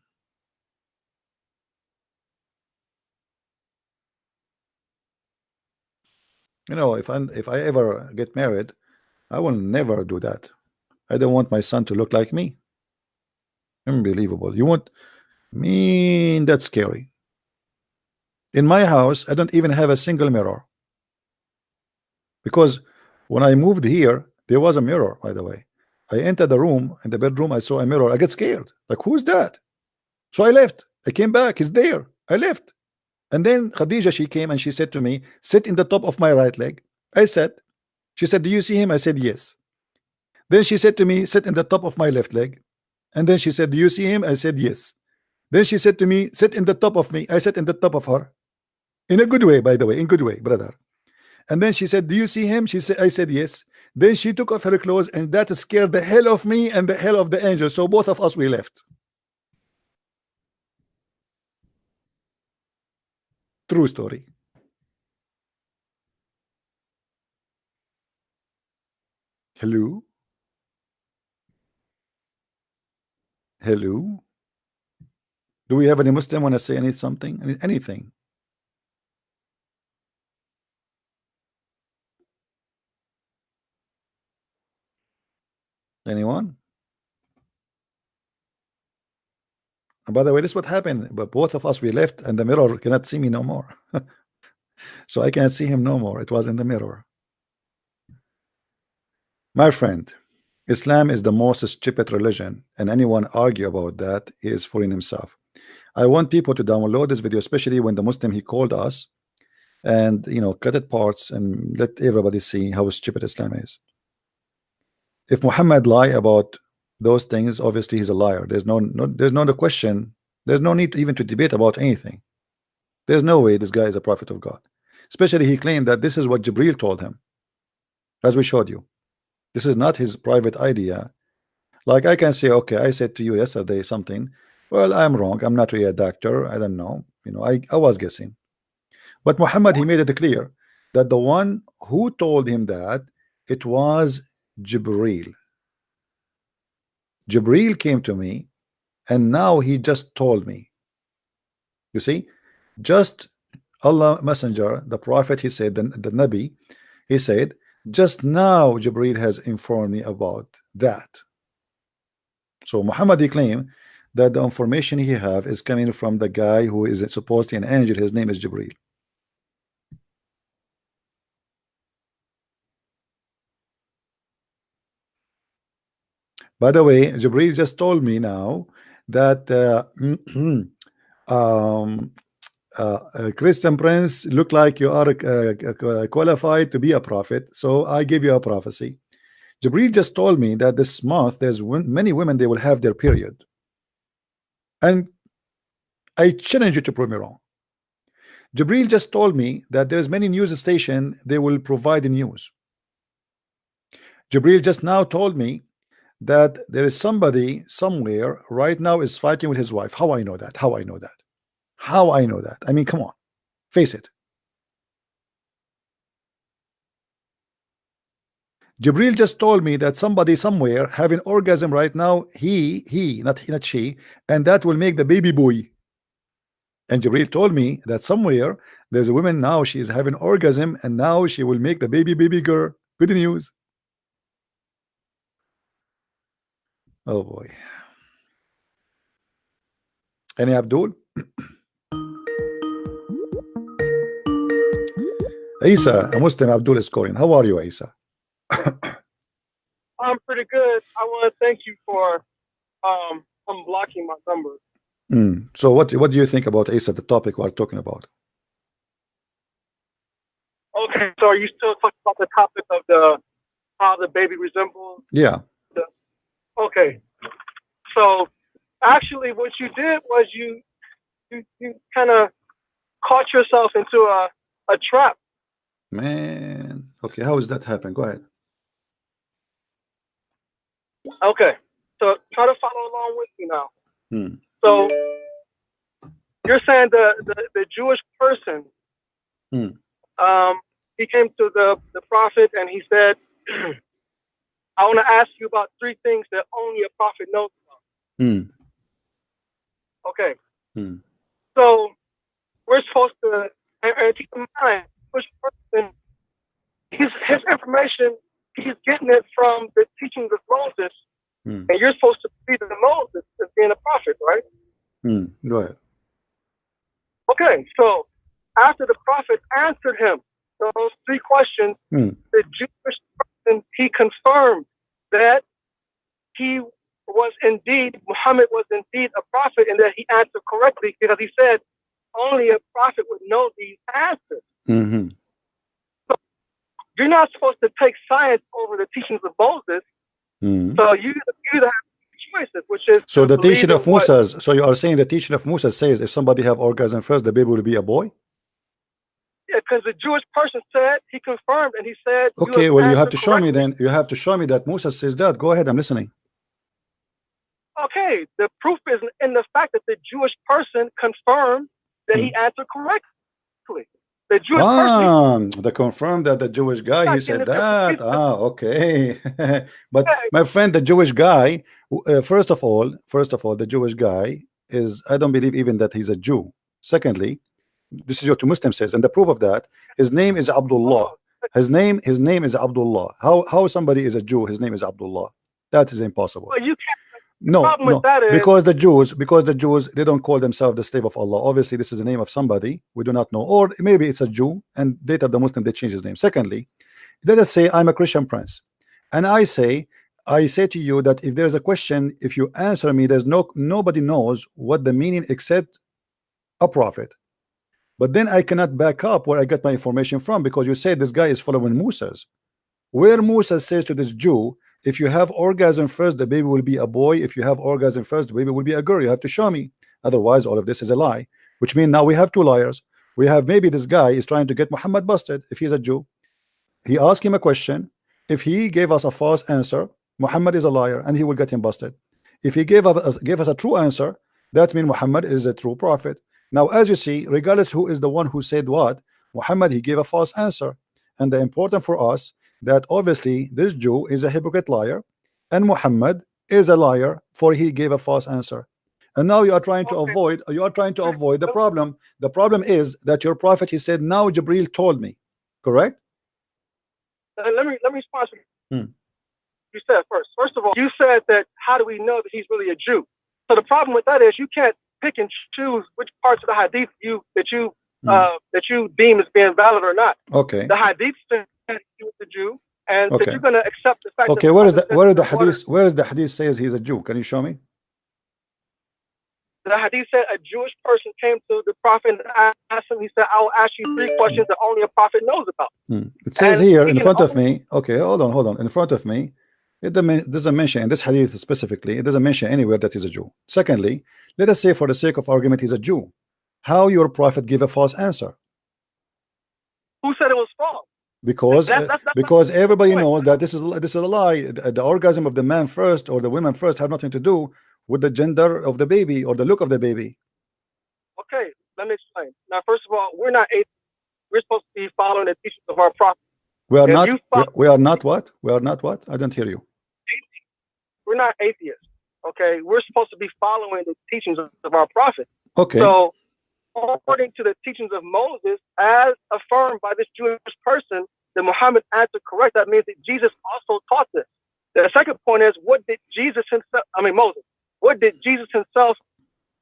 S1: You know, if I ever get married, I will never do that. I don't want my son to look like me. Unbelievable. You want me? That's scary. In my house, I don't even have a single mirror. Because when I moved here, there was a mirror, by the way. I entered the room, in the bedroom, I saw a mirror. I get scared. Like, who's that? So I left. I came back. It's there. I left. And then Khadija, she came and she said to me, sit in the top of my right leg. I said, she said, do you see him? I said, yes. Then she said to me, sit in the top of my left leg. And then she said, do you see him? I said, yes. Then she said to me, sit in the top of me. I sat in the top of her. In a good way, by the way, in good way, brother. And then she said, do you see him? She said, I said, yes. Then she took off her clothes, and that scared the hell of me and the hell of the angel. So both of us, we left. True story. Hello? Hello? Do we have any Muslim want to say something? Anything? Anyone? And by the way, this is what happened. But both of us, we left, and the mirror cannot see me no more. So I cannot see him no more. It was in the mirror. My friend, Islam is the most stupid religion, and anyone argue about that, he is fooling himself. I want people to download this video, especially when the Muslim he called us, and cut it parts and let everybody see how stupid Islam is. If Muhammad lie about those things, obviously he's a liar. There's no question. There's no need even to debate about anything. There's no way this guy is a prophet of God. Especially he claimed that this is what Jibril told him, as we showed you. This is not his private idea. Like I can say, okay, I said to you yesterday something. Well, I'm wrong. I'm not really a doctor. I don't know. I was guessing. But Muhammad, he made it clear that the one who told him that it was Jibril. Jibril came to me, and now he just told me. You see, just Allah Messenger, the Prophet, he said, the Nabi, he said, just now Jibril has informed me about that. So Muhammad, he claimed that the information he have is coming from the guy who is supposedly an angel. His name is Jibril. By the way, Jibril just told me now that Christian Prince, look like you are qualified to be a prophet, so I give you a prophecy. Jibril just told me that this month there's many women, they will have their period, and I challenge you to prove me wrong. Jibril just told me that there's many news station, they will provide the news. Jibril just now told me that there is somebody somewhere right now is fighting with his wife. How I know that? How I know that? How I know that? I mean, come on, face it. Jibril just told me that somebody somewhere having orgasm right now, he not she, and that will make the baby boy. And Jibril told me that somewhere there's a woman now, she is having orgasm, and now she will make the baby girl. Good news. Oh boy. Any Abdul? Isa, a Muslim Abdul is calling. How are you, Isa?
S6: I'm pretty good. I want to thank you for unblocking my number.
S1: So what do you think about Isa, the topic we're talking about?
S6: Okay, so are you still talking about the topic of how the baby resembles?
S1: Yeah.
S6: Okay. So actually what you did was you kind of caught yourself into a trap.
S1: Man. Okay, how does that happen? Go ahead.
S6: Okay. So try to follow along with me now. So you're saying the Jewish person, he came to the prophet and he said, I want to ask you about 3 things that only a prophet knows about. Okay. So we're supposed to, and keep in mind, which person, his information, he's getting it from the teachings of Moses, and you're supposed to be the Moses as being a prophet, right?
S1: Go ahead.
S6: Okay, so after the prophet answered him those 3 questions, the Jewish person, he confirmed that he was indeed, Muhammad was indeed a prophet, and that he answered correctly, because he said only a prophet would know these answers. So you're not supposed to take science over the teachings of Moses. So you either have choices, which is
S1: so the teaching of Musa. So you are saying the teaching of Musa says if somebody have orgasm first, the baby will be a boy?
S6: Yeah, because the Jewish person said, he confirmed, and he said,
S1: okay, well, you have to show me then. You have to show me that Musa says that. Go ahead, I'm listening.
S6: Okay, the proof is in the fact that the Jewish person confirmed that he answered correctly. The Jewish person,
S1: they confirmed that the Jewish guy, he said that. Okay. But my friend, the Jewish guy, first of all, the Jewish guy is, I don't believe even that he's a Jew. Secondly, this is what the Muslim says, and the proof of that, his name is Abdullah. His name is Abdullah. How somebody is a Jew, his name is Abdullah? That is impossible.
S6: Well, you can't.
S1: No, because the Jews, they don't call themselves the slave of Allah. Obviously, this is the name of somebody we do not know, or maybe it's a Jew, and later the Muslim they change his name. Secondly, let us say I'm a Christian prince, and I say to you that if there's a question, if you answer me, there's nobody knows what the meaning except a prophet. But then I cannot back up where I get my information from, because you say this guy is following Moses. Where Moses says to this Jew, if you have orgasm first, the baby will be a boy. If you have orgasm first, the baby will be a girl. You have to show me. Otherwise, all of this is a lie. Which means now we have two liars. We have maybe this guy is trying to get Muhammad busted if he's a Jew. He asked him a question. If he gave us a false answer, Muhammad is a liar and he will get him busted. If he gave us a true answer, that means Muhammad is a true prophet. Now, as you see, regardless who is the one who said what, Muhammad, he gave a false answer. And the important for us that obviously this Jew is a hypocrite liar and Muhammad is a liar, for he gave a false answer. And now you are trying to avoid the problem. The problem is that your prophet, he said, now Jibril told me. Correct?
S6: Let me respond to you said first of all, you said that how do we know that he's really a Jew? So the problem with that is you can't pick and choose which parts of the hadith that you deem as being valid or not.
S1: Okay.
S6: The hadith said he was a Jew, and that you're going to accept the fact.
S1: Okay,
S6: that
S1: where is the hadith says he's a Jew? Can you show me?
S6: The hadith said a Jewish person came to the prophet and asked him. He said, "I will ask you 3 questions that only a prophet knows about."
S1: It says here in front of me. Okay, hold on. In front of me, it doesn't mention in this hadith specifically. It doesn't mention anywhere that he's a Jew. Secondly, let us say for the sake of argument he's a Jew. How your prophet give a false answer?
S6: Who said it was false?
S1: Because everybody knows that this is a lie. The orgasm of the man first or the women first have nothing to do with the gender of the baby or the look of the baby.
S6: Okay, let me explain. Now, first of all, we're not atheists. We're supposed to be following the teachings of our prophet.
S1: We are not what? We are not what? I don't hear you.
S6: We're not atheists. Okay, we're supposed to be following the teachings of our prophet.
S1: Okay.
S6: So, according to the teachings of Moses, as affirmed by this Jewish person, that Muhammad answered correct. That means that Jesus also taught this. The second point is, what did Moses? What did Jesus himself?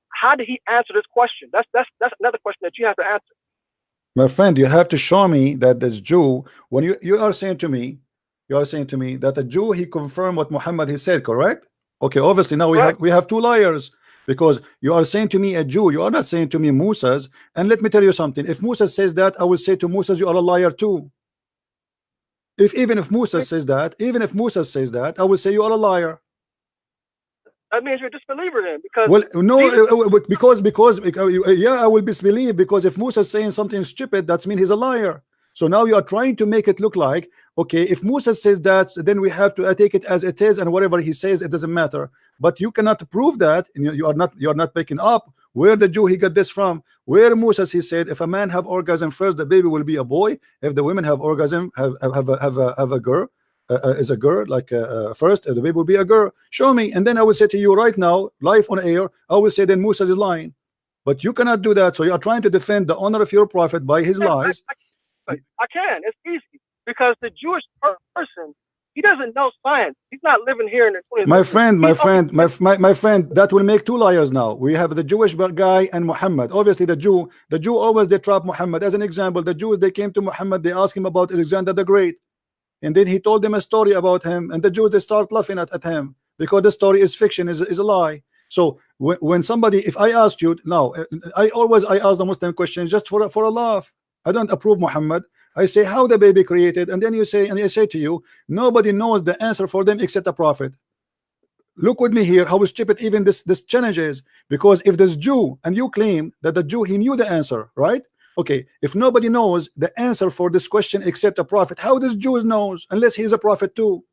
S6: How did he answer this question? That's another question that you have to answer.
S1: My friend, you have to show me that this Jew, when you are saying to me that a Jew, he confirmed what Muhammad he said, correct? Okay, obviously now we have 2 liars, because you are saying to me a Jew, you are not saying to me Moses. And let me tell you something, if Moses says that, I will say to Moses, you are a liar too. Even if Moses says that, I will say you are a liar.
S6: That means you're a disbeliever then, because
S1: because I will disbelieve, because if Moses is saying something stupid, that means he's a liar. So now you are trying to make it look like, okay, if Moses says that, then we have to take it as it is, and whatever he says, it doesn't matter. But you cannot prove that, and you are not picking up where the Jew he got this from. Where Moses he said, if a man have orgasm first, the baby will be a boy. If the women have orgasm, have a girl, is a girl, like first, the baby will be a girl. Show me, and then I will say to you right now, live on air, I will say then Moses is lying. But you cannot do that. So you are trying to defend the honor of your prophet by his lies.
S6: I can. It's easy, because the Jewish person, he doesn't know science. He's not living here in the 20th
S1: century. My friend, that will make 2 liars now. We have the Jewish guy and Muhammad. Obviously the Jew always they trap Muhammad. As an example, the Jews, they came to Muhammad, they asked him about Alexander the Great, and then he told them a story about him, and the Jews, they start laughing at him, because the story is fiction, is a lie. So when somebody, if I ask you now, I ask the Muslim questions just for a laugh. I don't approve Muhammad. I say how the baby created, and then you say, and I say to you, nobody knows the answer for them except a prophet. Look with me here how stupid even this challenge is, because if this Jew, and you claim that the Jew, he knew the answer, right? Okay, if nobody knows the answer for this question except a prophet, how does Jews knows, unless he's a prophet too?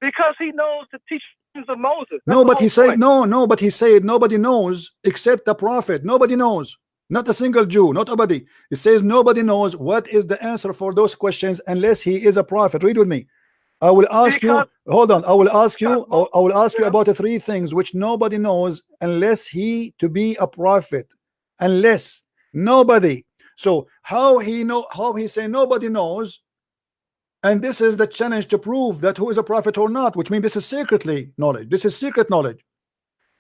S6: Because he knows the teachings of Moses.
S1: No, but he said but he said nobody knows except a prophet. Nobody knows. Not a single Jew, not nobody. It says nobody knows what is the answer for those questions unless he is a prophet. Read with me. I will ask you. Hold on. I will ask you about the 3 things which nobody knows unless he to be a prophet. Unless nobody. So how he say nobody knows, and this is the challenge to prove that who is a prophet or not, which means this is secretly knowledge. This is secret knowledge.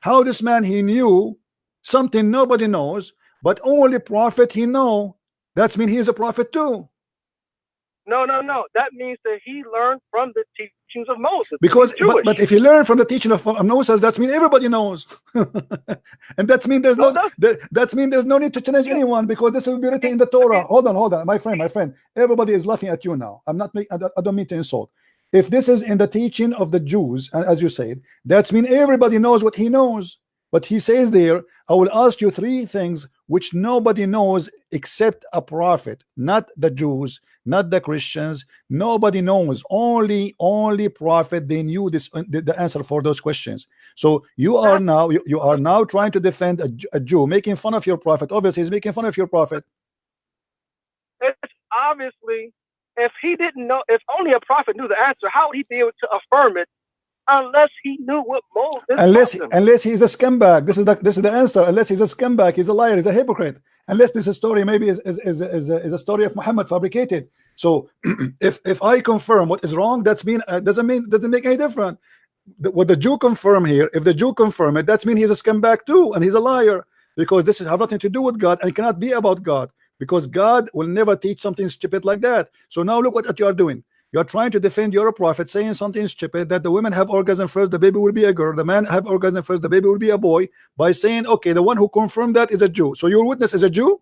S1: How this man, he knew something nobody knows, but only prophet he know. That means he is a prophet too.
S6: No. That means that he learned from the teachings of Moses.
S1: Because
S6: Jewish.
S1: but if you learn from the teaching of Moses, that means everybody knows. And that means there's that means there's no need to challenge anyone, because this will be written in the Torah. Hold on, my friend, everybody is laughing at you now. I don't mean to insult. If this is in the teaching of the Jews, as you said, that means everybody knows what he knows. But he says there, I will ask you 3 things which nobody knows except a prophet, not the Jews, not the Christians. Nobody knows. Only prophet, they knew this, the answer for those questions. So you are now trying to defend a Jew, making fun of your prophet. Obviously he's making fun of your prophet.
S6: It's obviously, if he didn't know, if only a prophet knew the answer, how would he be able to affirm it unless he knew what Moses
S1: unless he's a scumbag? This is the answer. Unless he's a scumbag, he's a liar, he's a hypocrite. Unless this story maybe is a story of Muhammad fabricated. So if I confirm what is wrong, doesn't make any difference. What the Jew confirm here, if the Jew confirm it, that means he's a scumbag too, and he's a liar, because this have nothing to do with God and cannot be about God, because God will never teach something stupid like that. So now look what you are doing. You're trying to defend your prophet, saying something stupid, that the women have orgasm first, the baby will be a girl, the man have orgasm first, the baby will be a boy, by saying, okay, the one who confirmed that is a Jew. So your witness is a Jew?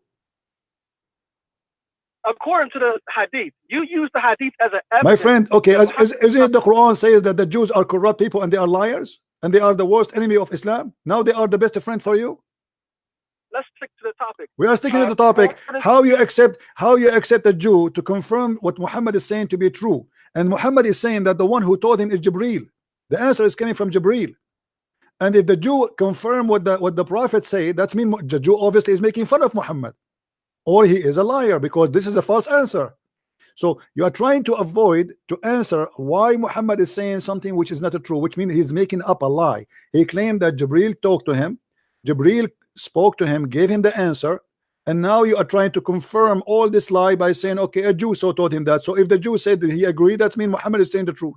S6: According to the hadith, you use the hadith as an evidence.
S1: My friend, okay, isn't it the Quran says that the Jews are corrupt people and they are liars and they are the worst enemy of Islam? Now they are the best friend for you?
S6: Let's stick to the topic.
S1: We are sticking to the topic. How you accept a Jew to confirm what Muhammad is saying to be true, and Muhammad is saying that the one who told him is Jibril. The answer is coming from Jibril. And if the Jew confirm what the prophet said, that means the Jew obviously is making fun of Muhammad, or he is a liar, because this is a false answer. So you are trying to avoid to answer why Muhammad is saying something which is not true, which means he's making up a lie. He claimed that Jibril talked to him, Jibril spoke to him, gave him the answer, and now you are trying to confirm all this lie by saying, okay, a Jew so told him that. So if the Jew said that he agreed, that means Muhammad is saying the truth.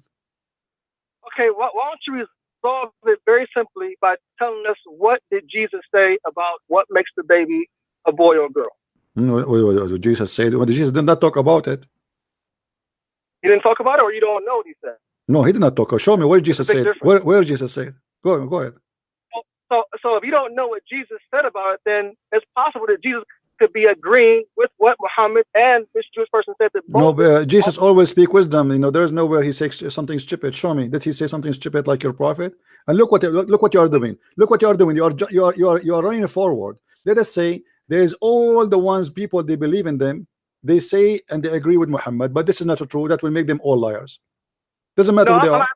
S6: Okay, why don't you resolve it very simply by telling us, what did Jesus say about what makes the baby a boy or a girl?
S1: What Jesus said? Well, Jesus did not talk about it.
S6: He didn't talk about it, or you don't know what he said?
S1: No, he did not talk. Show me where Jesus said. Where Jesus said? Go ahead.
S6: So if you don't know what Jesus said about it, then it's possible that Jesus could be agreeing with what Muhammad and this Jewish person said. That
S1: no, Jesus always speak wisdom. You know, there is nowhere he says something stupid. Show me. Did he say something stupid like your prophet? And look what you are doing. Look what you are doing. You are running forward. Let us say there is all the ones people, they believe in them. They say and they agree with Muhammad, but this is not true. That will make them all liars. Doesn't matter who they are.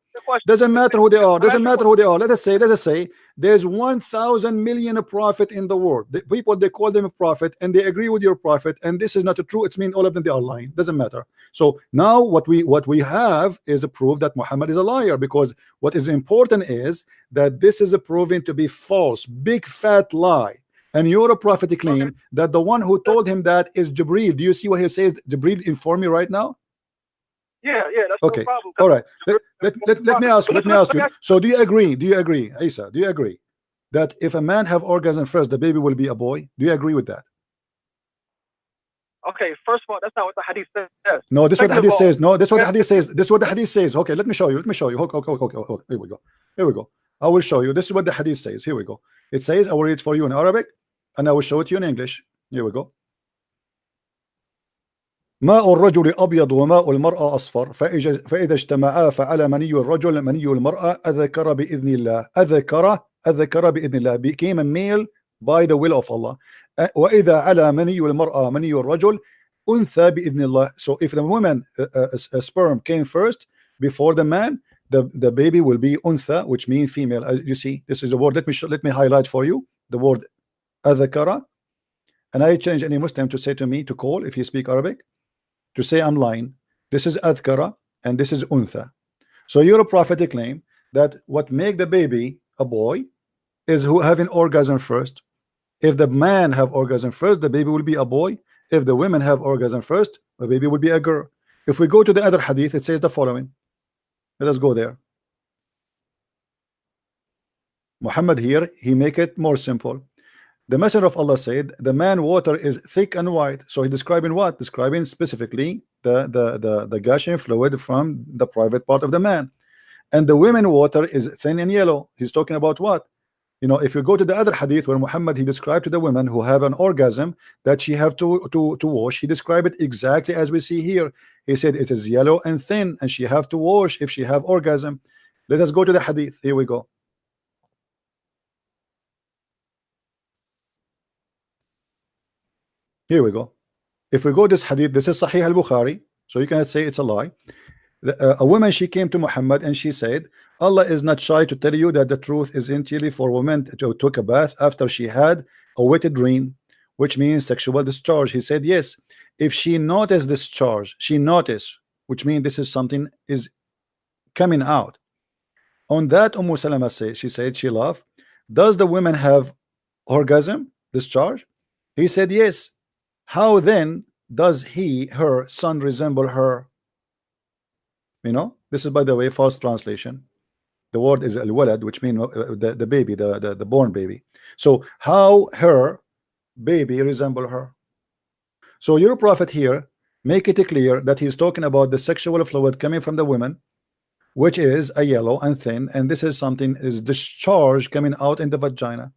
S1: Doesn't matter who they are. Doesn't matter who they are. Let us say there's 1,000 million prophet in the world. The people, they call them a prophet and they agree with your prophet, and this is not true. It means all of them, they are lying. Doesn't matter. So now what we have is a proof that Muhammad is a liar, because what is important is that this is a proven to be false, big fat lie. And your prophet claim that the one who told him that is Jibril. Do you see what he says? Jibril inform me right now.
S6: Yeah, that's
S1: okay.
S6: No problem.
S1: All right. Let me ask you. So do you agree, Isa? Do you agree that if a man have orgasm first, the baby will be a boy? Do you agree with that?
S6: Okay, first of all, that's not what the hadith says.
S1: No, this is what the hadith says. No, this is what the hadith says. This is what the hadith says. Okay, let me show you. Okay. Here we go. I will show you. This is what the hadith says. Here we go. It says, I will read it for you in Arabic, and I will show it to you in English. Here we go. ماء الرجل أبيض وماء المرأة أصفر فإذا اجتمعا فعلى مني الرجل مني المرأة أذكر بإذن الله أذكر بإذن الله became a male by the will of Allah. وإذا على مني المرأة مني الرجل أنثى بإذن الله. So if the woman a sperm came first before the man, the baby will be أنثى, which means female. As you see, this is the word. Let me highlight for you the word أذكر, and I change any Muslim to say to me to call if you speak Arabic, to say I'm lying. This is adhkara and this is untha. So your prophetic claim that what make the baby a boy is who having orgasm first. If the man have orgasm first, the baby will be a boy. If the women have orgasm first, the baby will be a girl. If we go to the other hadith, it says the following. Let us go there. Muhammad here, he make it more simple. The Messenger of Allah said the man water is thick and white. So he describing what? Describing specifically the gushing fluid from the private part of the man, and the women water is thin and yellow. He's talking about what? You know, if you go to the other hadith where Muhammad, he described to the women who have an orgasm that she have to wash, he described it exactly as we see here. He said it is yellow and thin and she have to wash if she have orgasm. Let us go to the hadith. Here we go. Here we go. If we go this hadith, this is Sahih al-Bukhari, so you cannot say it's a lie. A woman, she came to Muhammad and she said, Allah is not shy to tell you that the truth is entirely for women to take a bath after she had a wet dream, which means sexual discharge. He said yes, if she noticed discharge, she noticed, which means this is something is coming out. On that, Salama said, she said, she laughed, does the woman have orgasm discharge? He said yes. How then does her son resemble her? You know, this is, by the way, false translation. The word is al-walad, which means the baby, the born baby. So how her baby resemble her? So your prophet here make it clear that he's talking about the sexual fluid coming from the woman, which is a yellow and thin, and this is something is discharge coming out in the vagina.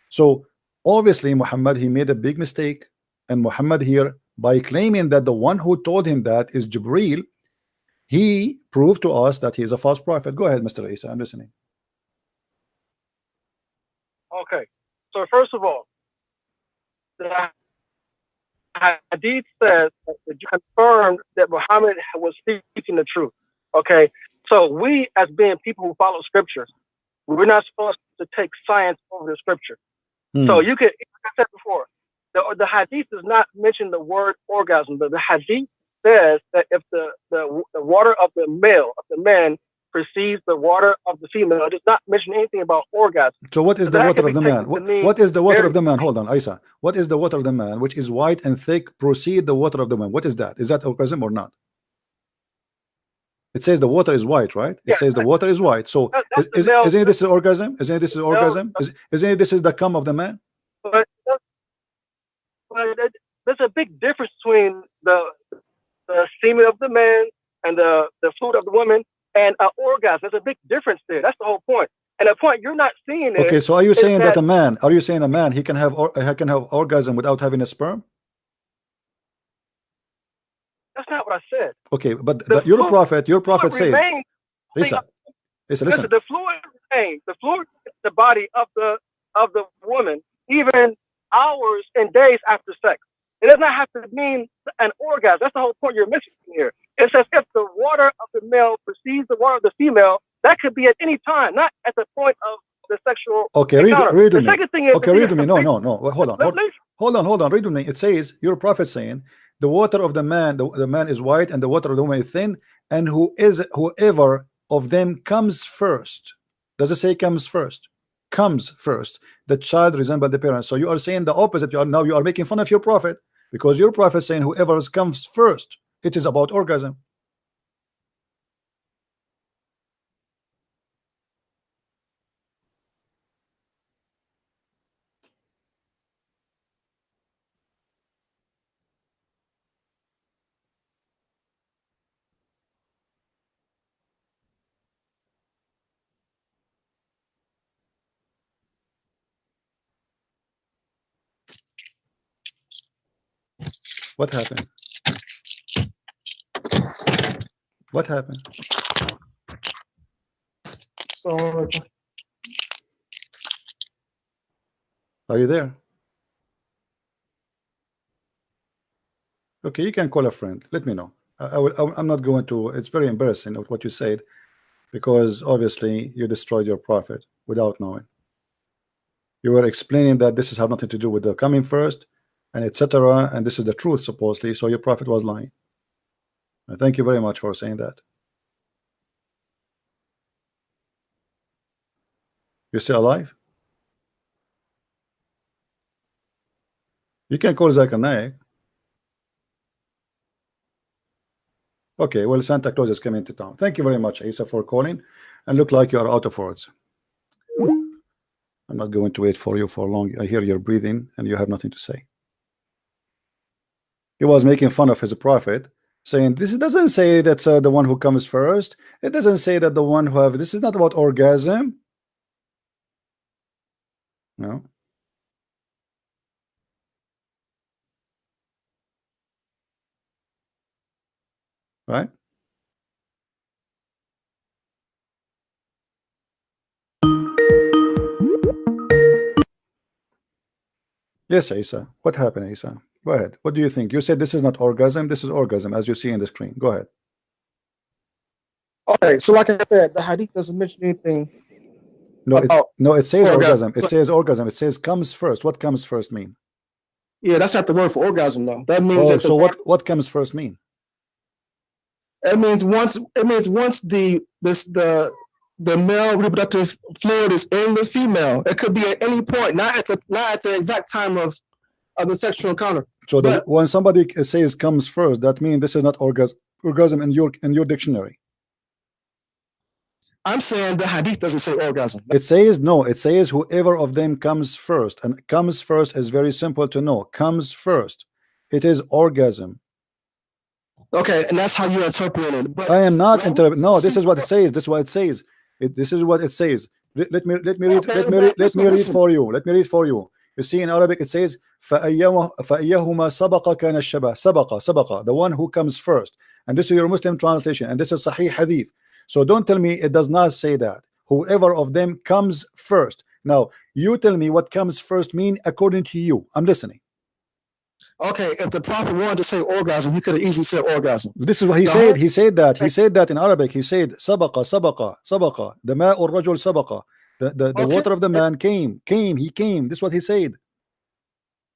S1: So obviously Muhammad, he made a big mistake, and Muhammad here, by claiming that the one who told him that is Jibreel, he proved to us that he is a false prophet. Go ahead, Mr. Isa, I'm listening.
S6: Okay, so first of all, the hadith says that you confirmed that Muhammad was speaking the truth. Okay, so we, as being people who follow scriptures, we're not supposed to take science over the scripture. So you could, like I said before, the hadith does not mention the word orgasm. The hadith says that if the water of the male, of the man, precedes the water of the female, it does not mention anything about orgasm.
S1: So what is the water of the man? What is the water of the man? Hold on, Isa. What is the water of the man, which is white and thick, proceed the water of the man? What is that? Is that orgasm or not? It says the water is white, right? It says the water is white. So isn't this orgasm? Isn't this orgasm? Isn't this the cum of the man?
S6: But there's a big difference between the semen of the man and the fluid of the woman and an orgasm. There's a big difference there. That's the whole point. And the point you're not seeing.
S1: Okay, so are you saying that a man? Are you saying a man he can have orgasm without having a sperm?
S6: That's not what I said.
S1: Okay, but your prophet said. Listen, listen.
S6: The fluid remains. The fluid is the body of the woman, even hours and days after sex. It does not have to mean an orgasm. That's the whole point you're missing here. It says if the water of the male precedes the water of the female, that could be at any time, not at the point of the sexual.
S1: Okay,
S6: encounter.
S1: read
S6: the
S1: with me.
S6: second thing is,
S1: okay, read with me. No. Hold on. Read with me. It says your prophet saying the water of the man, the man is white, and the water of the woman is thin, and whoever of them comes first. Does it say comes first? Comes first. The child resembles the parents. So you are saying the opposite. You are making fun of your prophet, because your prophet saying whoever comes first, it is about orgasm. What happened? What happened? Are you there? Okay, you can call a friend. Let me know. I'm not going to. It's very embarrassing what you said, because obviously you destroyed your prophet without knowing. You were explaining that this has nothing to do with the coming first, and etc. And this is the truth supposedly. So your prophet was lying. And thank you very much for saying that. You're still alive? You can call Zakir Naik. Okay, well, Santa Claus is coming to town. Thank you very much, Isa, for calling. And look like you are out of words. I'm not going to wait for you for long. I hear your breathing and you have nothing to say. He was making fun of his prophet saying this doesn't say that the one who comes first. It doesn't say that the one who have. This is not about orgasm. No. Right? Yes, Isa. What happened, Isa? Go ahead. What do you think? You said this is not orgasm. This is orgasm, as you see in the screen. Go ahead.
S7: Okay, so like I said, the hadith doesn't mention anything.
S1: No, it says orgasm. It
S7: Orgasm.
S1: says orgasm. It says comes first. What comes first mean?
S7: Yeah, that's not the word for orgasm, though. That means
S1: Oh,
S7: that
S1: so what comes first mean?
S7: It means once the male reproductive fluid is in the female. It could be at any point, not at the exact time of the sexual encounter.
S1: So
S7: But
S1: when somebody says comes first, that means this is not orgasm in your dictionary.
S7: I'm saying the hadith doesn't say orgasm.
S1: It says no. It says whoever of them comes first, and comes first is very simple to know. Comes first. It is orgasm.
S7: Okay, and that's how you interpret it. But
S1: I am not interpreting. No, this is what it says. This is what it says. This is what it says. Let me read.
S7: Okay,
S1: Let me read
S7: listen.
S1: for you. Let me read for you. You see in Arabic it says فَأَيَّهُمَا سَبَقَ كَانَ الشَّبَهُ. سَبَقَ, the one who comes first. And this is your Muslim translation, and this is Sahih Hadith. So don't tell me it does not say that. Whoever of them comes first. Now you tell me what comes first mean according to you. I'm listening.
S7: Okay, if the Prophet wanted to say orgasm, he could have easily said orgasm.
S1: This is what he said. He said that. He said that in Arabic. He said sabaqa, sabaqa, sabaqa. The ma'u rajul sabaqa. The water of the man came. He came. This is what he said.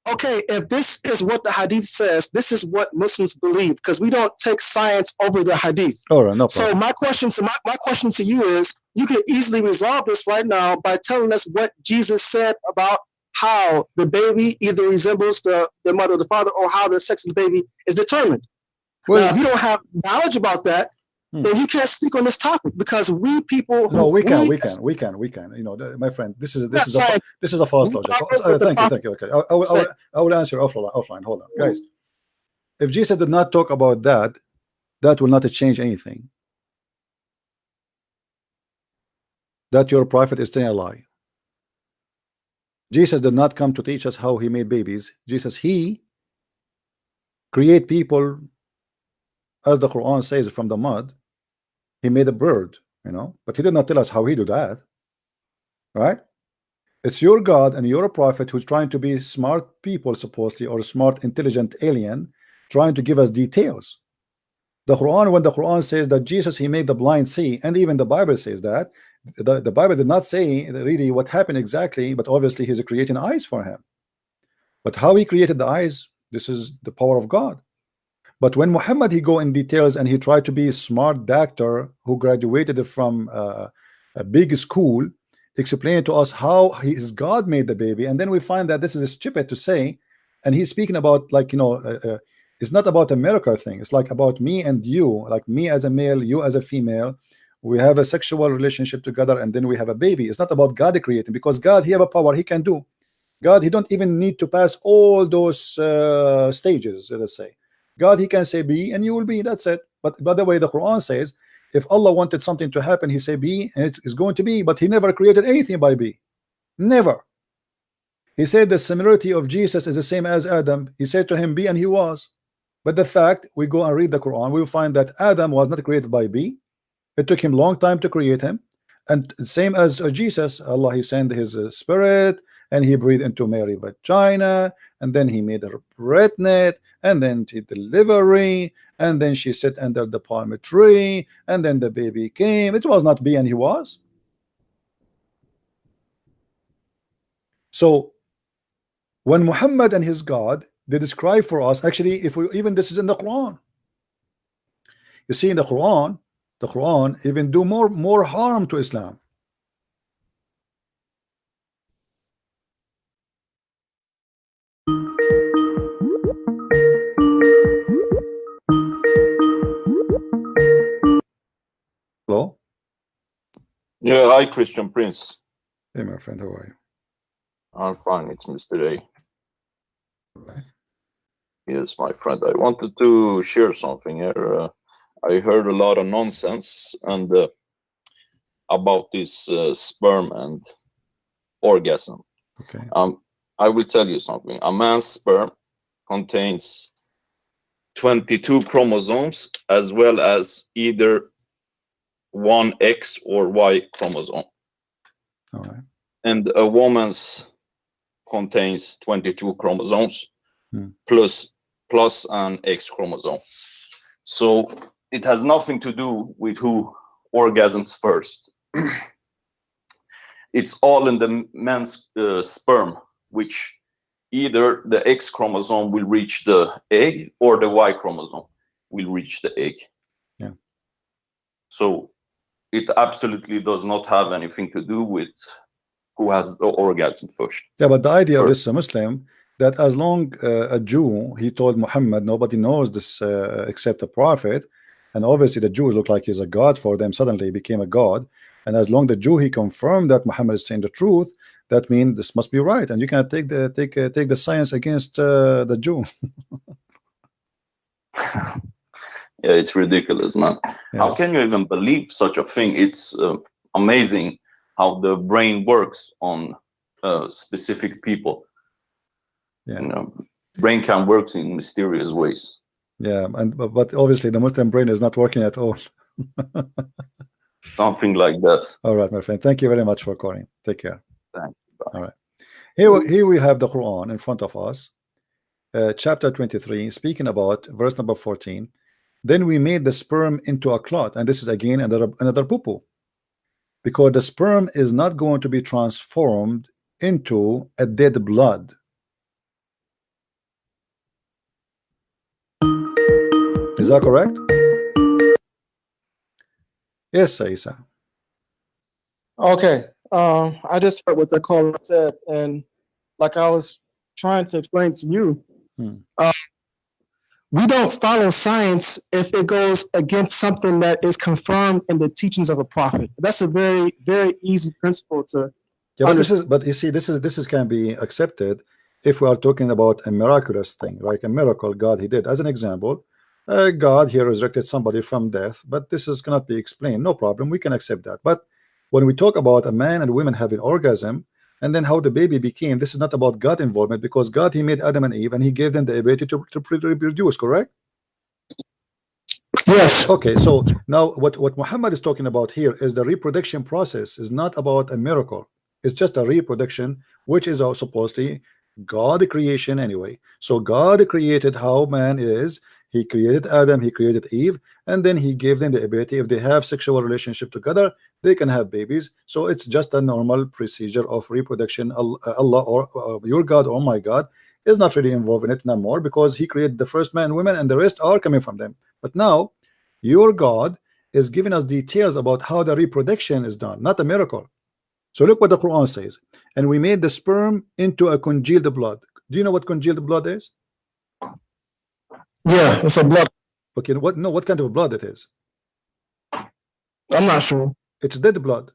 S7: Okay, if this is what the hadith says, this is what Muslims believe, because we don't take science over the hadith.
S1: All right, no problem.
S7: So my question to you is, you can easily resolve this right now by telling us what Jesus said about how the baby either resembles the mother or the father, or how the sex of the baby is determined.
S1: Well,
S7: now, if you don't have knowledge about that, then you can't speak on this topic, because we people.
S1: No, we can. You know, my friend, this is a false logic. Thank you. Okay, I will answer offline. Hold on, guys. If Jesus did not talk about that, that will not change anything. That your prophet is telling a lie. Jesus did not come to teach us how he made babies. He create people, as the Quran says, from the mud. He made a bird, you know, but he did not tell us how he do that, right? It's your God and your prophet who's trying to be smart people, supposedly, or smart, intelligent alien, trying to give us details. The Quran, when the Quran says that Jesus, he made the blind see, and even the Bible says that, the Bible did not say really what happened exactly, but obviously he's creating eyes for him. But how he created the eyes, this is the power of God. But when Muhammad, he go in details and he tried to be a smart doctor who graduated from a big school, explain to us how his God made the baby, and then we find that this is stupid to say, and he's speaking about, like, you know, it's not about a miracle thing. It's like about me and you, like me as a male, you as a female. We have a sexual relationship together, and then we have a baby. It's not about God creating, because God, he have a power, he can do. God, he don't even need to pass all those stages, let's say. God, he can say be, and you will be. That's it. But by the way, the Quran says, if Allah wanted something to happen, he say be, and it is going to be. But he never created anything by be. Never. He said the similarity of Jesus is the same as Adam. He said to him be, and he was. But the fact, we go and read the Quran, we will find that Adam was not created by be. It took him a long time to create him. And same as Jesus, Allah, he sent his spirit, and he breathed into Mary's vagina, and then he made her pregnant, and then she delivery, and then she sat under the palm tree, and then the baby came. It was not be, and he was. So when Muhammad and his God, they describe for us, actually, if we even, this is in the Quran. You see, in the Quran even do more harm to Islam. Hello?
S8: Yeah, hi, Christian Prince.
S1: Hey, my friend, how are you?
S8: I'm fine. It's Mr. A. Yes, my friend. I wanted to share something here. I heard a lot of nonsense and about this sperm and orgasm.
S1: Okay.
S8: I will tell you something. A man's sperm contains 22 chromosomes as well as either one X or Y chromosome.
S1: All right.
S8: And a woman's contains 22 chromosomes plus an X chromosome. So it has nothing to do with who orgasms first. It's all in the man's sperm, which either the X chromosome will reach the egg or the Y chromosome will reach the egg.
S1: Yeah.
S8: So it absolutely does not have anything to do with who has the orgasm first.
S1: Yeah, but the idea of this Muslim, that as long a Jew, he told Muhammad, nobody knows this except a prophet, and obviously the Jews look like he's a god for them. Suddenly he became a god, and as long the Jew, he confirmed that Muhammad is saying the truth. That means this must be right, and you cannot take the science against the Jew.
S8: Yeah, it's ridiculous, man.
S1: Yeah.
S8: How can you even believe such a thing? It's amazing how the brain works on specific people.
S1: Yeah.
S8: You know, brain can work in mysterious ways.
S1: Yeah, but obviously the Muslim brain is not working at all.
S8: Something like that.
S1: All right, my friend. Thank you very much for calling. Take care.
S8: Thanks.
S1: All right. Here we have the Quran in front of us, chapter 23, speaking about verse number 14. Then we made the sperm into a clot, and this is again another poo-poo, because the sperm is not going to be transformed into a dead blood. Is that correct? Yes, Isa.
S7: Okay. I just heard what the caller said, and like I was trying to explain to you, we don't follow science if it goes against something that is confirmed in the teachings of a prophet. That's a very, very easy principle to.
S1: Yeah, but you see, this is can be accepted if we are talking about a miraculous thing, like a miracle God he did. As an example, God here resurrected somebody from death, but this is cannot be explained. No problem, we can accept that. But when we talk about a man and women having orgasm, and then how the baby became, this is not about God involvement, because God, he made Adam and Eve and he gave them the ability to reproduce, correct?
S7: Yes.
S1: Okay, so now what Muhammad is talking about here is the reproduction process is not about a miracle. It's just a reproduction, which is also supposedly God creation anyway. So God created how man is. He created Adam, he created Eve, and then he gave them the ability, if they have sexual relationship together, they can have babies. So it's just a normal procedure of reproduction. Allah or your God or my God is not really involved in it no more, because he created the first man and women and the rest are coming from them. But now your God is giving us details about how the reproduction is done, not a miracle. So look what the Quran says. And we made the sperm into a congealed blood. Do you know what congealed blood is?
S7: Yeah, it's a blood.
S1: Okay, what kind of blood it is?
S7: I'm not sure.
S1: It's dead blood.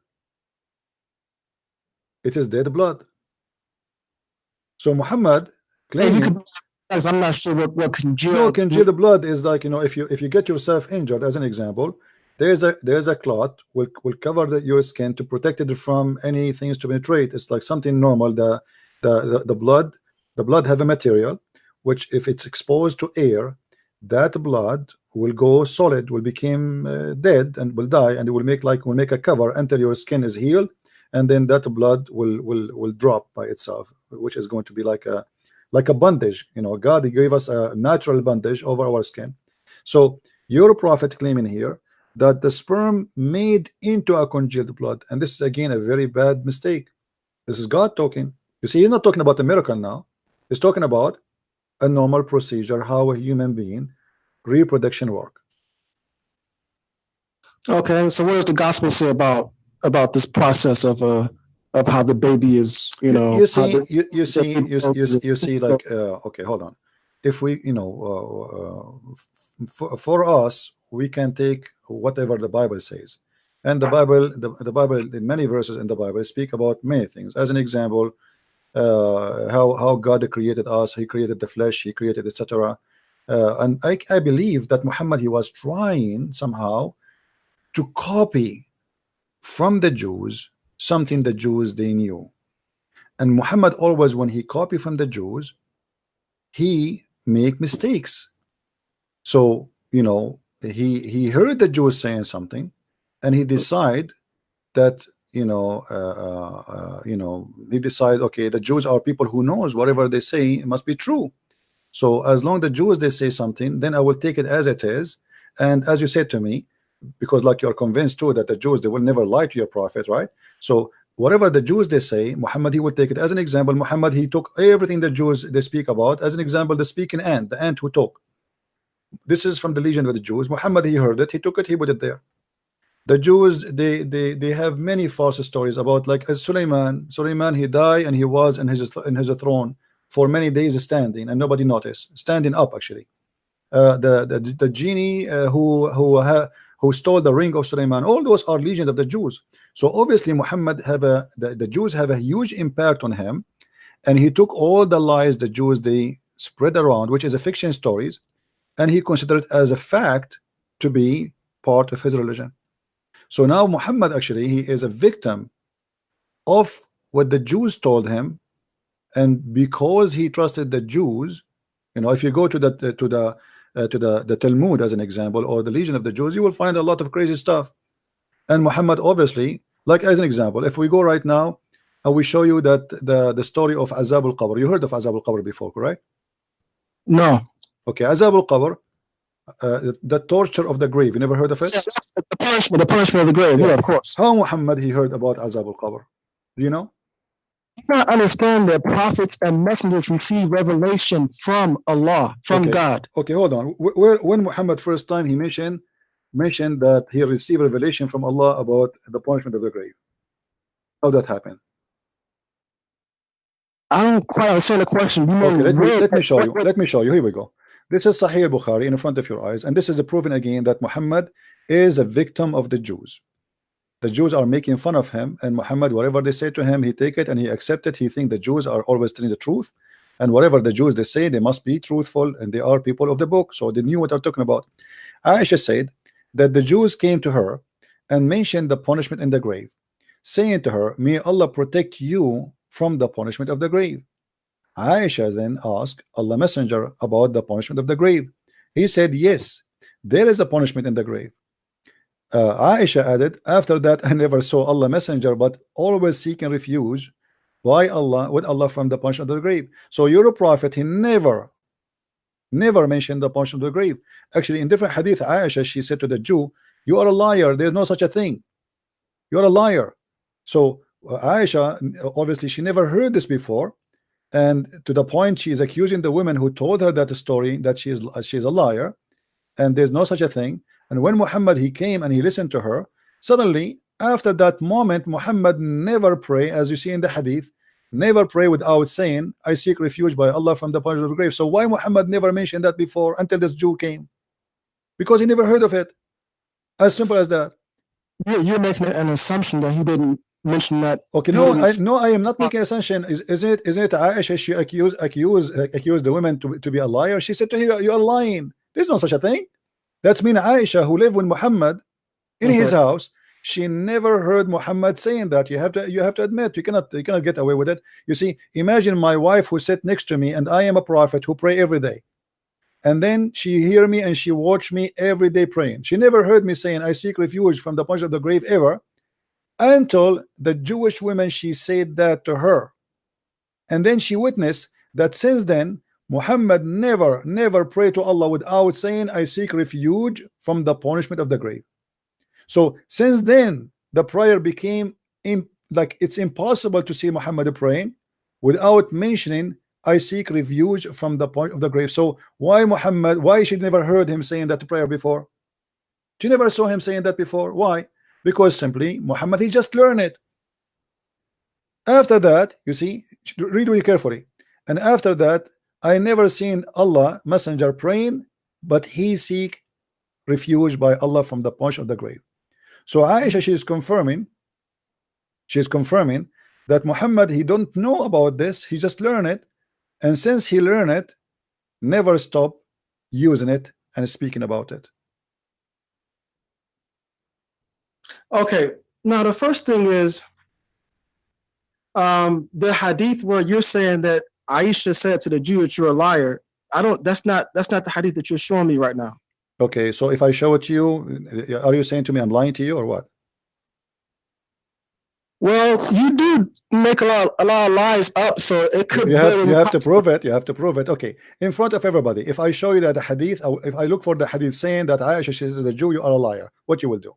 S1: It is dead blood. So Muhammad claiming,
S7: I'm not sure what congealed.
S1: No, congealed blood is like, you know, if you get yourself injured, as an example, there's a clot will cover your skin to protect it from any things to penetrate. It's like something normal. The blood have a material which, if it's exposed to air, that blood will go solid, will become dead and will die, and it will make a cover until your skin is healed, and then that blood will drop by itself, which is going to be like a bandage. You know, God, he gave us a natural bandage over our skin. So your prophet claiming here that the sperm made into a congealed blood, and this is again a very bad mistake. This is God talking. You see, he's not talking about the miracle now. He's talking about a normal procedure, how a human being reproduction work.
S7: Okay, so what does the gospel say about this process of how the baby is, you know?
S1: You see, like, okay, hold on. If we, you know, for us, we can take whatever the Bible says, and the Bible, in many verses in the Bible speak about many things. As an example, how God created us, he created the flesh, he created etc. And I believe that Muhammad, he was trying somehow to copy from the Jews something the Jews they knew. And Muhammad always, when he copied from the Jews, he make mistakes. So you know, he heard the Jews saying something, and he decide that he decide, okay, the Jews are people who knows whatever they say it must be true. So as long the Jews they say something, then I will take it as it is. And as you said to me, because like you're convinced too that the Jews, they will never lie to your prophet, right? So whatever the Jews they say, Muhammad, he will take it as an example. Muhammad, he took everything the Jews they speak about as an example. The speaking ant, the ant who talk, this is from the legend of the Jews. Muhammad, he heard it, he took it, he put it there. The Jews, they have many false stories about, like Suleiman, he died and he was in his throne for many days standing and nobody noticed, standing up actually. The genie who stole the ring of Suleiman, all those are legends of the Jews. So obviously Muhammad the Jews have a huge impact on him, and he took all the lies the Jews they spread around, which is a fiction stories, and he considered it as a fact to be part of his religion. So now Muhammad actually, he is a victim of what the Jews told him, and because he trusted the Jews, you know, if you go to the Talmud as an example, or the Legion of the Jews, you will find a lot of crazy stuff. And Muhammad obviously, like as an example, if we go right now, I will show you that the story of Azab al-Qabr. You heard of Azab al-Qabr before, correct?
S7: No.
S1: Okay, Azab al-Qabr, the torture of the grave. You never heard of it?
S7: The punishment of the grave. Yeah, of course.
S1: How Muhammad he heard about Azab al-Qabr? Do you know?
S7: You not understand that prophets and messengers receive revelation from Allah, from God.
S1: Okay, hold on. When Muhammad first time he mentioned that he received revelation from Allah about the punishment of the grave. How that happened?
S7: I don't quite understand the question.
S1: Okay, let me show you. Let me show you. Here we go. This is Sahih Bukhari in front of your eyes, and this is the proven again that Muhammad is a victim of the Jews. The Jews are making fun of him, and Muhammad, whatever they say to him, he take it and he accept it. He think the Jews are always telling the truth, and whatever the Jews they say, they must be truthful, and they are people of the book, so they knew what they're talking about. Aisha said that the Jews came to her and mentioned the punishment in the grave, saying to her, may Allah protect you from the punishment of the grave. Aisha then asked Allah Messenger about the punishment of the grave. He said, yes, there is a punishment in the grave. Aisha added, after that I never saw Allah Messenger but always seeking refuge by Allah with Allah from the punishment of the grave. So your prophet, he never mentioned the punishment of the grave. Actually, in different hadith, Aisha, she said to the Jew, you are a liar, there's no such a thing, you're a liar. So Aisha, obviously she never heard this before, and to the point she is accusing the women who told her that story that she is a liar, and there's no such a thing. And when Muhammad he came and he listened to her, suddenly after that moment Muhammad never pray, as you see in the hadith, never pray without saying I seek refuge by Allah from the punishment of the grave. So why Muhammad never mentioned that before until this Jew came? Because he never heard of it. As simple as that.
S7: You're making an assumption that he didn't mention that.
S1: Okay, no, I am not making an assumption. Isn't it Aisha, she accused the women to be a liar? She said to her, you are lying, there's no such a thing. That's mean Aisha, who lived with Muhammad in his house, she never heard Muhammad saying that. You have to admit, you cannot get away with it. You see, imagine my wife who sit next to me and I am a prophet who pray every day, and then she hear me and she watch me every day praying. She never heard me saying I seek refuge from the punishment of the grave ever, until the Jewish women she said that to her, and then she witnessed that since then Muhammad never prayed to Allah without saying I seek refuge from the punishment of the grave. So since then the prayer became like it's impossible to see Muhammad praying without mentioning I seek refuge from the point of the grave. So why she never heard him saying that prayer before? She never saw him saying that before. Why? Because simply Muhammad he just learned it. After that, you see, read really carefully, and after that I never seen Allah Messenger praying, but he seek refuge by Allah from the punch of the grave. So Aisha, she is confirming that Muhammad, he don't know about this, he just learned it, and since he learned it, never stop using it and speaking about it.
S7: Okay, now the first thing is the hadith where you're saying that Aisha said to the Jew that you're a liar. That's not the hadith that you're showing me right now.
S1: Okay, so if I show it to you, are you saying to me I'm lying to you or what?
S7: Well, you do make a lot of lies up, so it could.
S1: You have to prove it. You have to prove it. Okay, in front of everybody. If I show you that the hadith, if I look for the hadith saying that Aisha says to the Jew, you are a liar, what you will do?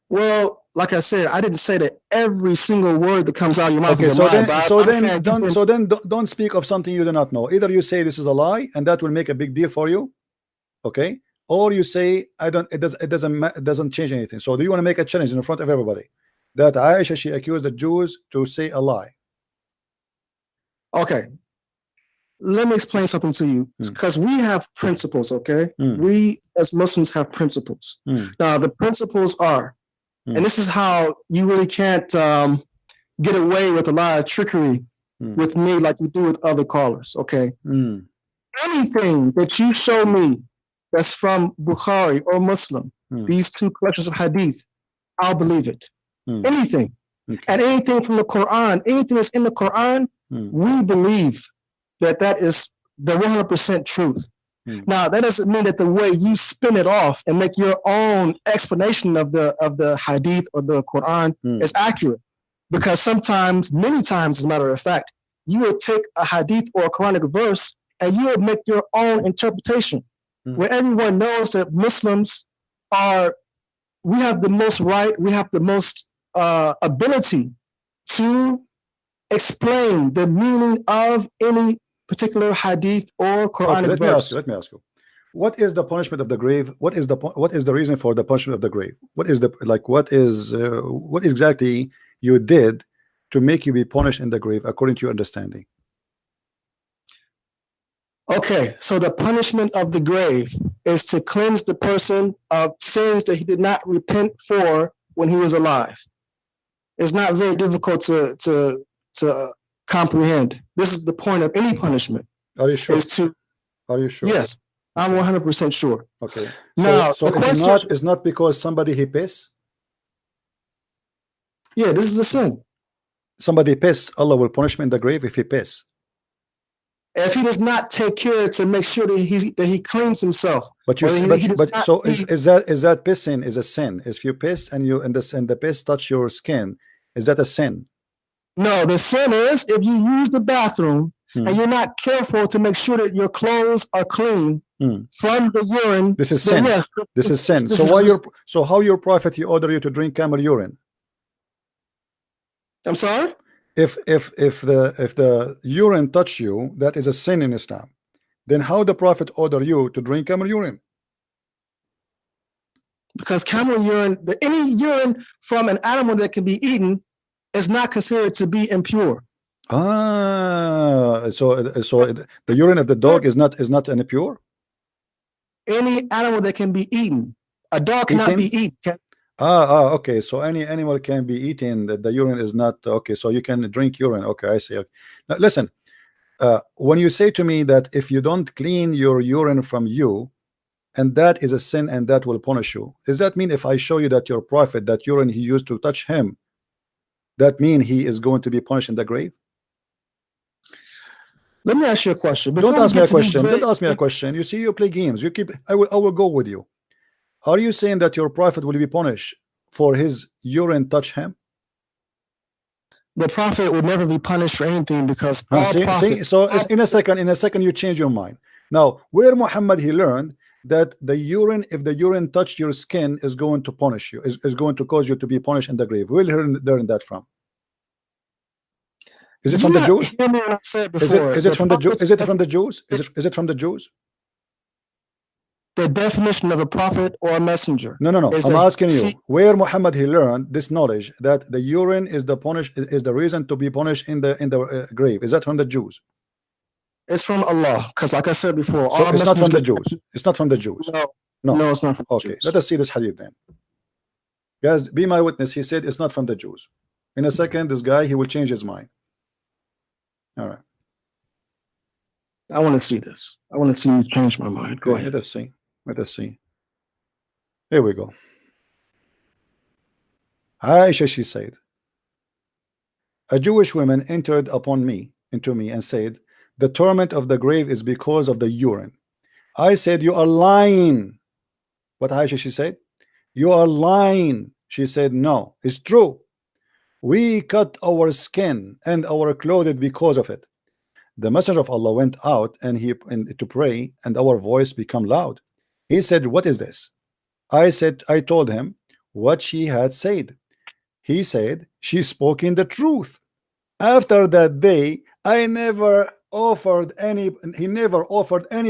S7: Well, like I said, I didn't say that every single word that comes out of your mouth
S1: Okay,
S7: is a lie.
S1: so then don't speak of something you do not know. Either you say this is a lie, and that will make a big deal for you, okay, or you say it doesn't change anything. So do you want to make a challenge in front of everybody that Aisha, she accused the Jews to say a lie?
S7: Okay, let me explain something to you, because we have principles. Okay, we as Muslims have principles. Now the principles are, and this is how you really can't get away with a lot of trickery with me like you do with other callers. Okay, anything that you show me that's from Bukhari or Muslim, these two collections of hadith, I'll believe it. Anything.
S1: Okay.
S7: And anything from the Quran, anything that's in the Quran, we believe that is the 100% truth. Now, that doesn't mean that the way you spin it off and make your own explanation of the hadith or the Quran is accurate. Because sometimes, many times, as a matter of fact, you will take a hadith or a Quranic verse and you will make your own interpretation. Where everyone knows that Muslims we have the most right, we have the most ability to explain the meaning of any particular hadith or Quranic verse.
S1: Let me ask you. What is the punishment of the grave? What is the reason for the punishment of the grave? What exactly you did to make you be punished in the grave according to your understanding?
S7: Okay, so the punishment of the grave is to cleanse the person of sins that he did not repent for when he was alive. It's not very difficult to comprehend. This is the point of any punishment.
S1: Are you sure? Are you sure?
S7: Yes, I'm 100% sure.
S1: Okay.
S7: Now,
S1: so it's not because somebody he piss?
S7: Yeah, this is a sin.
S1: Somebody piss, Allah will punish him in the grave if he piss.
S7: If he does not take care to make sure that he cleans himself.
S1: But you is that pissing is a sin? If you piss and the piss touch your skin, is that a sin?
S7: No, the sin is if you use the bathroom and you're not careful to make sure that your clothes are clean from the urine.
S1: This is sin.
S7: Yes,
S1: this is sin. So how your prophet he order you to drink camel urine?
S7: I'm sorry?
S1: If the urine touch you, that is a sin in Islam. Then how the prophet order you to drink camel urine?
S7: Because camel urine, any urine from an animal that can be eaten is not considered to be impure.
S1: So the urine of the dog is not impure?
S7: Any animal that can be eaten. A dog cannot be eaten.
S1: Okay. So any animal can be eaten. The urine is not okay. So you can drink urine. Okay, I see. Okay. Now, listen, when you say to me that if you don't clean your urine from you, and that is a sin, and that will punish you, does that mean if I show you that your prophet, that urine he used to touch him, that mean he is going to be punished in the grave?
S7: Let me ask you a question.
S1: Don't ask me a question. Don't ask me a question. You see, you play games. You keep. I will go with you. Are you saying that your prophet will be punished for his urine touch him?
S7: The prophet would never be punished for anything because
S1: so in a second you change your mind. Now, where Muhammad he learned that the urine, if the urine touched your skin, is going to punish you, is going to cause you to be punished in the grave. Where learn that from? Is it from the Jews? Is it from the Jews? Is it from the Jews? Is it from the Jews?
S7: The definition of a prophet or a messenger.
S1: No. I'm asking you, where Muhammad he learned this knowledge that the urine is the reason to be punished in the grave? Is that from the Jews?
S7: It's from Allah, because like I said before,
S1: so it's not from the Jews. It's not from the Jews.
S7: No, it's not from the
S1: Jews.
S7: Okay,
S1: let us see this hadith then. Guys, be my witness. He said it's not from the Jews. In a second, this guy, he will change his mind. All right.
S7: I want to see this. I want to see you change my mind. Go ahead.
S1: Let us see. Let us see. Here we go. Aisha, she said, a Jewish woman entered into me and said, the torment of the grave is because of the urine. I said, you are lying. What Aisha, she said, you are lying. She said, no, it's true. We cut our skin and our clothes because of it. The messenger of Allah went out to pray, and our voice became loud. He said, what is this? I told him what she had said. He said, she spoke in the truth. After that day, he never offered any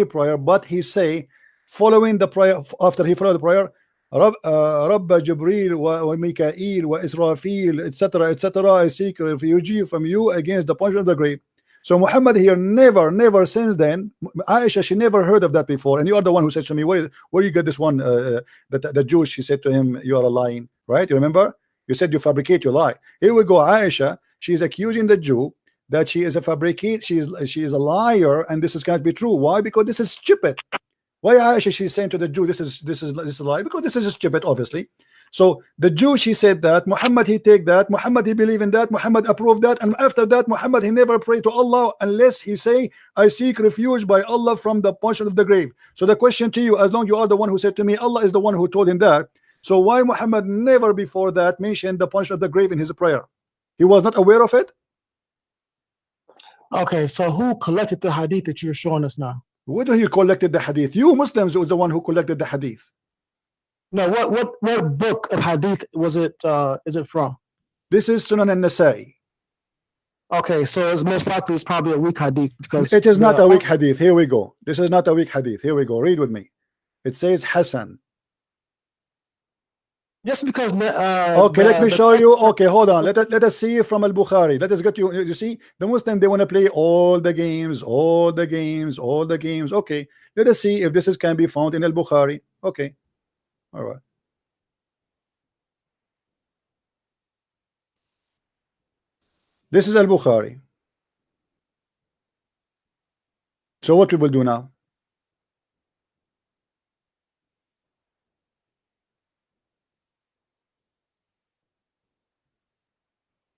S1: prayer, but he say, following the prayer, after he followed the prayer, Rabba Jibreel wa Mikael wa Israfil, etc., etc., I seek refuge from you against the punishment of the grave. So Muhammad here never since then, Aisha, she never heard of that before, and you are the one who said to me, where you get this one, the Jews, she said to him, you are a lying, right? You remember? You said you fabricate, you lie. Here we go. Aisha, she's accusing the Jew that she is a fabricate, she is a liar, and this is can't be true. Why? Because this is stupid. Why Aisha, she's saying to the Jew, this is a lie? Because this is stupid, obviously. So the Jew, she said that Muhammad, he take that, Muhammad, he believe in that, Muhammad approved that, and after that Muhammad, he never pray to Allah unless he say, I seek refuge by Allah from the punishment of the grave. So the question to you, as long you are the one who said to me, Allah is the one who told him that, so why Muhammad never before that mentioned the punishment of the grave in his prayer? He was not aware of it?
S7: Okay, so who collected the hadith that you're showing us now?
S1: Where do you collected the hadith? You Muslims was the one who collected the hadith.
S7: No, what book of hadith was it? Is it from?
S1: This is Sunan al-Nasa'i.
S7: Okay, so it's most likely it's probably a weak hadith because
S1: it is not a weak hadith. Here we go. This is not a weak hadith. Here we go. Read with me. It says Hassan.
S7: Just because.
S1: Okay, let me show you. Okay, hold on. Let us see from Al-Bukhari. Let us get you. You see, the Muslim, they want to play all the games. Okay, let us see if this can be found in Al-Bukhari. Okay, all right. This is Al-Bukhari. So what we will do now?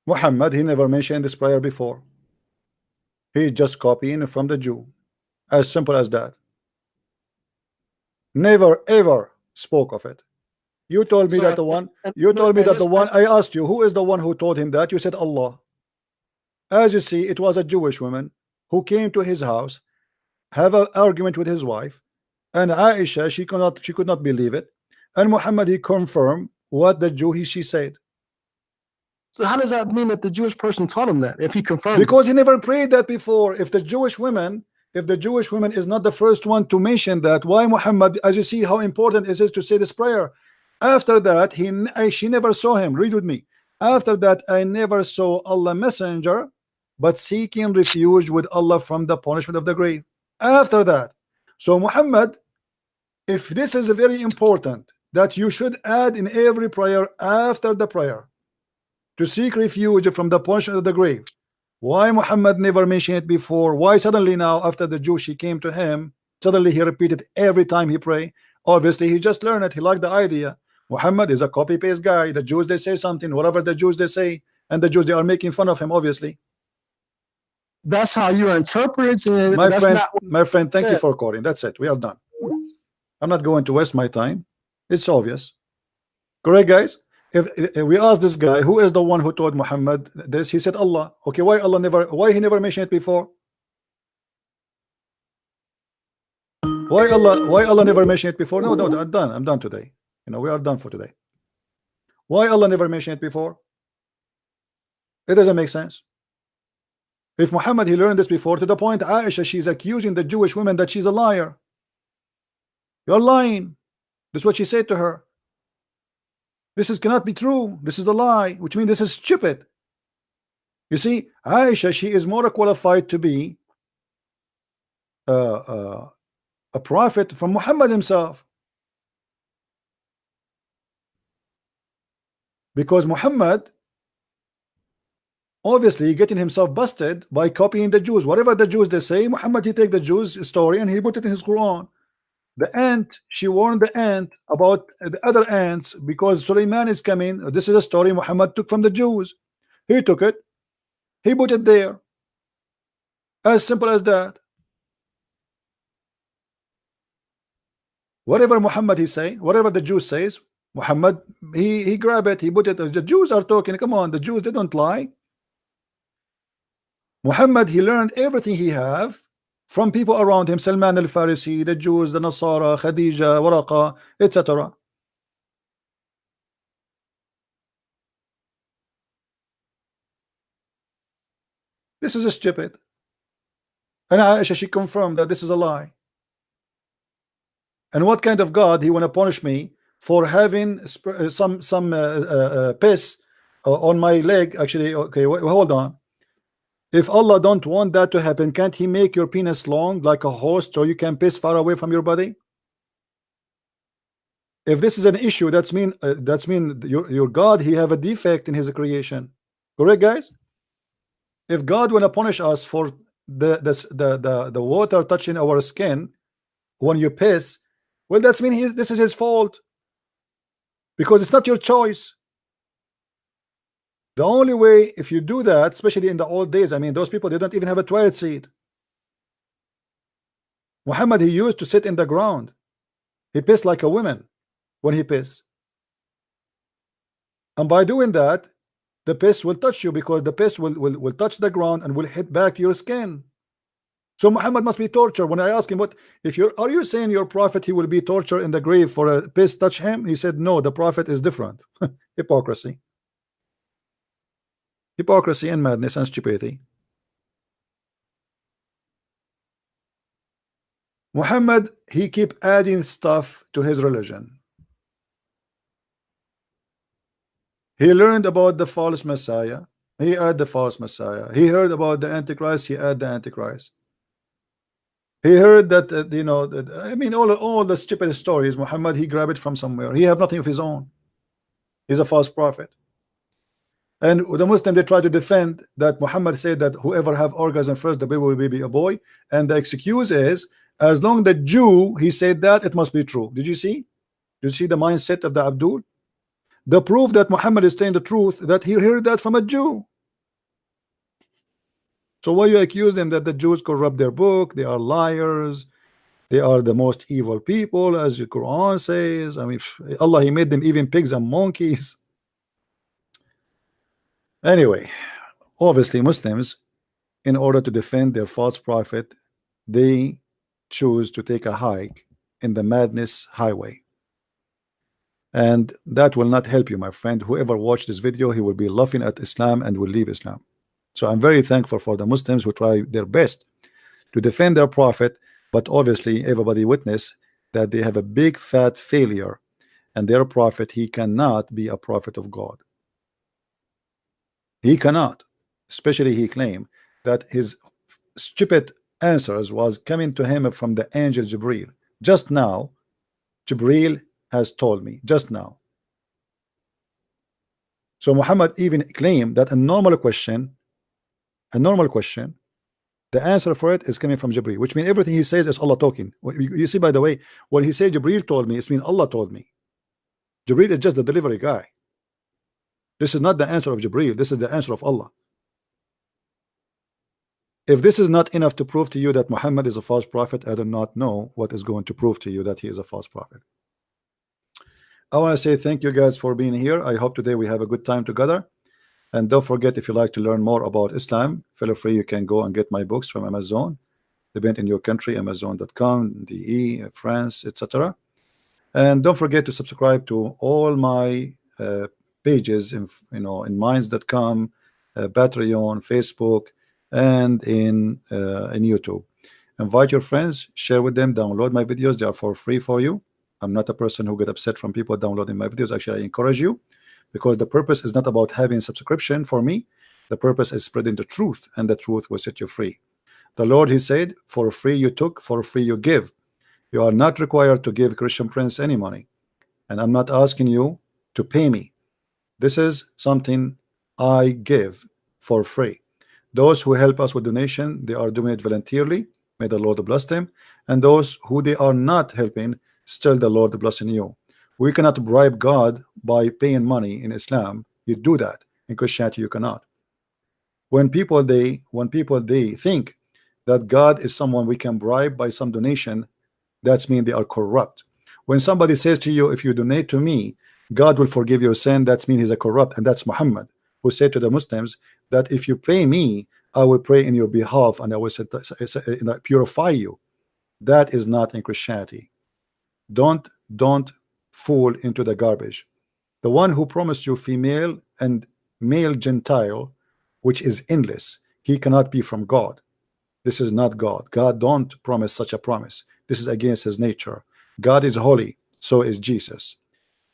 S1: Muhammad, he never mentioned this prayer before. He just copying from the Jew. As simple as that. Never ever spoke of it. You told me that the one. You told me that the one. I asked you, who is the one who told him that? You said Allah. As you see, it was a Jewish woman who came to his house, have an argument with his wife, and Aisha, she could not believe it, and Muhammad, he confirmed what the Jew she said.
S7: So how does that mean that the Jewish person taught him that if he confirmed?
S1: Because he never prayed that before. If the Jewish woman is not the first one to mention that, why Muhammad? As you see how important it is to say this prayer. After that, she never saw him. Read with me. After that, I never saw Allah messenger, but seeking refuge with Allah from the punishment of the grave. After that, so Muhammad, if this is very important, that you should add in every prayer after the prayer to seek refuge from the punishment of the grave. Why Muhammad never mentioned it before? Why suddenly now, after the Jew, she came to him, suddenly he repeated every time he pray? Obviously, he just learned it. He liked the idea. Muhammad is a copy-paste guy. The Jews, they say something, whatever the Jews, they say, and the Jews, they are making fun of him, obviously.
S7: That's how you interpret it.
S1: My friend, thank you for calling. That's it. We are done. I'm not going to waste my time. It's obvious. Correct, guys? If we ask this guy who is the one who told Muhammad this, he said Allah. Okay, why he never mentioned it before? Why Allah never mentioned it before? No, I'm done today. We are done for today. Why Allah never mentioned it before? It doesn't make sense. If Muhammad, he learned this before, to the point Aisha, she's accusing the Jewish woman that she's a liar. You're lying. This is what she said to her. This cannot be true. This is a lie, which means this is stupid. You see, Aisha, she is more qualified to be a prophet from Muhammad himself, because Muhammad, obviously getting himself busted by copying the Jews. Whatever the Jews they say, Muhammad, he take the Jews story and he put it in his Quran. The ant, she warned the ant about the other ants because Suleiman is coming. This is a story Muhammad took from the Jews. He took it, he put it there. As simple as that. Whatever Muhammad he say, whatever the Jews says, Muhammad he grab it, he put it. The Jews are talking. Come on, the Jews, they don't lie. Muhammad, he learned everything he have from people around him, Salman al-Farisi, the Jews, the Nasara, Khadija, Waraqa, etc. This is stupid. And Aisha, she confirmed that this is a lie. And what kind of God he want to punish me for having some piss on my leg? Actually, okay, hold on. If Allah don't want that to happen, can't he make your penis long like a horse so you can piss far away from your body? If this is an issue, that's mean your God, he have a defect in his creation. Correct, guys? If God want to punish us for the water touching our skin when you piss, well, that's mean this is his fault, because it's not your choice. The only way, if you do that, especially in the old days, I mean, those people, they don't even have a toilet seat. Muhammad, he used to sit in the ground. He pissed like a woman when he pissed. And by doing that, the piss will touch you, because the piss will touch the ground and will hit back your skin. So Muhammad must be tortured. When I asked him, are you saying your prophet, he will be tortured in the grave for a piss touch him? He said, no, the prophet is different. Hypocrisy. Hypocrisy and madness and stupidity. Muhammad, he keep adding stuff to his religion. He learned about the false Messiah. He add the false Messiah. He heard about the Antichrist. He add the Antichrist. He heard that I mean, all the stupid stories. Muhammad, he grabbed it from somewhere. He have nothing of his own. He's a false prophet. And the Muslim, they try to defend that Muhammad said that whoever have orgasm first, the baby will be a boy. And the excuse is, as long the Jew, he said that, it must be true. Did you see? Did you see the mindset of the Abdul? The proof that Muhammad is saying the truth, that he heard that from a Jew. So why you accuse them that the Jews corrupt their book? They are liars. They are the most evil people, as the Quran says. I mean, Allah, he made them even pigs and monkeys. Anyway, obviously Muslims, in order to defend their false prophet, they choose to take a hike in the madness highway. And that will not help you, my friend. Whoever watched this video, he will be laughing at Islam and will leave Islam. So I'm very thankful for the Muslims who try their best to defend their prophet, but obviously everybody witness that they have a big fat failure, and their prophet, he cannot be a prophet of God. He cannot. Especially he claimed that his stupid answers was coming to him from the angel Jibril. Just now, Jibril has told me, just now. So Muhammad even claimed that a normal question, the answer for it is coming from Jibril, which means everything he says is Allah talking. You see, by the way, when he said Jibril told me, it means Allah told me. Jibril is just the delivery guy. This is not the answer of Jibril. This is the answer of Allah. If this is not enough to prove to you that Muhammad is a false prophet, I do not know what is going to prove to you that he is a false prophet. I want to say thank you guys for being here. I hope today we have a good time together. And don't forget, if you like to learn more about Islam, feel free, you can go and get my books from Amazon. Depend in your country, Amazon.com, DE, France, etc. And don't forget to subscribe to all my pages in Minds.com, Patreon, Facebook, and in YouTube. Invite your friends, share with them, download my videos. They are for free for you. I'm not a person who get upset from people downloading my videos. Actually, I encourage you, because the purpose is not about having subscription for me. The purpose is spreading the truth, and the truth will set you free. The Lord, he said, for free you took, for free you give. You are not required to give Christian Prince any money, and I'm not asking you to pay me. This is something I give for free. Those who help us with donation, they are doing it voluntarily. May the Lord bless them. And those who they are not helping, still the Lord blessing you. We cannot bribe God by paying money in Islam. You do that. In Christianity, you cannot. When people they think that God is someone we can bribe by some donation, that's mean they are corrupt. When somebody says to you, if you donate to me, God will forgive your sin, that's mean he's a corrupt, and that's Muhammad, who said to the Muslims that if you pay me, I will pray in your behalf and I will purify you. That is not in Christianity. Don't fall into the garbage. The one who promised you female and male Gentile, which is endless, he cannot be from God. This is not God. God don't promise such a promise. This is against his nature. God is holy, so is Jesus.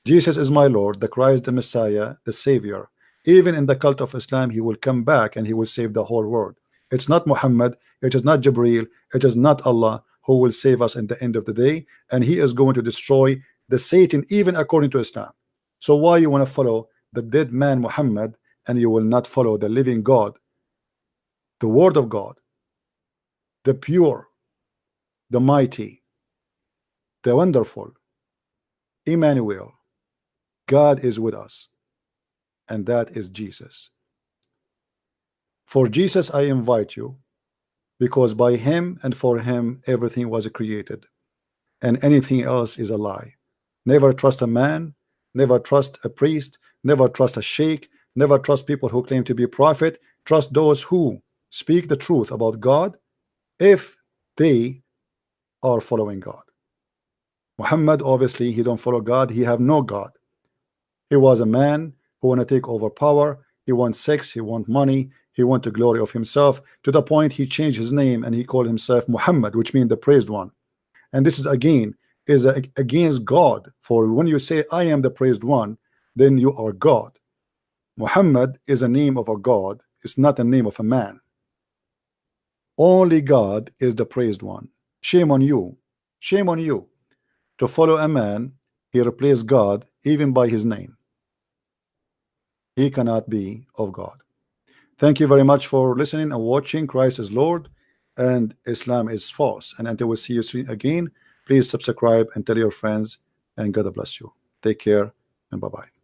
S1: Jesus is my Lord, the Christ, the Messiah, the Savior. Even in the cult of Islam, he will come back and he will save the whole world. It's not Muhammad, it is not Jibreel, it is not Allah who will save us in the end of the day, and he is going to destroy the Satan even according to Islam. So why you want to follow the dead man Muhammad and you will not follow the living God, the word of God, the pure, the mighty, the wonderful, Emmanuel? God is with us, and that is Jesus. For Jesus I invite you, because by him and for him everything was created, and anything else is a lie. Never trust a man, never trust a priest, never trust a sheikh, never trust people who claim to be prophet. Trust those who speak the truth about God if they are following God. Muhammad, obviously he don't follow God, he have no God. He was a man who want to take over power. He wants sex, he want money, he want the glory of himself, to the point he changed his name and he called himself Muhammad, which means the praised one. And this is again against God. For when you say I am the praised one, then you are God. Muhammad is a name of a God, it's not a name of a man. Only God is the praised one. Shame on you, shame on you to follow a man. He replaced God even by his name. He cannot be of God. Thank you very much for listening and watching. Christ is Lord and Islam is false. And until we see you soon again, please subscribe and tell your friends, and God bless you. Take care and bye-bye.